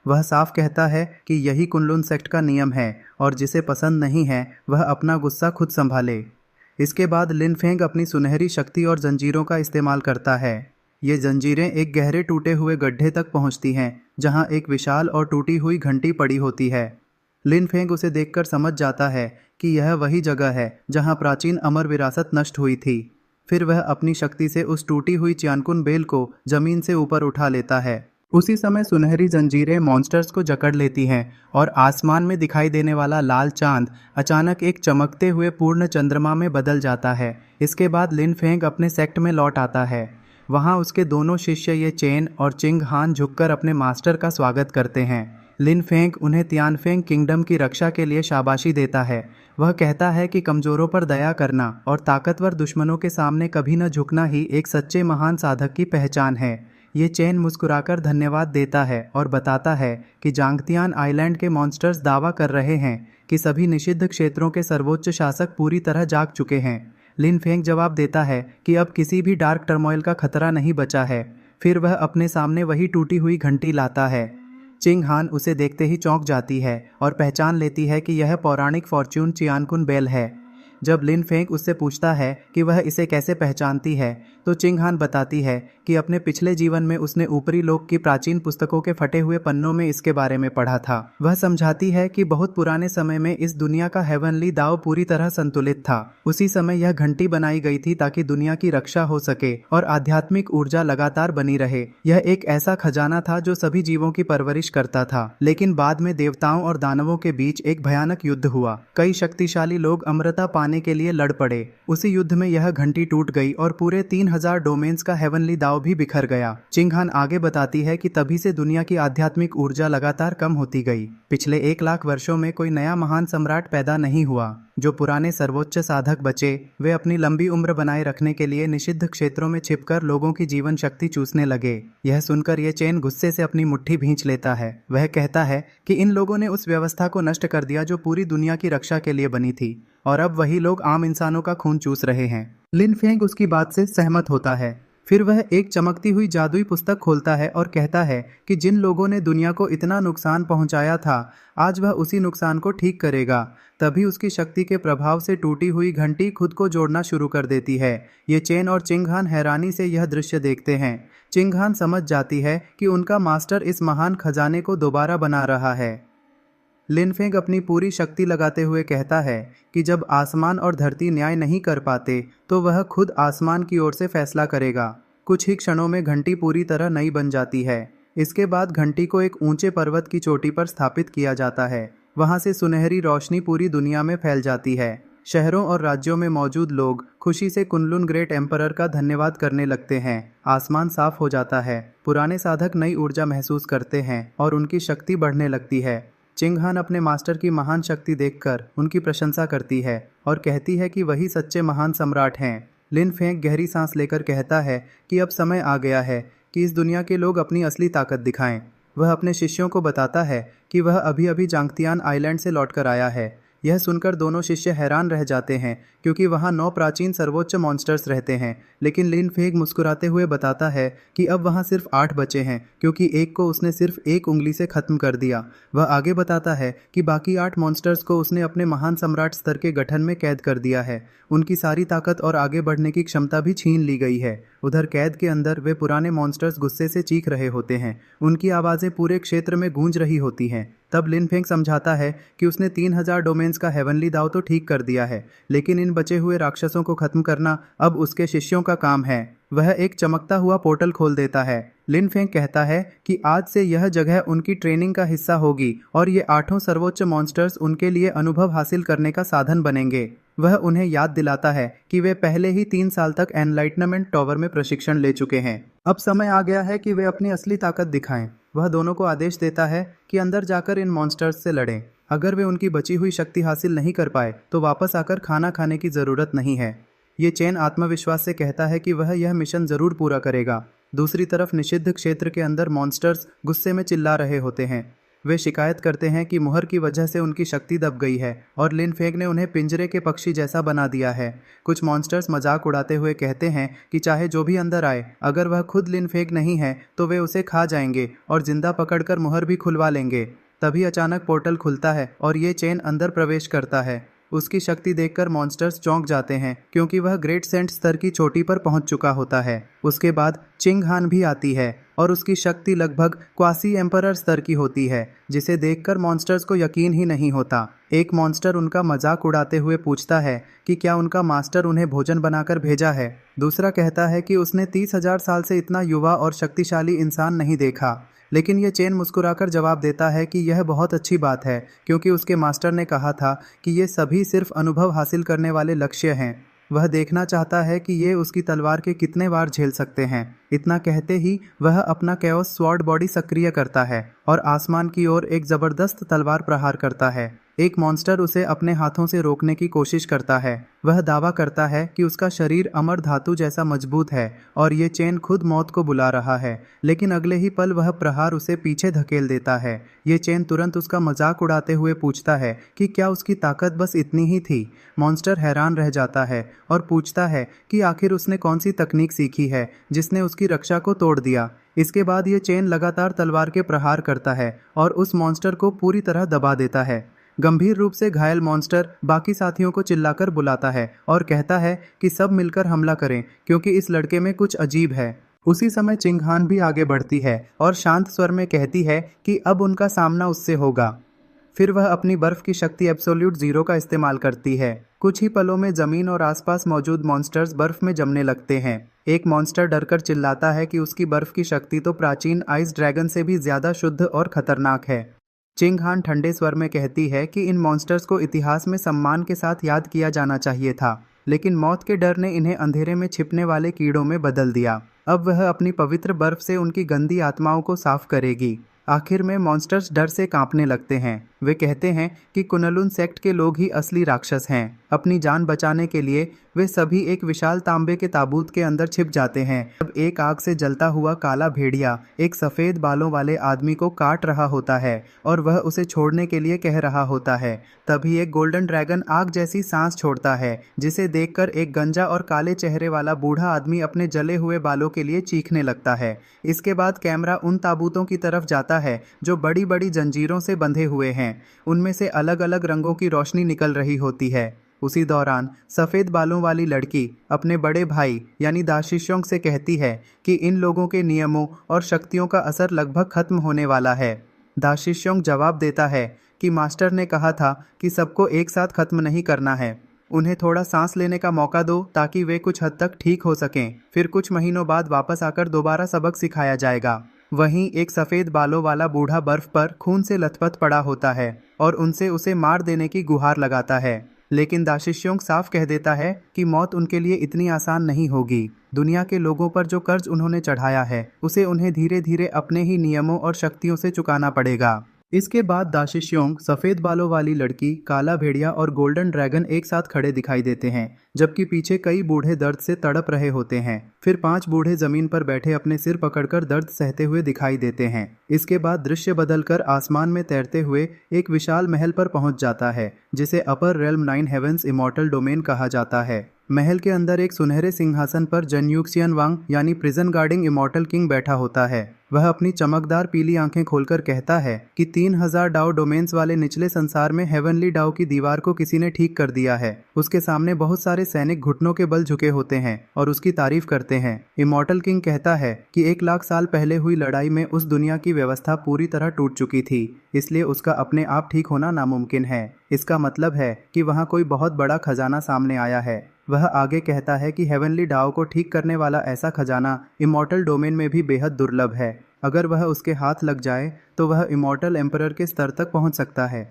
वह साफ कहता है कि यही कुनलुन सेक्ट का नियम है और जिसे पसंद नहीं है वह अपना गुस्सा खुद संभाले। इसके बाद लिन फेंग अपनी सुनहरी शक्ति और जंजीरों का इस्तेमाल करता है। ये जंजीरें एक गहरे टूटे हुए गड्ढे तक पहुंचती हैं, जहां एक विशाल और टूटी हुई घंटी पड़ी होती है। लिन फेंग उसे देखकर समझ जाता है कि यह वही जगह है जहां प्राचीन अमर विरासत नष्ट हुई थी। फिर वह अपनी शक्ति से उस टूटी हुई च्यानकुन बेल को जमीन से ऊपर उठा लेता है। उसी समय सुनहरी जंजीरें मॉन्स्टर्स को जकड़ लेती हैं और आसमान में दिखाई देने वाला लाल चांद अचानक एक चमकते हुए पूर्ण चंद्रमा में बदल जाता है। इसके बाद लिन फेंग अपने सेक्ट में लौट आता है। वहाँ उसके दोनों शिष्य ये चेन और चिंग हान झुककर अपने मास्टर का स्वागत करते हैं। लिन फेंग उन्हें तियानफेंग किंगडम की रक्षा के लिए शाबाशी देता है। वह कहता है कि कमजोरों पर दया करना और ताकतवर दुश्मनों के सामने कभी न झुकना ही एक सच्चे महान साधक की पहचान है। ये चेन मुस्कुराकर धन्यवाद देता है और बताता है कि जांगतियान आइलैंड के मॉन्स्टर्स दावा कर रहे हैं कि सभी निषिद्ध क्षेत्रों के सर्वोच्च शासक पूरी तरह जाग चुके हैं। लिन फेंग जवाब देता है कि अब किसी भी डार्क टर्मोइल का खतरा नहीं बचा है। फिर वह अपने सामने वही टूटी हुई घंटी लाता है। चिंग हान उसे देखते ही चौंक जाती है और पहचान लेती है कि यह पौराणिक फॉर्च्यून चियानकुन बेल है। जब लिन फेंग उससे पूछता है कि वह इसे कैसे पहचानती है, तो चिंग हान बताती है कि अपने पिछले जीवन में उसने ऊपरी लोक की प्राचीन पुस्तकों के फटे हुए पन्नों में इसके बारे में पढ़ा था। वह समझाती है कि बहुत पुराने समय में इस दुनिया का हेवनली दाव पूरी तरह संतुलित था। उसी समय यह घंटी बनाई गई थी ताकि दुनिया की रक्षा हो सके और आध्यात्मिक ऊर्जा लगातार बनी रहे। यह एक ऐसा खजाना था जो सभी जीवों की परवरिश करता था। लेकिन बाद में देवताओं और दानवों के बीच एक भयानक युद्ध हुआ। कई शक्तिशाली लोग अमरता पाने के लिए लड़ पड़े। उसी युद्ध में यह घंटी टूट गई और पूरे 3000 डोमेन्स का हेवनली दाव भी बिखर गया। चिंग हान आगे बताती है कि तभी से दुनिया की आध्यात्मिक ऊर्जा लगातार कम होती गई। पिछले 1 लाख वर्षों में कोई नया महान सम्राट पैदा नहीं हुआ। जो पुराने सर्वोच्च साधक बचे, वे अपनी लंबी उम्र बनाए रखने के लिए निषिद्ध क्षेत्रों में छिपकर लोगों की जीवन शक्ति चूसने लगे। यह सुनकर ये चेन गुस्से से अपनी मुट्ठी भींच लेता है। वह कहता है कि इन लोगों ने उस व्यवस्था को नष्ट कर दिया जो पूरी दुनिया की रक्षा के लिए बनी थी, और अब वही लोग आम इंसानों का खून चूस रहे हैं। लिन फेंग उसकी बात से सहमत होता है। फिर वह एक चमकती हुई जादुई पुस्तक खोलता है और कहता है कि जिन लोगों ने दुनिया को इतना नुकसान पहुंचाया था, आज वह उसी नुकसान को ठीक करेगा। तभी उसकी शक्ति के प्रभाव से टूटी हुई घंटी खुद को जोड़ना शुरू कर देती है। ये चेन और चिंग हान हैरानी से यह दृश्य देखते हैं। चिंग हान समझ जाती है कि उनका मास्टर इस महान खजाने को दोबारा बना रहा है। लिन फेंग अपनी पूरी शक्ति लगाते हुए कहता है कि जब आसमान और धरती न्याय नहीं कर पाते, तो वह खुद आसमान की ओर से फैसला करेगा। कुछ ही क्षणों में घंटी पूरी तरह नई बन जाती है। इसके बाद घंटी को एक ऊंचे पर्वत की चोटी पर स्थापित किया जाता है। वहां से सुनहरी रोशनी पूरी दुनिया में फैल जाती है। शहरों और राज्यों में मौजूद लोग खुशी से कुनलुन ग्रेट एम्परर का धन्यवाद करने लगते हैं। आसमान साफ हो जाता है। पुराने साधक नई ऊर्जा महसूस करते हैं और उनकी शक्ति बढ़ने लगती है। चिंग हान अपने मास्टर की महान शक्ति देखकर उनकी प्रशंसा करती है और कहती है कि वही सच्चे महान सम्राट हैं। लिन फेंग गहरी सांस लेकर कहता है कि अब समय आ गया है कि इस दुनिया के लोग अपनी असली ताकत दिखाएं। वह अपने शिष्यों को बताता है कि वह अभी अभी जांगतियान आइलैंड से लौटकर आया है। यह सुनकर दोनों शिष्य हैरान रह जाते हैं, क्योंकि वहाँ 9 प्राचीन सर्वोच्च मॉन्स्टर्स रहते हैं। लेकिन लिन फेंग मुस्कुराते हुए बताता है कि अब वहाँ सिर्फ 8 बचे हैं, क्योंकि एक को उसने सिर्फ एक उंगली से खत्म कर दिया। वह आगे बताता है कि बाकी 8 मॉन्स्टर्स को उसने अपने महान सम्राट स्तर के गठन में कैद कर दिया है। उनकी सारी ताकत और आगे बढ़ने की क्षमता भी छीन ली गई है। उधर कैद के अंदर वे पुराने मॉन्स्टर्स गुस्से से चीख रहे होते हैं। उनकी आवाज़ें पूरे क्षेत्र में गूंज रही होती हैं। तब लिन फेंग समझाता है कि उसने 3000 डोमेन्स का हेवनली दाव तो ठीक कर दिया है, लेकिन इन बचे हुए राक्षसों को खत्म करना अब उसके शिष्यों का काम है। वह एक चमकता हुआ पोर्टल खोल देता है। लिन फेंग कहता है कि आज से यह जगह उनकी ट्रेनिंग का हिस्सा होगी और ये 8 सर्वोच्च मॉन्स्टर्स उनके लिए अनुभव हासिल करने का साधन बनेंगे। वह उन्हें याद दिलाता है कि वे पहले ही 3 साल तक एनलाइटनमेंट टावर में प्रशिक्षण ले चुके हैं। अब समय आ गया है कि वे अपनी असली ताकत दिखाएं। वह दोनों को आदेश देता है कि अंदर जाकर इन मॉन्स्टर्स से लड़ें। अगर वे उनकी बची हुई शक्ति हासिल नहीं कर पाए तो वापस आकर खाना खाने की ज़रूरत नहीं है। ये चेन आत्मविश्वास से कहता है कि वह यह मिशन ज़रूर पूरा करेगा। दूसरी तरफ निषिद्ध क्षेत्र के अंदर मॉन्स्टर्स गुस्से में चिल्ला रहे होते हैं। वे शिकायत करते हैं कि मुहर की वजह से उनकी शक्ति दब गई है और लिन फेंग ने उन्हें पिंजरे के पक्षी जैसा बना दिया है। कुछ मॉन्स्टर्स मजाक उड़ाते हुए कहते हैं कि चाहे जो भी अंदर आए, अगर वह खुद लिन फेंग नहीं है तो वे उसे खा जाएंगे और जिंदा पकड़कर मुहर भी खुलवा लेंगे। तभी अचानक पोर्टल खुलता है और ये चेन अंदर प्रवेश करता है। उसकी शक्ति देखकर मॉन्स्टर्स चौंक जाते हैं क्योंकि वह ग्रेट सेंट स्तर की चोटी पर पहुंच चुका होता है। उसके बाद चिंग हान भी आती है और उसकी शक्ति लगभग क्वासी एम्परर स्तर की होती है, जिसे देखकर मॉन्स्टर्स को यकीन ही नहीं होता। एक मॉन्स्टर उनका मजाक उड़ाते हुए पूछता है कि क्या उनका मास्टर उन्हें भोजन बनाकर भेजा है। दूसरा कहता है कि उसने 30,000 साल से इतना युवा और शक्तिशाली इंसान नहीं देखा। लेकिन ये चेन मुस्कुराकर जवाब देता है कि यह बहुत अच्छी बात है क्योंकि उसके मास्टर ने कहा था कि ये सभी सिर्फ अनुभव हासिल करने वाले लक्ष्य हैं। वह देखना चाहता है कि ये उसकी तलवार के कितने वार झेल सकते हैं। इतना कहते ही वह अपना कैओस स्वॉर्ड बॉडी सक्रिय करता है और आसमान की ओर एक जबरदस्त तलवार प्रहार करता है। एक मॉन्स्टर उसे अपने हाथों से रोकने की कोशिश करता है। वह दावा करता है कि उसका शरीर अमर धातु जैसा मजबूत है और ये चेन खुद मौत को बुला रहा है, लेकिन अगले ही पल वह प्रहार उसे पीछे धकेल देता है। ये चेन तुरंत उसका मजाक उड़ाते हुए पूछता है कि क्या उसकी ताकत बस इतनी ही थी। मॉन्स्टर हैरान रह जाता है और पूछता है कि आखिर उसने कौन सी तकनीक सीखी है जिसने उसकी रक्षा को तोड़ दिया। इसके बाद ये चेन लगातार तलवार के प्रहार करता है और उस मॉन्स्टर को पूरी तरह दबा देता है। गंभीर रूप से घायल मॉन्स्टर बाकी साथियों को चिल्लाकर बुलाता है और कहता है कि सब मिलकर हमला करें क्योंकि इस लड़के में कुछ अजीब है। उसी समय चिंग हान भी आगे बढ़ती है और शांत स्वर में कहती है कि अब उनका सामना उससे होगा। फिर वह अपनी बर्फ की शक्ति एब्सोल्यूट जीरो का इस्तेमाल करती है। कुछ ही पलों में जमीन और आसपास मौजूद मॉन्स्टर्स बर्फ में जमने लगते हैं। एक मॉन्स्टर डरकर चिल्लाता है कि उसकी बर्फ की शक्ति तो प्राचीन आइस ड्रैगन से भी ज्यादा शुद्ध और खतरनाक है। चिंग हान ठंडे स्वर में कहती है कि इन मॉन्स्टर्स को इतिहास में सम्मान के साथ याद किया जाना चाहिए था, लेकिन मौत के डर ने इन्हें अंधेरे में छिपने वाले कीड़ों में बदल दिया। अब वह अपनी पवित्र बर्फ से उनकी गंदी आत्माओं को साफ करेगी। आखिर में मॉन्स्टर्स डर से कांपने लगते हैं। वे कहते हैं कि कुनलुन सेक्ट के लोग ही असली राक्षस हैं। अपनी जान बचाने के लिए वे सभी एक विशाल तांबे के ताबूत के अंदर छिप जाते हैं। जब एक आग से जलता हुआ काला भेड़िया एक सफेद बालों वाले आदमी को काट रहा होता है और वह उसे छोड़ने के लिए कह रहा होता है, तभी एक गोल्डन ड्रैगन आग जैसी सांस छोड़ता है, जिसे देखकर एक गंजा और काले चेहरे वाला बूढ़ा आदमी अपने जले हुए बालों के लिए चीखने लगता है। इसके बाद कैमरा उन ताबूतों की तरफ जाता है जो बड़ी बड़ी जंजीरों से बंधे हुए हैं। उनमें से अलग अलग रंगों की रोशनी निकल रही होती है। उसी दौरान सफ़ेद बालों वाली लड़की अपने बड़े भाई यानी दाशिशोंग से कहती है कि इन लोगों के नियमों और शक्तियों का असर लगभग खत्म होने वाला है। दाशिशोंग जवाब देता है कि मास्टर ने कहा था कि सबको एक साथ खत्म नहीं करना है, उन्हें थोड़ा सांस लेने का मौका दो ताकि वे कुछ हद तक ठीक हो सकें, फिर कुछ महीनों बाद वापस आकर दोबारा सबक सिखाया जाएगा। वहीं एक सफ़ेद बालों वाला बूढ़ा बर्फ पर खून से लथपथ पड़ा होता है और उनसे उसे मार देने की गुहार लगाता है, लेकिन दाशिशोंग साफ कह देता है कि मौत उनके लिए इतनी आसान नहीं होगी। दुनिया के लोगों पर जो कर्ज उन्होंने चढ़ाया है उसे उन्हें धीरे धीरे अपने ही नियमों और शक्तियों से चुकाना पड़ेगा। इसके बाद दाशिशोंग, सफ़ेद बालों वाली लड़की, काला भेड़िया और गोल्डन ड्रैगन एक साथ खड़े दिखाई देते हैं, जबकि पीछे कई बूढ़े दर्द से तड़प रहे होते हैं। फिर 5 बूढ़े जमीन पर बैठे अपने सिर पकड़कर दर्द सहते हुए दिखाई देते हैं। इसके बाद दृश्य बदलकर आसमान में तैरते हुए एक विशाल महल पर पहुंच जाता है, जिसे अपर रेल्म 9 हेवेंस इमॉर्टल डोमेन कहा जाता है। महल के अंदर एक सुनहरे सिंहासन पर जन्यूक्सियन वांग यानी प्रिजन गार्डिंग इमॉर्टल किंग बैठा होता है। वह अपनी चमकदार पीली आंखें खोलकर कहता है कि 3000 डाओ डोमेन्स वाले निचले संसार में हेवनली डाओ की दीवार को किसी ने ठीक कर दिया है। उसके सामने बहुत सारे सैनिक घुटनों के बल झुके होते हैं और उसकी तारीफ करते हैं। इमॉर्टल किंग कहता है कि 1 लाख साल पहले हुई लड़ाई में उस दुनिया की व्यवस्था पूरी तरह टूट चुकी थी, इसलिए उसका अपने आप ठीक होना नामुमकिन है। इसका मतलब है कि वहाँ कोई बहुत बड़ा खजाना सामने आया है। वह आगे कहता है कि हेवनली डाओ को ठीक करने वाला ऐसा खजाना इमॉर्टल डोमेन में भी बेहद दुर्लभ है। अगर वह उसके हाथ लग जाए तो वह इमॉर्टल एम्परर के स्तर तक पहुंच सकता है।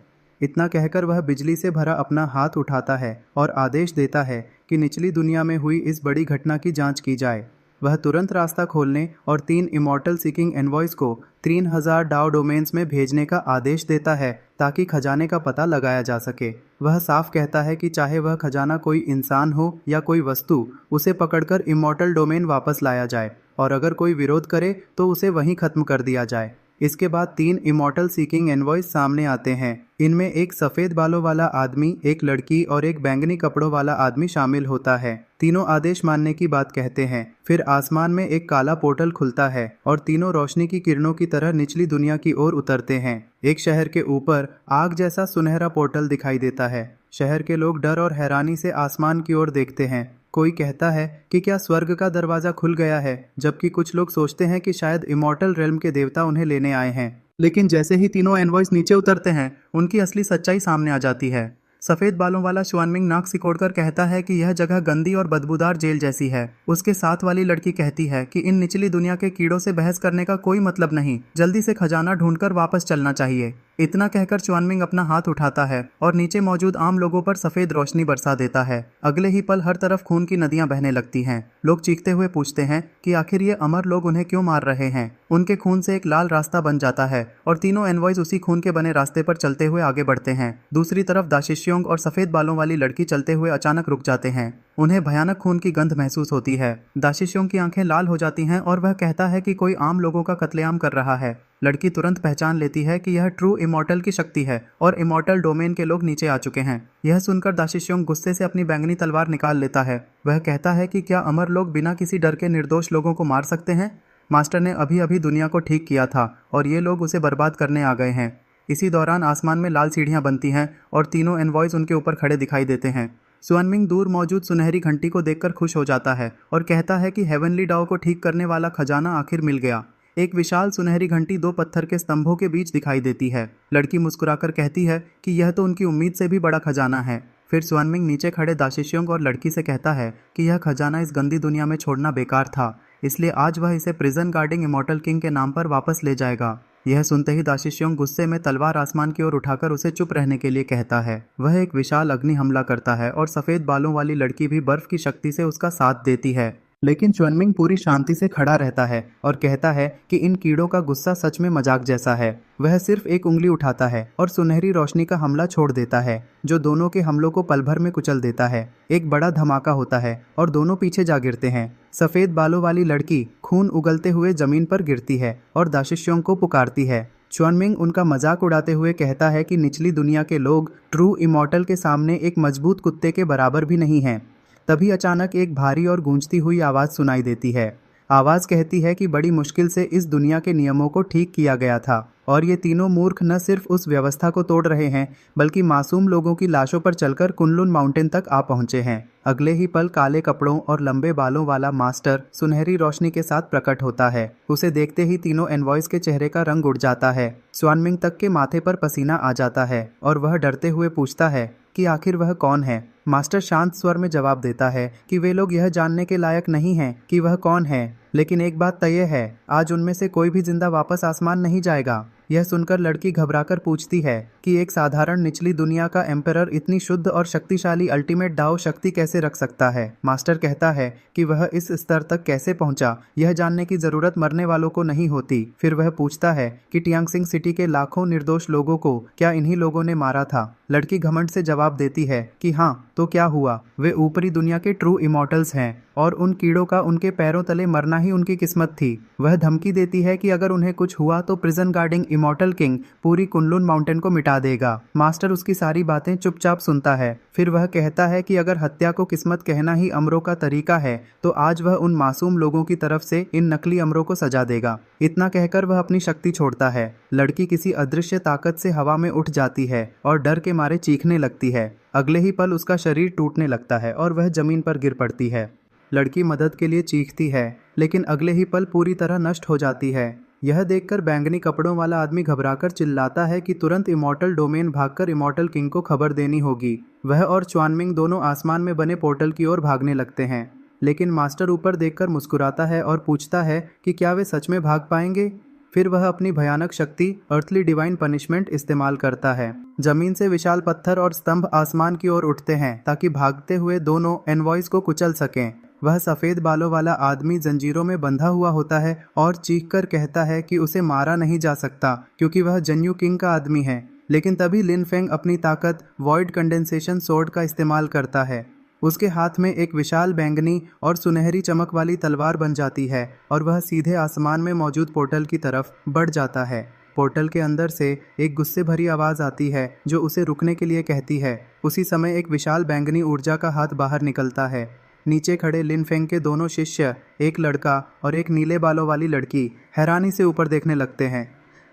इतना कहकर वह बिजली से भरा अपना हाथ उठाता है और आदेश देता है कि निचली दुनिया में हुई इस बड़ी घटना की जांच की जाए। वह तुरंत रास्ता खोलने और 3 इमॉर्टल सीकिंग एनवॉयज को 3000 डाओ डोमेन्स में भेजने का आदेश देता है ताकि खजाने का पता लगाया जा सके। वह साफ कहता है कि चाहे वह खजाना कोई इंसान हो या कोई वस्तु, उसे पकड़कर इमॉर्टल डोमेन वापस लाया जाए और अगर कोई विरोध करे तो उसे वहीं खत्म कर दिया जाए। इसके बाद 3 इमॉर्टल सीकिंग एनवॉयज सामने आते हैं। इनमें एक सफ़ेद बालों वाला आदमी, एक लड़की और एक बैंगनी कपड़ों वाला आदमी शामिल होता है। तीनों आदेश मानने की बात कहते हैं। फिर आसमान में एक काला पोर्टल खुलता है और तीनों रोशनी की किरणों की तरह निचली दुनिया की ओर उतरते हैं। एक शहर के ऊपर आग जैसा सुनहरा पोर्टल दिखाई देता है शहर के लोग डर और हैरानी से आसमान की ओर देखते हैं। कोई कहता है कि क्या स्वर्ग का दरवाजा खुल गया है, जबकि कुछ लोग सोचते हैं कि शायद इमॉर्टल रेल्म के देवता उन्हें लेने आए हैं। लेकिन जैसे ही तीनों एनवॉयज नीचे उतरते हैं, उनकी असली सच्चाई सामने आ जाती है। सफेद बालों वाला शुआनमिंग नाक सिकोड़कर कहता है कि यह जगह गंदी और बदबूदार जेल जैसी है। उसके साथ वाली लड़की कहती है कि इन निचली दुनिया के कीड़ों से बहस करने का कोई मतलब नहीं, जल्दी से खजाना ढूंढकर वापस चलना चाहिए। इतना कहकर शुआनमिंग अपना हाथ उठाता है और नीचे मौजूद आम लोगों पर सफेद रोशनी बरसा देता है। अगले ही पल हर तरफ खून की नदियां बहने लगती हैं। लोग चीखते हुए पूछते हैं कि आखिर ये अमर लोग उन्हें क्यों मार रहे हैं। उनके खून से एक लाल रास्ता बन जाता है और तीनों एनवॉयज उसी खून के बने रास्ते पर चलते हुए आगे बढ़ते हैं। दूसरी तरफ दाशिश्योंग और सफेद बालों वाली लड़की चलते हुए अचानक रुक जाते हैं। उन्हें भयानक खून की गंध महसूस होती है। दाशिश्योंग की आंखें लाल हो जाती हैं और वह कहता है कि कोई आम लोगों का कत्लेआम कर रहा है। लड़की तुरंत पहचान लेती है कि यह ट्रू इमॉर्टल की शक्ति है और इमॉर्टल डोमेन के लोग नीचे आ चुके हैं। यह सुनकर दाशिश्योंग गुस्से से अपनी बैंगनी तलवार निकाल लेता है। वह कहता है कि क्या अमर लोग बिना किसी डर के निर्दोष लोगों को मार सकते हैं? मास्टर ने अभी अभी दुनिया को ठीक किया था और ये लोग उसे बर्बाद करने आ गए हैं। इसी दौरान आसमान में लाल सीढ़ियां बनती हैं और तीनों एनवॉयज उनके ऊपर खड़े दिखाई देते हैं। शुआनमिंग दूर मौजूद सुनहरी घंटी को देखकर खुश हो जाता है और कहता है कि हेवनली डाओ को ठीक करने वाला खजाना आखिर मिल गया। एक विशाल सुनहरी घंटी दो पत्थर के स्तंभों के बीच दिखाई देती है। लड़की मुस्कुराकर कहती है कि यह तो उनकी उम्मीद से भी बड़ा खजाना है। फिर शुआनमिंग नीचे खड़े दाशिश्योंग और लड़की से कहता है कि यह खजाना इस गंदी दुनिया में छोड़ना बेकार था, इसलिए आज वह इसे प्रिजन गार्डिंग इमॉर्टल किंग के नाम पर वापस ले जाएगा। यह सुनते ही दाशिश्योंग गुस्से में तलवार आसमान की ओर उठाकर उसे चुप रहने के लिए कहता है। वह एक विशाल अग्नि हमला करता है और सफेद बालों वाली लड़की भी बर्फ की शक्ति से उसका साथ देती है। लेकिन शुआनमिंग पूरी शांति से खड़ा रहता है और कहता है कि इन कीड़ों का गुस्सा सच में मजाक जैसा है। वह सिर्फ एक उंगली उठाता है और सुनहरी रोशनी का हमला छोड़ देता है, जो दोनों के हमलों को पल भर में कुचल देता है। एक बड़ा धमाका होता है और दोनों पीछे जा गिरते हैं। सफेद बालों वाली लड़की खून उगलते हुए जमीन पर गिरती है और दाशिश्योंग को पुकारती है। शुआनमिंग उनका मजाक उड़ाते हुए कहता है कि निचली दुनिया के लोग ट्रू इमॉर्टल के सामने एक मजबूत कुत्ते के बराबर भी नहीं हैं। तभी अचानक एक भारी और गूंजती हुई आवाज़ सुनाई देती है। आवाज़ कहती है कि बड़ी मुश्किल से इस दुनिया के नियमों को ठीक किया गया था और ये तीनों मूर्ख न सिर्फ उस व्यवस्था को तोड़ रहे हैं, बल्कि मासूम लोगों की लाशों पर चलकर कुनलुन माउंटेन तक आ पहुंचे हैं। अगले ही पल काले कपड़ों और लंबे बालों वाला मास्टर सुनहरी रोशनी के साथ प्रकट होता है। उसे देखते ही तीनों एनवॉयज के चेहरे का रंग उड़ जाता है। शुआनमिंग तक के माथे पर पसीना आ जाता है और वह डरते हुए पूछता है कि आखिर वह कौन है। मास्टर शांत स्वर में जवाब देता है कि वे लोग यह जानने के लायक नहीं हैं कि वह कौन है, लेकिन एक बात तय है, आज उनमें से कोई भी जिंदा वापस आसमान नहीं जाएगा। यह सुनकर लड़की घबराकर पूछती है कि एक साधारण निचली दुनिया का एम्परर इतनी शुद्ध और शक्तिशाली अल्टीमेट दाओ शक्ति कैसे रख सकता है। मास्टर कहता है कि वह इस स्तर तक कैसे पहुंचा, यह जानने की जरूरत मरने वालों को नहीं होती। फिर वह पूछता है कि टियांगसिंग सिटी के लाखों निर्दोष लोगों को क्या इन्हीं लोगों ने मारा था। लड़की घमंड से जवाब देती है कि हाँ, तो क्या हुआ, वे ऊपरी दुनिया के ट्रू इमॉर्टल्स हैं और उन कीड़ों का उनके पैरों तले मरना ही उनकी किस्मत थी। वह धमकी देती है कि अगर उन्हें कुछ हुआ तो प्रिजन गार्डिंग इमॉर्टल किंग पूरी कुनलुन माउंटेन को मिटा देगा। मास्टर उसकी सारी बातें चुपचाप सुनता है। फिर वह कहता है कि अगर हत्या को किस्मत कहना ही अमरों का तरीका है, तो आज वह उन मासूम लोगों की तरफ से इन नकली अमरों को सजा देगा। इतना कहकर वह अपनी शक्ति छोड़ता है। लड़की किसी अदृश्य ताकत से हवा में उठ जाती है और डर के मारे चीखने लगती है। अगले ही पल उसका शरीर टूटने लगता है और वह जमीन पर गिर पड़ती है। लड़की मदद के लिए चीखती है, लेकिन अगले ही पल पूरी तरह नष्ट हो जाती है। यह देखकर बैंगनी कपड़ों वाला आदमी घबराकर चिल्लाता है कि तुरंत इमॉर्टल डोमेन भागकर इमॉर्टल किंग को खबर देनी होगी। वह और शुआनमिंग दोनों आसमान में बने पोर्टल की ओर भागने लगते हैं, लेकिन मास्टर ऊपर देखकर मुस्कुराता है और पूछता है कि क्या वे सच में भाग पाएंगे। फिर वह अपनी भयानक शक्ति अर्थली डिवाइन पनिशमेंट इस्तेमाल करता है। जमीन से विशाल पत्थर और स्तंभ आसमान की ओर उठते हैं ताकि भागते हुए दोनों एनवॉयज को कुचल सकें। वह सफ़ेद बालों वाला आदमी जंजीरों में बंधा हुआ होता है और चीखकर कहता है कि उसे मारा नहीं जा सकता क्योंकि वह जन्यू किंग का आदमी है। लेकिन तभी लिन फेंग अपनी ताकत वॉइड कंडेंसेशन सोर्ड का इस्तेमाल करता है। उसके हाथ में एक विशाल बैंगनी और सुनहरी चमक वाली तलवार बन जाती है और वह सीधे आसमान में मौजूद पोर्टल की तरफ बढ़ जाता है। पोर्टल के अंदर से एक गुस्से भरी आवाज़ आती है जो उसे रुकने के लिए कहती है। उसी समय एक विशाल बैंगनी ऊर्जा का हाथ बाहर निकलता है। नीचे खड़े लिन फेंग के दोनों शिष्य, एक लड़का और एक नीले बालों वाली लड़की, हैरानी से ऊपर देखने लगते हैं।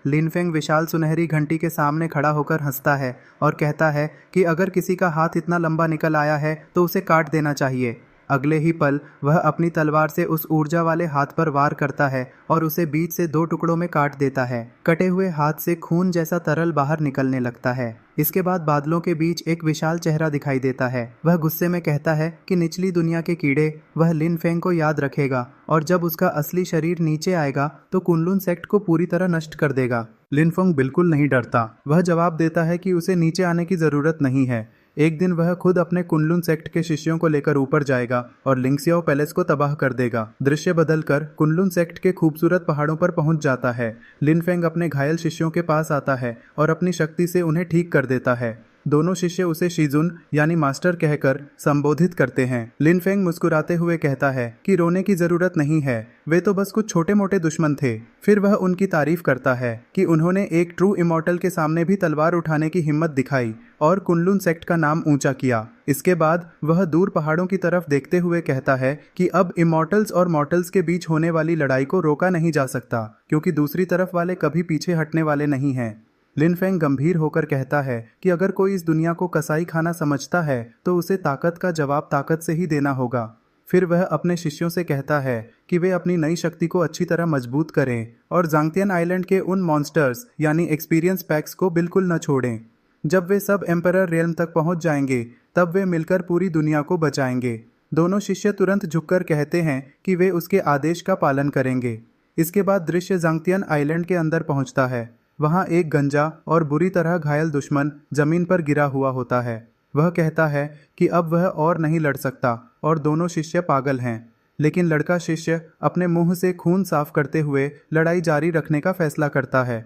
लिनफेंग विशाल सुनहरी घंटी के सामने खड़ा होकर हंसता है और कहता है कि अगर किसी का हाथ इतना लंबा निकल आया है तो उसे काट देना चाहिए। अगले ही पल वह अपनी तलवार से उस ऊर्जा वाले हाथ पर वार करता है और उसे बीच से 2 टुकड़ों में काट देता है। कटे हुए हाथ से खून जैसा तरल बाहर निकलने लगता है। इसके बाद बादलों के बीच एक विशाल चेहरा दिखाई देता है। वह गुस्से में कहता है कि निचली दुनिया के कीड़े वह लिनफेंग को याद रखेगा और जब उसका असली शरीर नीचे आएगा तो कुनलुन सेक्ट को पूरी तरह नष्ट कर देगा। लिनफेंग बिल्कुल नहीं डरता। वह जवाब देता है कि उसे नीचे आने की जरूरत नहीं है। एक दिन वह खुद अपने कुनलुन सेक्ट के शिष्यों को लेकर ऊपर जाएगा और लिंक्सियाओ पैलेस को तबाह कर देगा। दृश्य बदलकर कुनलुन सेक्ट के खूबसूरत पहाड़ों पर पहुंच जाता है। लिनफेंग अपने घायल शिष्यों के पास आता है और अपनी शक्ति से उन्हें ठीक कर देता है। दोनों शिष्य उसे शिजुन यानी मास्टर कहकर संबोधित करते हैं। लिनफेंग मुस्कुराते हुए कहता है कि रोने की जरूरत नहीं है, वे तो बस कुछ छोटे मोटे दुश्मन थे। फिर वह उनकी तारीफ करता है कि उन्होंने एक ट्रू इमॉर्टल के सामने भी तलवार उठाने की हिम्मत दिखाई और कुनलुन सेक्ट का नाम ऊंचा किया। इसके बाद वह दूर पहाड़ों की तरफ देखते हुए कहता है कि अब इमॉर्टल्स और मॉर्टल्स के बीच होने वाली लड़ाई को रोका नहीं जा सकता, क्योंकि दूसरी तरफ वाले कभी पीछे हटने वाले नहीं हैं। लिनफेंग गंभीर होकर कहता है कि अगर कोई इस दुनिया को कसाई खाना समझता है तो उसे ताकत का जवाब ताकत से ही देना होगा। फिर वह अपने शिष्यों से कहता है कि वे अपनी नई शक्ति को अच्छी तरह मजबूत करें और जांगतियन आइलैंड के उन मॉन्स्टर्स यानी एक्सपीरियंस पैक्स को बिल्कुल न छोड़ें। जब वे सब एम्परर रियल्म तक पहुंच जाएंगे तब वे मिलकर पूरी दुनिया को बचाएंगे। दोनों शिष्य तुरंत झुककर कहते हैं कि वे उसके आदेश का पालन करेंगे। इसके बाद दृश्य जांगतियन आइलैंड के अंदर पहुंचता है। वहां एक गंजा और बुरी तरह घायल दुश्मन जमीन पर गिरा हुआ होता है। वह कहता है कि अब वह और नहीं लड़ सकता और दोनों शिष्य पागल हैं। लेकिन लड़का शिष्य अपने मुंह से खून साफ करते हुए लड़ाई जारी रखने का फैसला करता है।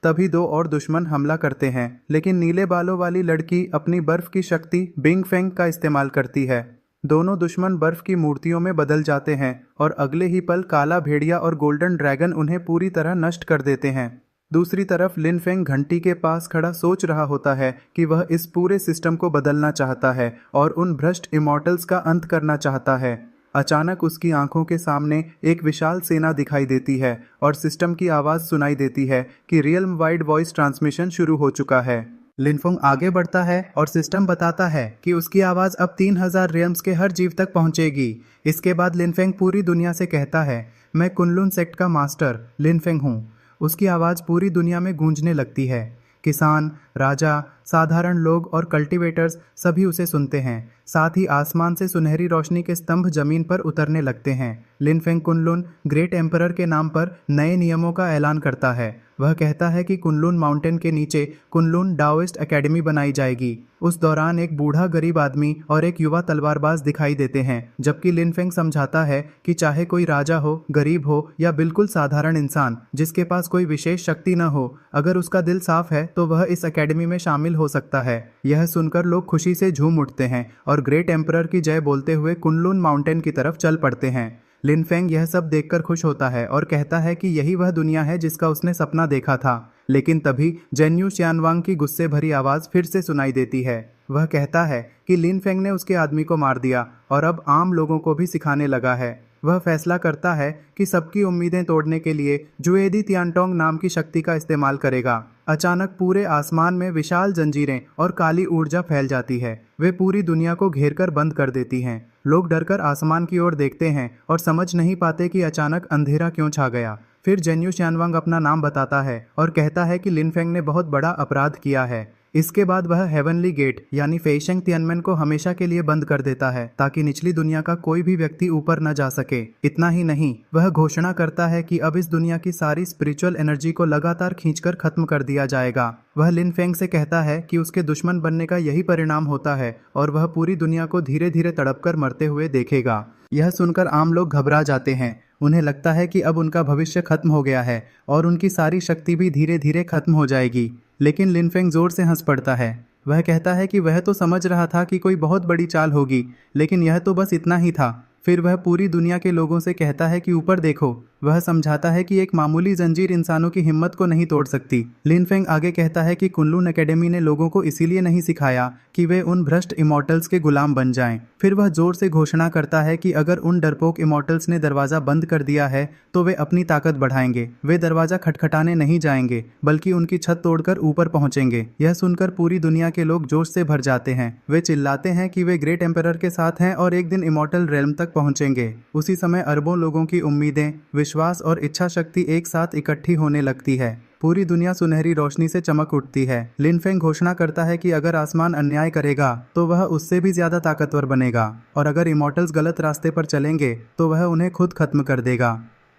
तभी 2 और दुश्मन हमला करते हैं, लेकिन नीले बालों वाली लड़की अपनी बर्फ की शक्ति बिंग फेंग का इस्तेमाल करती है। दोनों दुश्मन बर्फ की मूर्तियों में बदल जाते हैं और अगले ही पल काला भेड़िया और गोल्डन ड्रैगन उन्हें पूरी तरह नष्ट कर देते हैं। दूसरी तरफ लिनफेंग घंटी के पास खड़ा सोच रहा होता है कि वह इस पूरे सिस्टम को बदलना चाहता है और उन भ्रष्ट इमॉर्टल्स का अंत करना चाहता है। अचानक उसकी आंखों के सामने एक विशाल सेना दिखाई देती है और सिस्टम की आवाज़ सुनाई देती है कि रियल्म वाइड वॉइस ट्रांसमिशन शुरू हो चुका है। लिनफेंग आगे बढ़ता है और सिस्टम बताता है कि उसकी आवाज़ अब 3000 रियल्म्स के हर जीव तक पहुंचेगी। इसके बाद लिनफेंग पूरी दुनिया से कहता है, मैं कुनलुन सेक्ट का मास्टर लिनफेंग हूँ। उसकी आवाज़ पूरी दुनिया में गूंजने लगती है। किसान, राजा, साधारण लोग और कल्टीवेटर्स सभी उसे सुनते हैं। साथ ही आसमान से सुनहरी रोशनी के स्तंभ जमीन पर उतरने लगते हैं। लिनफेंग कुनलुन ग्रेट एम्परर के नाम पर नए नियमों का ऐलान करता है। वह कहता है कि कुनलुन माउंटेन के नीचे कुनलुन डाओइस्ट एकेडमी बनाई जाएगी। उस दौरान एक बूढ़ा गरीब आदमी और एक युवा तलवारबाज दिखाई देते हैं, जबकि लिनफेंग समझाता है कि चाहे कोई राजा हो, गरीब हो या बिल्कुल साधारण इंसान जिसके पास कोई विशेष शक्ति न हो, अगर उसका दिल साफ है तो वह इस एकेडमी में शामिल हो सकता है। यह सुनकर लोग खुशी से झूम उठते हैं और ग्रेट एम्परर की जय बोलते हुए कुनलुन माउंटेन की तरफ चल पड़ते हैं। लिनफेंग यह सब देखकर खुश होता है और कहता है कि यही वह दुनिया है जिसका उसने सपना देखा था। लेकिन तभी जेन्यू शियानवांग की गुस्से भरी आवाज़ फिर से सुनाई देती है। वह कहता है कि लिनफेंग ने उसके आदमी को मार दिया और अब आम लोगों को भी सिखाने लगा है। वह फैसला करता है कि सबकी उम्मीदें तोड़ने के लिए जुएदी तियानटोंग नाम की शक्ति का इस्तेमाल करेगा। अचानक पूरे आसमान में विशाल जंजीरें और काली ऊर्जा फैल जाती है। वे पूरी दुनिया को घेरकर बंद कर देती हैं। लोग डरकर आसमान की ओर देखते हैं और समझ नहीं पाते कि अचानक अंधेरा क्यों छा गया। फिर जेन्यू शियानवांग अपना नाम बताता है और कहता है कि लिनफेंग ने बहुत बड़ा अपराध किया है। इसके बाद वह हेवनली गेट यानी फेइशेंग तियानमेन को हमेशा के लिए बंद कर देता है ताकि निचली दुनिया का कोई भी व्यक्ति ऊपर न जा सके। इतना ही नहीं, वह घोषणा करता है कि अब इस दुनिया की सारी स्पिरिचुअल एनर्जी को लगातार खींचकर खत्म कर दिया जाएगा। वह लिनफेंग से कहता है कि उसके दुश्मन बनने का यही परिणाम होता है और वह पूरी दुनिया को धीरे धीरे तड़पकर मरते हुए देखेगा। यह सुनकर आम लोग घबरा जाते हैं। उन्हें लगता है कि अब उनका भविष्य खत्म हो गया है और उनकी सारी शक्ति भी धीरे धीरे खत्म हो जाएगी। लेकिन लिनफेंग जोर से हंस पड़ता है। वह कहता है कि वह तो समझ रहा था कि कोई बहुत बड़ी चाल होगी, लेकिन यह तो बस इतना ही था। फिर वह पूरी दुनिया के लोगों से कहता है कि ऊपर देखो, वह समझाता है कि एक मामूली जंजीर इंसानों की हिम्मत को नहीं तोड़ सकती। लिन फेंग आगे कहता है कि कुनलुन एकेडमी ने लोगों को इसीलिए नहीं सिखाया कि वे उन भ्रष्ट इमॉर्टल्स के गुलाम बन जाएं। फिर वह जोर से घोषणा करता है कि अगर उन डरपोक इमॉर्टल्स ने दरवाजा बंद कर दिया है तो वे अपनी ताकत बढ़ाएंगे। वे दरवाजा खटखटाने नहीं जाएंगे बल्कि उनकी छत तोड़कर ऊपर पहुंचेंगे। यह सुनकर पूरी दुनिया के लोग जोश से भर जाते हैं। वे चिल्लाते हैं कि वे ग्रेट एम्परर के साथ हैं और एक दिन इमॉर्टल रेल्म तक पहुंचेंगे। उसी समय अरबों लोगों की उम्मीदें, विश्वास और इच्छा शक्ति एक साथ इकट्ठी होने लगती है। पूरी दुनिया सुनहरी रोशनी से चमक उठती है। लिन फेंग घोषणा करता है कि अगर आसमान अन्याय करेगा तो वह उससे भी ज्यादा ताकतवर बनेगा और अगर इमॉर्टल्स गलत रास्ते पर चलेंगे तो वह उन्हें खुद खत्म कर देगा।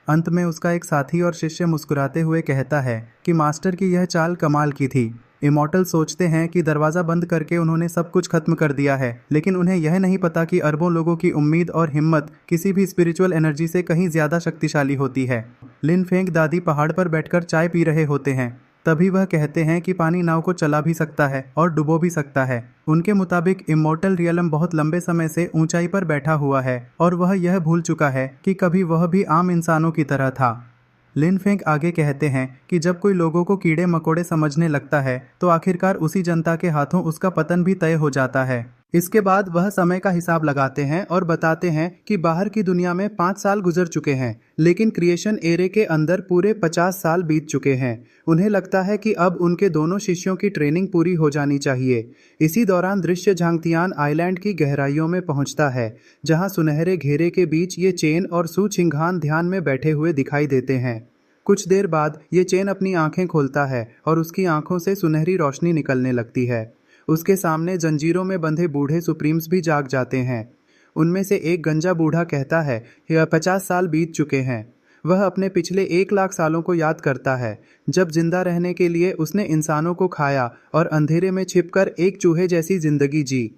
अंत में उसका एक साथी और शिष्य मुस्कुराते हुए कहता है कि मास्टर की यह चाल कमाल की थी। इमॉर्टल सोचते हैं कि दरवाज़ा बंद करके उन्होंने सब कुछ खत्म कर दिया है, लेकिन उन्हें यह नहीं पता कि अरबों लोगों की उम्मीद और हिम्मत किसी भी स्पिरिचुअल एनर्जी से कहीं ज़्यादा शक्तिशाली होती है। लिन फेंग दादी पहाड़ पर बैठकर चाय पी रहे होते हैं। तभी वह कहते हैं कि पानी नाव को चला भी सकता है और डुबो भी सकता है। उनके मुताबिक इमॉर्टल रियलम बहुत लंबे समय से ऊंचाई पर बैठा हुआ है और वह यह भूल चुका है कि कभी वह भी आम इंसानों की तरह था। लिन फेंग आगे कहते हैं कि जब कोई लोगों को कीड़े मकोड़े समझने लगता है तो आखिरकार उसी जनता के हाथों उसका पतन भी तय हो जाता है। इसके बाद वह समय का हिसाब लगाते हैं और बताते हैं कि बाहर की दुनिया में 5 साल गुजर चुके हैं, लेकिन क्रिएशन एरे के अंदर पूरे 50 साल बीत चुके हैं। उन्हें लगता है कि अब उनके दोनों शिष्यों की ट्रेनिंग पूरी हो जानी चाहिए। इसी दौरान दृश्य झांगतियान आइलैंड की गहराइयों में पहुंचता है, जहां सुनहरे घेरे के बीच ये चेन और सू छिंगहान ध्यान में बैठे हुए दिखाई देते हैं। कुछ देर बाद ये चेन अपनी आंखें खोलता है और उसकी आंखों से सुनहरी रोशनी निकलने लगती है। उसके सामने जंजीरों में बंधे बूढ़े सुप्रीम्स भी जाग जाते हैं। उनमें से एक गंजा बूढ़ा कहता है, यह 50 साल बीत चुके हैं। वह अपने पिछले 1 लाख सालों को याद करता है, जब जिंदा रहने के लिए उसने इंसानों को खाया और अंधेरे में छिपकर एक चूहे जैसी जिंदगी जी।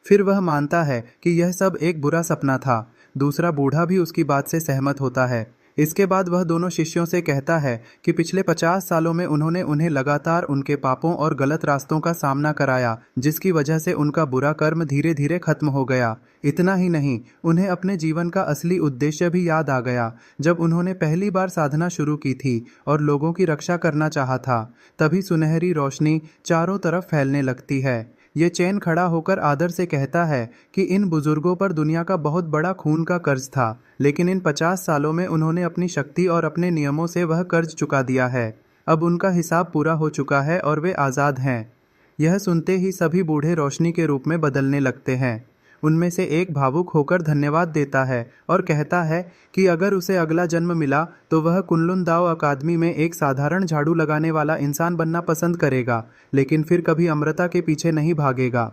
फिर वह मानता है कि यह सब एक बुरा सपना था। दूसरा बूढ़ा भी उसकी बात से सहमत होता है। इसके बाद वह दोनों शिष्यों से कहता है कि पिछले 50 सालों में उन्होंने उन्हें लगातार उनके पापों और गलत रास्तों का सामना कराया, जिसकी वजह से उनका बुरा कर्म धीरे धीरे खत्म हो गया। इतना ही नहीं, उन्हें अपने जीवन का असली उद्देश्य भी याद आ गया। जब उन्होंने पहली बार साधना शुरू की थी और लोगों की रक्षा करना चाहा था, तभी सुनहरी रोशनी चारों तरफ फैलने लगती है। ये चैन खड़ा होकर आदर से कहता है कि इन बुजुर्गों पर दुनिया का बहुत बड़ा खून का कर्ज था, लेकिन इन 50 सालों में उन्होंने अपनी शक्ति और अपने नियमों से वह कर्ज चुका दिया है। अब उनका हिसाब पूरा हो चुका है और वे आज़ाद हैं। यह सुनते ही सभी बूढ़े रोशनी के रूप में बदलने लगते हैं। उनमें से एक भावुक होकर धन्यवाद देता है और कहता है कि अगर उसे अगला जन्म मिला तो वह कुनलुन दाओ अकादमी में एक साधारण झाड़ू लगाने वाला इंसान बनना पसंद करेगा, लेकिन फिर कभी अमृता के पीछे नहीं भागेगा।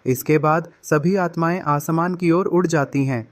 इसके बाद सभी आत्माएं आसमान की ओर उड़ जाती हैं।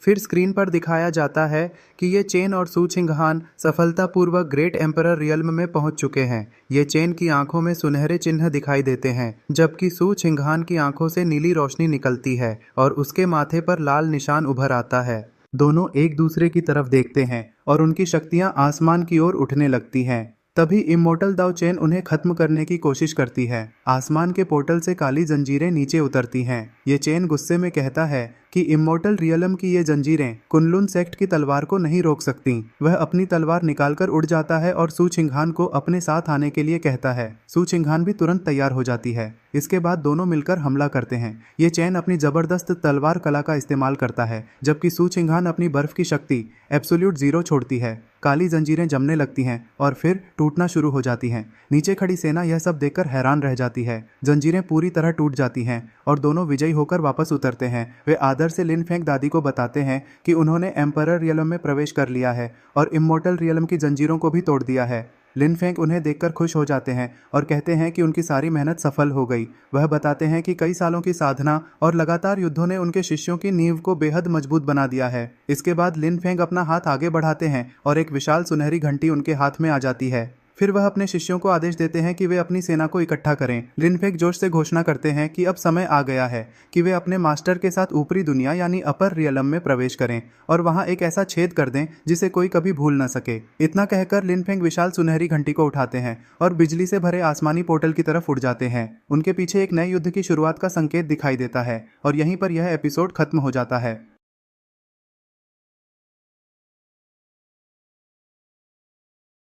फिर स्क्रीन पर दिखाया जाता है कि ये चेन और सू छिंगहान सफलतापूर्वक ग्रेट एम्परर रियल्म में पहुंच चुके हैं। ये चेन की आंखों में सुनहरे चिन्ह दिखाई देते हैं, जबकि सू छिंगहान की आंखों से नीली रोशनी निकलती है और उसके माथे पर लाल निशान उभर आता है। दोनों एक दूसरे की तरफ देखते हैं और उनकी शक्तियां आसमान की ओर उठने लगती हैं। तभी इमोर्टल दाओ चेन उन्हें खत्म करने की कोशिश करती है। आसमान के पोर्टल से काली जंजीरें नीचे उतरती हैं। ये चेन गुस्से में कहता है कि इमोर्टल रियलम की ये जंजीरें कुनलुन सेक्ट की तलवार को नहीं रोक सकती। वह अपनी तलवार निकालकर उड़ जाता है और सू छिंगहान को अपने साथ आने के लिए कहता है। सू छिंगहान भी तुरंत तैयार हो जाती है। इसके बाद दोनों मिलकर हमला करते हैं। ये चेन अपनी जबरदस्त तलवार कला का इस्तेमाल करता है, जबकि सू छिंगहान अपनी बर्फ की शक्ति एब्सोल्यूट जीरो छोड़ती है। काली जंजीरें जमने लगती हैं और फिर टूटना शुरू हो जाती हैं। नीचे खड़ी सेना यह सब देखकर हैरान रह जाती है। जंजीरें पूरी तरह टूट जाती हैं और दोनों विजयी होकर वापस उतरते हैं। वे आदर से लिन फेंग दादी को बताते हैं कि उन्होंने एम्परर रियलम में प्रवेश कर लिया है और इमोर्टल रियलम की जंजीरों को भी तोड़ दिया है। लिन फेंग उन्हें देखकर खुश हो जाते हैं और कहते हैं कि उनकी सारी मेहनत सफल हो गई। वह बताते हैं कि कई सालों की साधना और लगातार युद्धों ने उनके शिष्यों की नींव को बेहद मजबूत बना दिया है। इसके बाद लिन फेंग अपना हाथ आगे बढ़ाते हैं और एक विशाल सुनहरी घंटी उनके हाथ में आ जाती है। फिर वह अपने शिष्यों को आदेश देते हैं कि वे अपनी सेना को इकट्ठा करें। लिन फेंग जोश से घोषणा करते हैं कि अब समय आ गया है कि वे अपने मास्टर के साथ ऊपरी दुनिया यानी अपर रियलम में प्रवेश करें और वहां एक ऐसा छेद कर दें जिसे कोई कभी भूल न सके। इतना कहकर लिन फेंग विशाल सुनहरी घंटी को उठाते हैं और बिजली से भरे आसमानी पोर्टल की तरफ उड़ जाते हैं। उनके पीछे एक नए युद्ध की शुरुआत का संकेत दिखाई देता है और यहीं पर यह एपिसोड खत्म हो जाता है।